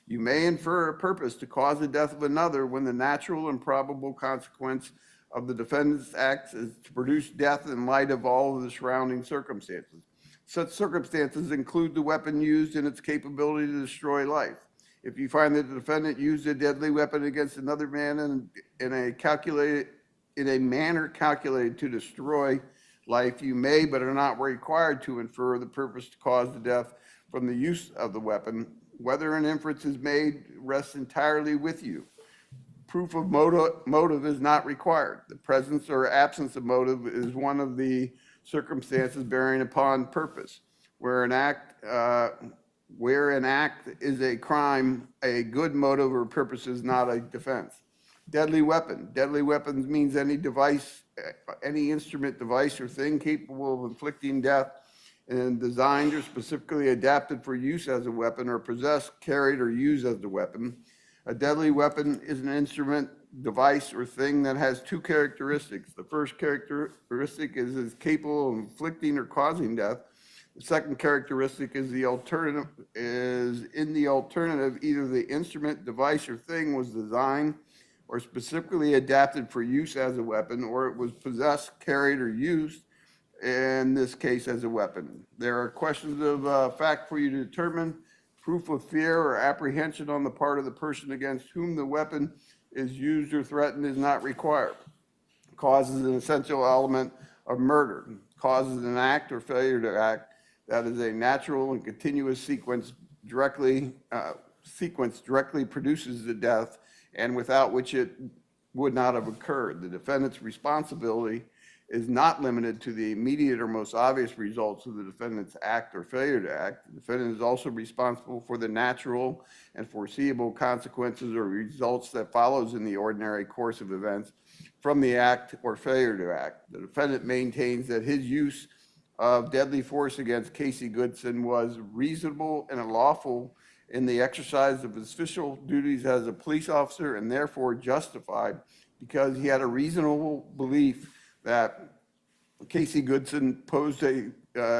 You may infer a purpose to cause the death of another when the natural and probable consequence of the defendant's acts is to produce death in light of all of the surrounding circumstances. Such circumstances include the weapon used and its capability to destroy life. If you find that the defendant used a deadly weapon against another man in a manner calculated to destroy life, you may but are not required to infer the purpose to cause the death from the use of the weapon. Whether an inference is made rests entirely with you. Proof of motive is not required. The presence or absence of motive is one of the circumstances bearing upon purpose. Where an act is a crime, a good motive or purpose is not a defense. Deadly weapon. Deadly weapons means any device, any instrument, device, or thing capable of inflicting death and designed or specifically adapted for use as a weapon or possessed, carried, or used as a weapon. A deadly weapon is an instrument, device, or thing that has two characteristics. The first characteristic is capable of inflicting or causing death. The second characteristic is in the alternative, either the instrument, device, or thing was designed or specifically adapted for use as a weapon, or it was possessed, carried, or used, in this case, as a weapon. There are questions of fact for you to determine. Proof of fear or apprehension on the part of the person against whom the weapon is used or threatened is not required. Cause is an essential element of murder. Cause is an act or failure to act that is a natural and continuous sequence directly produces the death and without which it would not have occurred. The defendant's responsibility is not limited to the immediate or most obvious results of the defendant's act or failure to act. The defendant is also responsible for the natural and foreseeable consequences or results that follows in the ordinary course of events from the act or failure to act. The defendant maintains that his use of deadly force against Casey Goodson was reasonable and lawful in the exercise of his official duties as a police officer and therefore justified because he had a reasonable belief that Casey Goodson posed a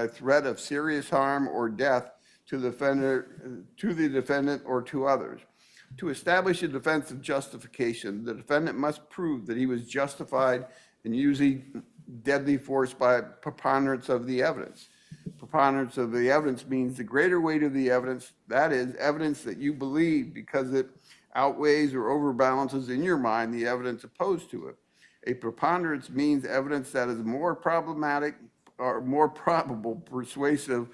threat of serious harm or death to the defendant or to others. To establish a defense of justification, the defendant must prove that he was justified in using deadly force by preponderance of the evidence. Preponderance of the evidence means the greater weight of the evidence, that is, evidence that you believe because it outweighs or overbalances in your mind the evidence opposed to it. A preponderance means evidence that is more problematic or more probable, persuasive,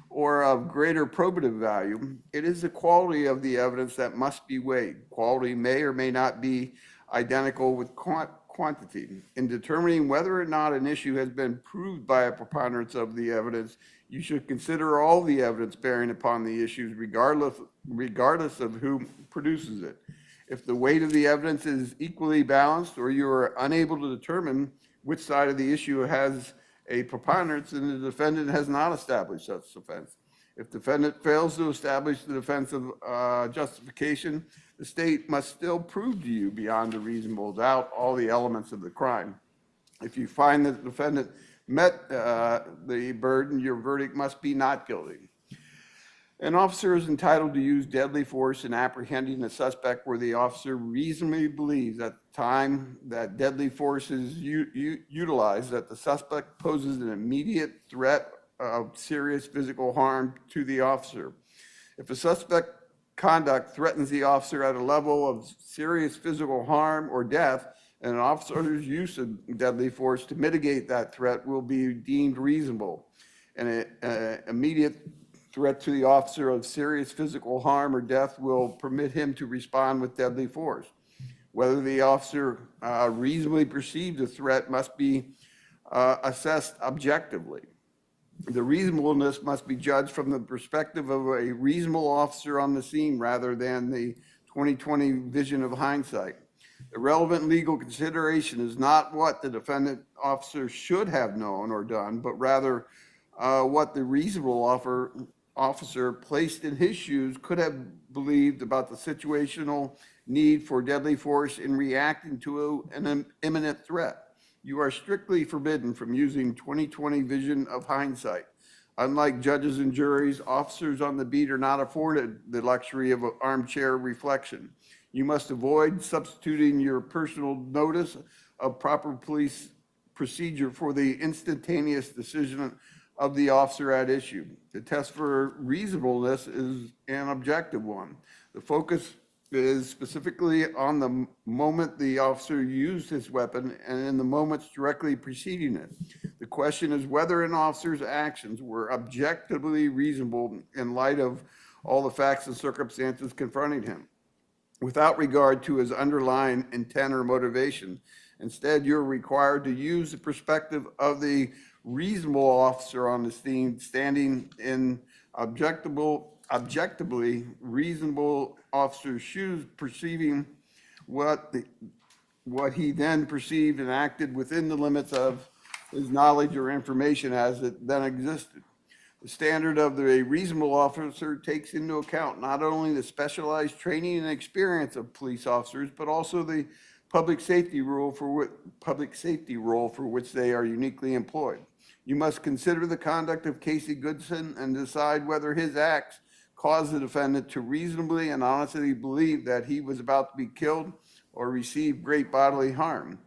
or of greater probative value. It is the quality of the evidence that must be weighed. Quality may or may not be identical with quantity. In determining whether or not an issue has been proved by a preponderance of the evidence, you should consider all the evidence bearing upon the issues regardless of who produces it. If the weight of the evidence is equally balanced or you are unable to determine which side of the issue has a preponderance, then the defendant has not established such defense. If the defendant fails to establish the defense of justification, the state must still prove to you beyond a reasonable doubt all the elements of the crime. If you find that the defendant met the burden, your verdict must be not guilty. An officer is entitled to use deadly force in apprehending a suspect where the officer reasonably believes at the time that deadly force is utilized that the suspect poses an immediate threat of serious physical harm to the officer. If a suspect conduct threatens the officer at a level of serious physical harm or death, and an officer's use of deadly force to mitigate that threat will be deemed reasonable. And an immediate threat to the officer of serious physical harm or death will permit him to respond with deadly force. Whether the officer reasonably perceived a threat must be assessed objectively. The reasonableness must be judged from the perspective of a reasonable officer on the scene rather than the 20/20 vision of hindsight. The relevant legal consideration is not what the defendant officer should have known or done, but rather what the reasonable officer placed in his shoes could have believed about the situational need for deadly force in reacting to an imminent threat. You are strictly forbidden from using 20/20 vision of hindsight. Unlike judges and juries, officers on the beat are not afforded the luxury of armchair reflection. You must avoid substituting your personal notice of proper police procedure for the instantaneous decision of the officer at issue. The test for reasonableness is an objective one. The focus is specifically on the moment the officer used his weapon and in the moments directly preceding it. The question is whether an officer's actions were objectively reasonable in light of all the facts and circumstances confronting him, without regard to his underlying intent or motivation. Instead, you're required to use the perspective of the reasonable officer on the scene, standing in objectively reasonable officer's shoes, perceiving what he then perceived and acted within the limits of his knowledge or information as it then existed. The standard of the reasonable officer takes into account not only the specialized training and experience of police officers, but also the public safety role for which they are uniquely employed. You must consider the conduct of Casey Goodson and decide whether his acts caused the defendant to reasonably and honestly believe that he was about to be killed or receive great bodily harm.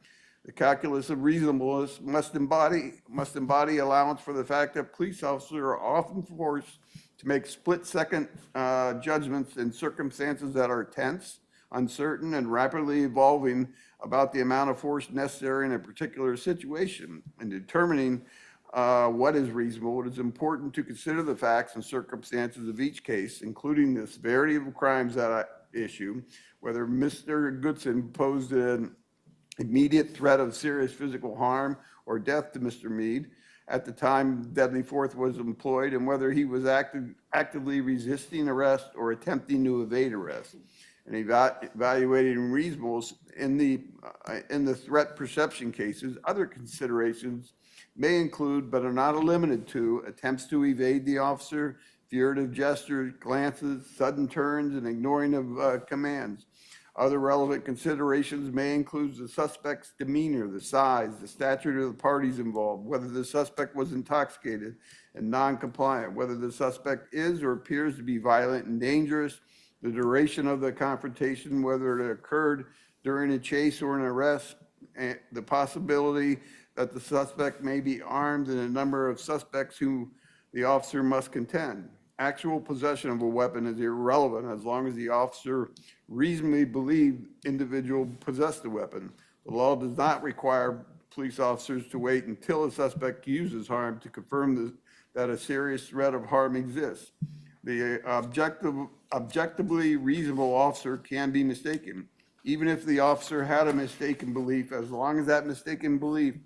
The calculus of reasonableness must embody allowance for the fact that police officers are often forced to make split-second judgments in circumstances that are tense, uncertain, and rapidly evolving about the amount of force necessary in a particular situation. In determining what is reasonable, it is important to consider the facts and circumstances of each case, including the severity of crimes at issue, whether Mr. Goodson posed an immediate threat of serious physical harm or death to Mr. Meade at the time deadly force was employed, and whether he was actively resisting arrest or attempting to evade arrest. And evaluating reasonableness in the threat perception cases, other considerations may include, but are not limited to, attempts to evade the officer, furtive gestures, glances, sudden turns, and ignoring of commands. Other relevant considerations may include the suspect's demeanor, the size, the stature of the parties involved, whether the suspect was intoxicated and non-compliant, whether the suspect is or appears to be violent and dangerous, the duration of the confrontation, whether it occurred during a chase or an arrest, and the possibility that the suspect may be armed, and a number of suspects who the officer must contend. Actual possession of a weapon is irrelevant as long as the officer reasonably believed individual possessed the weapon. The law does not require police officers to wait until a suspect uses harm to confirm that a serious threat of harm exists. The objectively reasonable officer can be mistaken, even if the officer had a mistaken belief, as long as that mistaken belief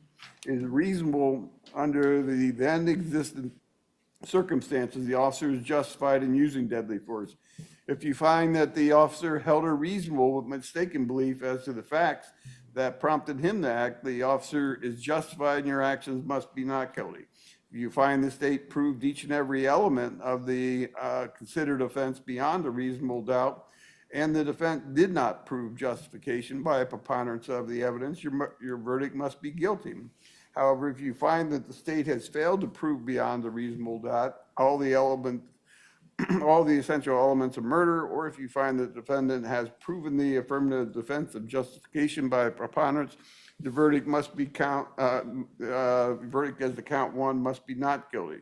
is reasonable under the then existing circumstances, the officer is justified in using deadly force. If you find that the officer held a reasonable but mistaken belief as to the facts that prompted him to act, the officer is justified and your actions must be not guilty. If you find the state proved each and every element of the considered offense beyond a reasonable doubt, and the defendant did not prove justification by a preponderance of the evidence, your verdict must be guilty. However, if you find that the state has failed to prove beyond a reasonable doubt all the essential elements of murder, or if you find that the defendant has proven the affirmative defense of justification by a preponderance, the verdict must be verdict as to count one must be not guilty.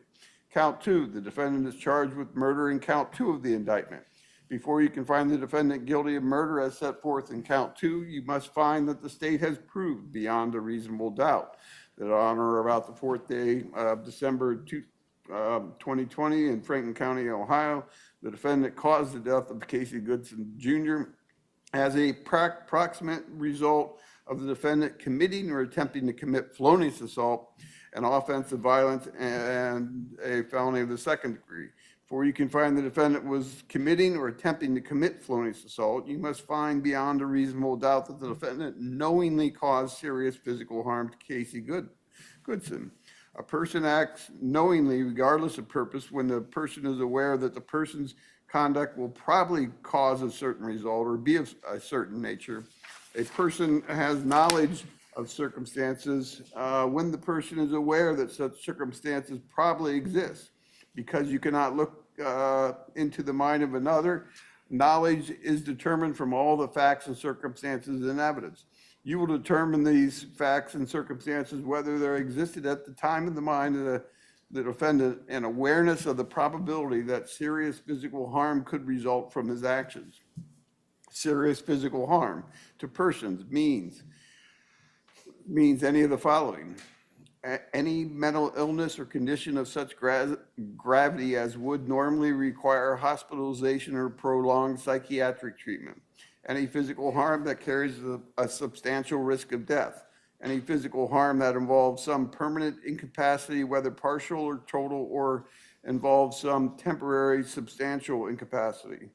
Count two, the defendant is charged with murder in count two of the indictment. Before you can find the defendant guilty of murder as set forth in count two, you must find that the state has proved beyond a reasonable doubt that on or about the 4th day of December 2020 in Franklin County, Ohio, the defendant caused the death of Casey Goodson Jr. as a proximate result of the defendant committing or attempting to commit felonious assault, an offense of violence, and a felony of the second degree. Before you can find the defendant was committing or attempting to commit felonious assault, you must find beyond a reasonable doubt that the defendant knowingly caused serious physical harm to Casey Goodson. A person acts knowingly regardless of purpose when the person is aware that the person's conduct will probably cause a certain result or be of a certain nature. A person has knowledge of circumstances when the person is aware that such circumstances probably exist. Because you cannot look into the mind of another, knowledge is determined from all the facts and circumstances and evidence. You will determine these facts and circumstances whether there existed at the time of the mind of the defendant an awareness of the probability that serious physical harm could result from his actions. Serious physical harm to persons means any of the following. Any mental illness or condition of such gravity as would normally require hospitalization or prolonged psychiatric treatment. Any physical harm that carries a substantial risk of death. Any physical harm that involves some permanent incapacity, whether partial or total, or involves some temporary substantial incapacity.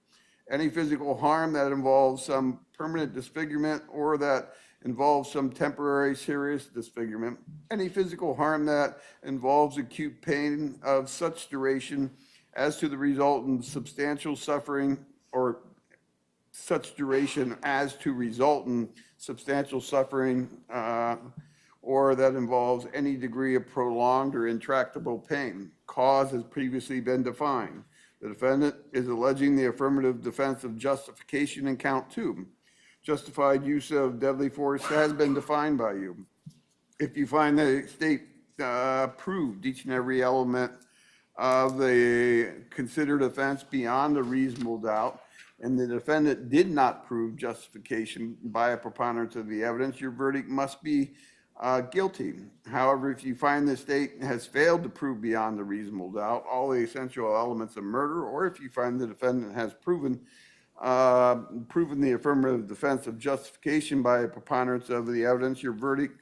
Any physical harm that involves some permanent disfigurement or that involves some temporary serious disfigurement. Any physical harm that involves acute pain of such duration as to the result in substantial suffering, or such duration as to result in substantial suffering, or that involves any degree of prolonged or intractable pain. Cause has previously been defined. The defendant is alleging the affirmative defense of justification in count 2. Justified use of deadly force has been defined by you. If you find the state proved each and every element of the considered offense beyond a reasonable doubt, and the defendant did not prove justification by a preponderance of the evidence, your verdict must be guilty. However, if you find the state has failed to prove beyond a reasonable doubt all the essential elements of murder, or if you find the defendant has proven the affirmative defense of justification by a preponderance of the evidence, your verdict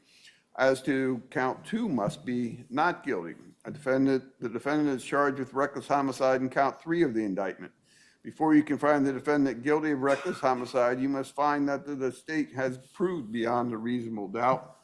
as to count 2 must be not guilty. The defendant is charged with reckless homicide in count 3 of the indictment. Before you can find the defendant guilty of reckless homicide, you must find that the state has proved beyond a reasonable doubt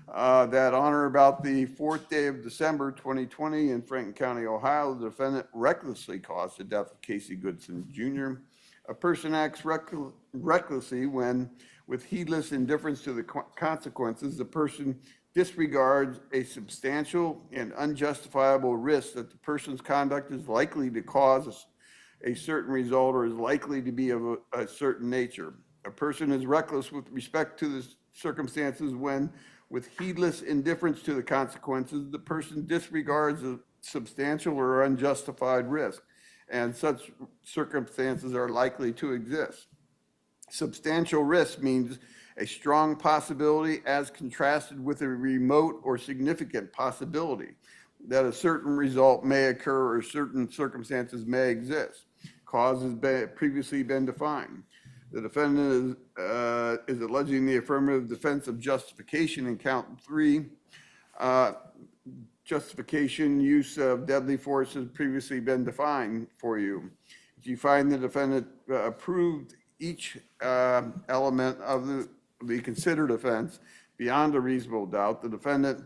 that on or about the 4th day of December 2020 in Franklin County, Ohio, the defendant recklessly caused the death of Casey Goodson Jr. A person acts recklessly when, with heedless indifference to the consequences, the person disregards a substantial and unjustifiable risk that the person's conduct is likely to cause a certain result or is likely to be of a certain nature. A person is reckless with respect to the circumstances when, with heedless indifference to the consequences, the person disregards a substantial or unjustified risk, and such circumstances are likely to exist. Substantial risk means a strong possibility as contrasted with a remote or significant possibility that a certain result may occur or certain circumstances may exist. Cause has previously been defined. The defendant is alleging the affirmative defense of justification in count 3. Justification use of deadly force has previously been defined for you. If you find the defendant proved each element of the considered offense beyond a reasonable doubt, the defendant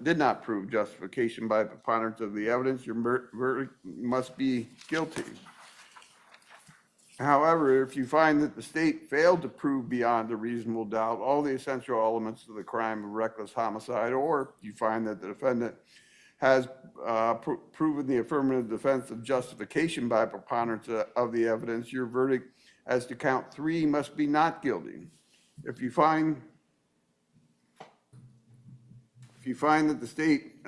did not prove justification by preponderance of the evidence, your verdict must be guilty. However, if you find that the state failed to prove beyond a reasonable doubt all the essential elements of the crime of reckless homicide, or you find that the defendant has proven the affirmative defense of justification by preponderance of the evidence, your verdict as to count 3 must be not guilty. If you find that the state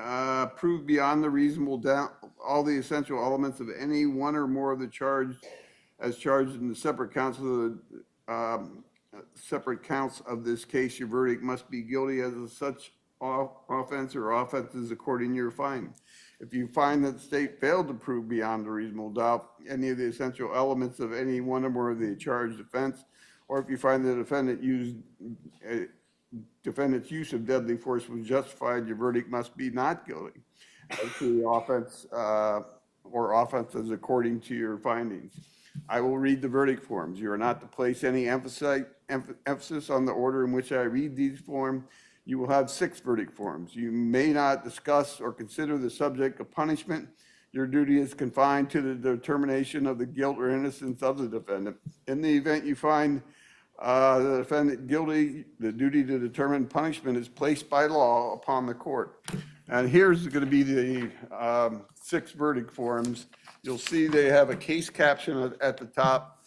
proved beyond the reasonable doubt all the essential elements of any one or more of the charge as charged in the separate counts of this case, your verdict must be guilty as of such offense or offenses according to your finding. If you find that the state failed to prove beyond a reasonable doubt any of the essential elements of any one or more of the charged offense, or if you find the defendant's use of deadly force was justified, your verdict must be not guilty as to the offense or offenses according to your findings. I will read the verdict forms. You are not to place any emphasis on the order in which I read these forms. You will have 6 verdict forms. You may not discuss or consider the subject of punishment. Your duty is confined to the determination of the guilt or innocence of the defendant. In the event you find the defendant guilty, the duty to determine punishment is placed by law upon the court. And here's going to be the 6 verdict forms. You'll see they have a case caption at the top,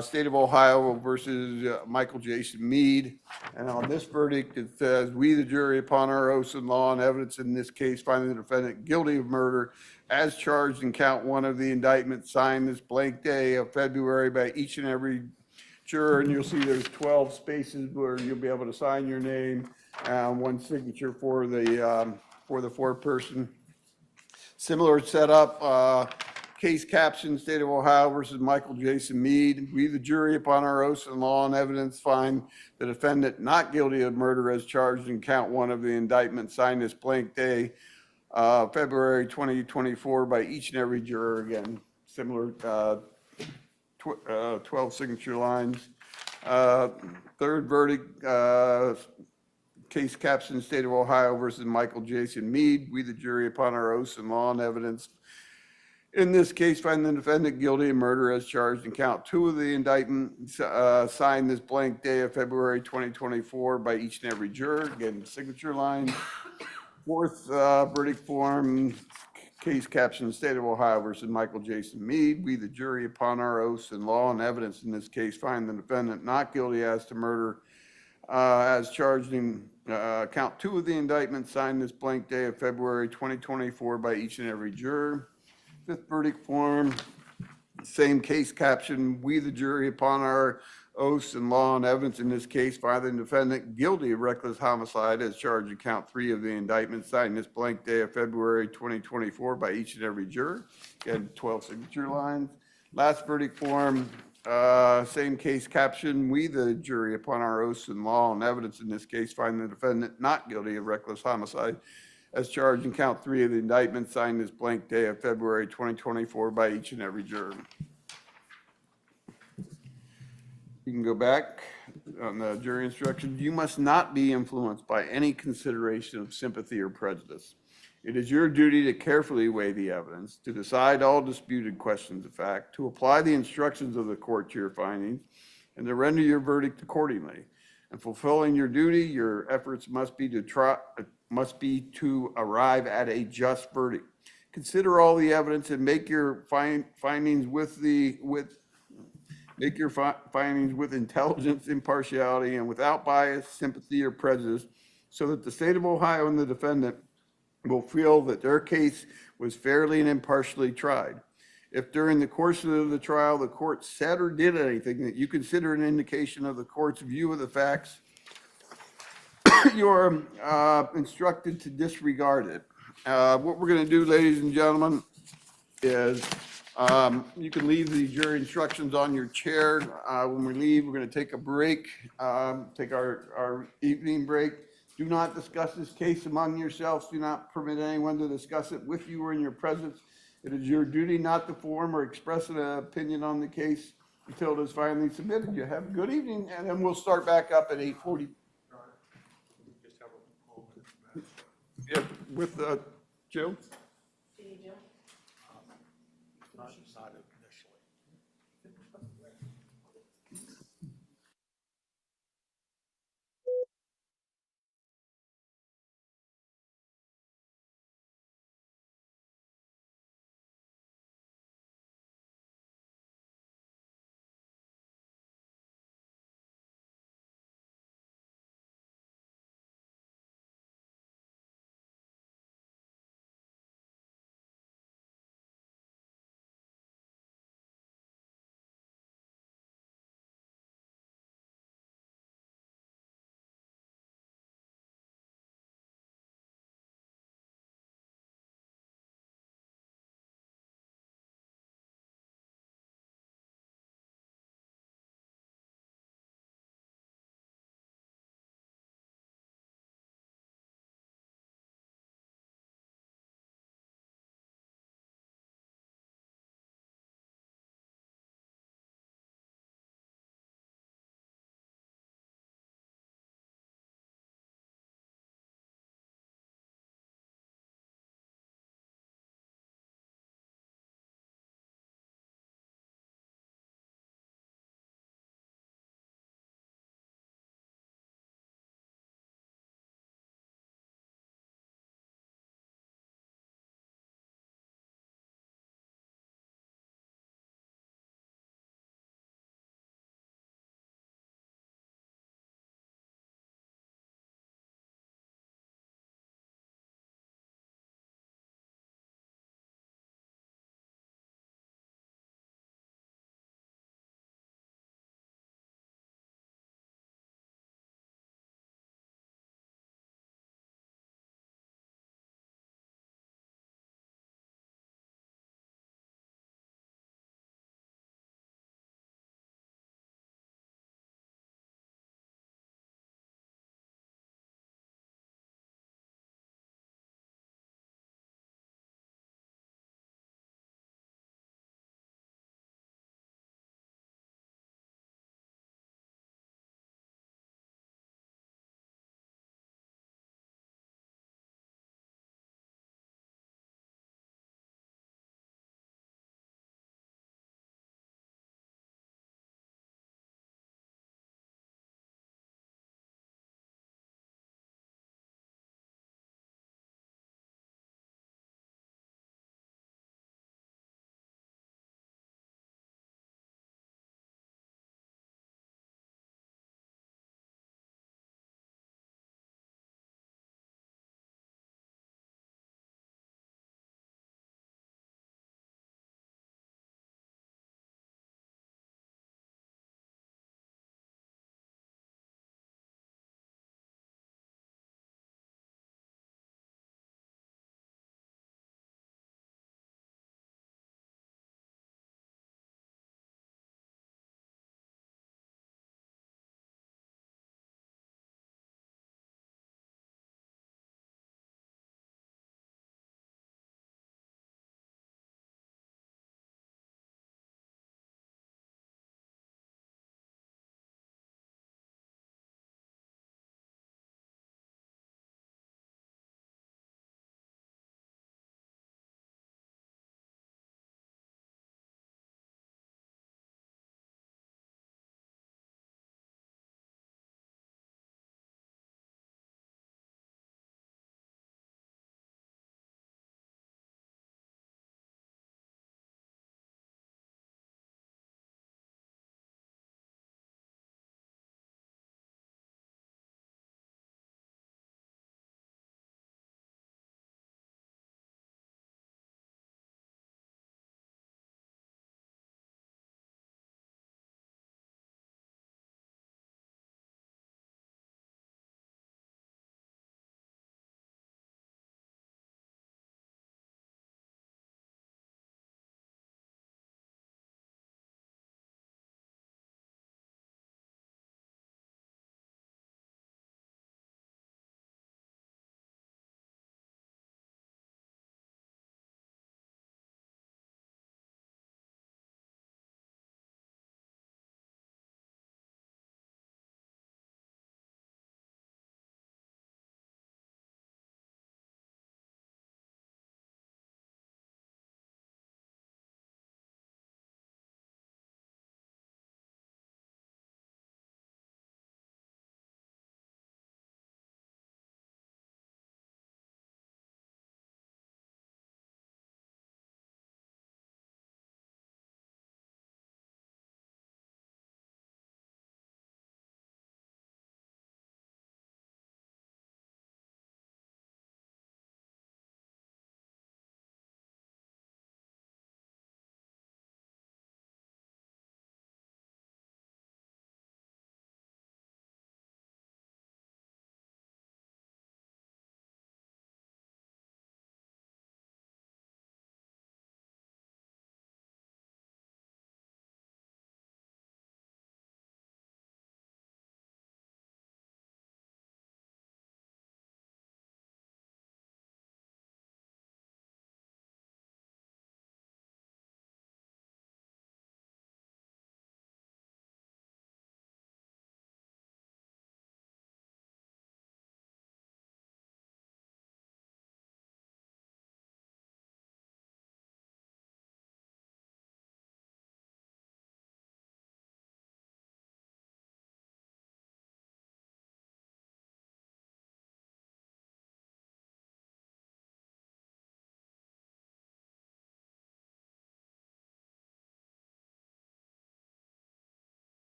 State of Ohio versus Michael Jason Meade. And on this verdict, it says, "We, the jury, upon our oaths and law and evidence in this case, find the defendant guilty of murder as charged in count 1 of the indictment, signed this blank day of February by each and every juror." And you'll see there's 12 spaces where you'll be able to sign your name, 1 signature for the foreperson. Similar setup, case caption, State of Ohio versus Michael Jason Meade. "We, the jury, upon our oaths and law and evidence, find the defendant not guilty of murder as charged in count 1 of the indictment, signed this blank day, February 2024, by each and every juror." Again, similar 12 signature lines. Third verdict, case caption, State of Ohio versus Michael Jason Meade. "We, the jury, upon our oaths and law and evidence in this case, find the defendant guilty of murder as charged in count 2 of the indictment, signed this blank day of February 2024 by each and every juror." Again, signature line. Fourth verdict form, case caption, State of Ohio versus Michael Jason Meade. "We, the jury, upon our oaths and law and evidence in this case, find the defendant not guilty as to murder as charged in count 2 of the indictment, signed this blank day of February 2024 by each and every juror." Fifth verdict form, same case caption, "We, the jury, upon our oaths and law and evidence in this case, find the defendant guilty of reckless homicide as charged in count 3 of the indictment, signed this blank day of February 2024 by each and every juror." Again, 12 signature lines. Last verdict form, same case caption, "We, the jury, upon our oaths and law and evidence in this case, find the defendant not guilty of reckless homicide as charged in count 3 of the indictment, signed this blank day of February 2024 by each and every juror." You can go back on the jury instructions. "You must not be influenced by any consideration of sympathy or prejudice. It is your duty to carefully weigh the evidence, to decide all disputed questions of fact, to apply the instructions of the court to your findings, and to render your verdict accordingly. In fulfilling your duty, your efforts must be to arrive at a just verdict. Consider all the evidence and make your findings with intelligence, impartiality, and without bias, sympathy, or prejudice, so that the State of Ohio and the defendant will feel that their case was fairly and impartially tried. If during the course of the trial the court said or did anything that you consider an indication of the court's view of the facts, you are instructed to disregard it." What we're going to do, ladies and gentlemen, is you can leave the jury instructions on your chair. When we leave, we're going to take a break, take our evening break. Do not discuss this case among yourselves. Do not permit anyone to discuss it with you or in your presence. It is your duty not to form or express an opinion on the case until it is finally submitted. You have a good evening, and then we'll start back up at 8:40. Just have a moment. Yep, with Joe? Not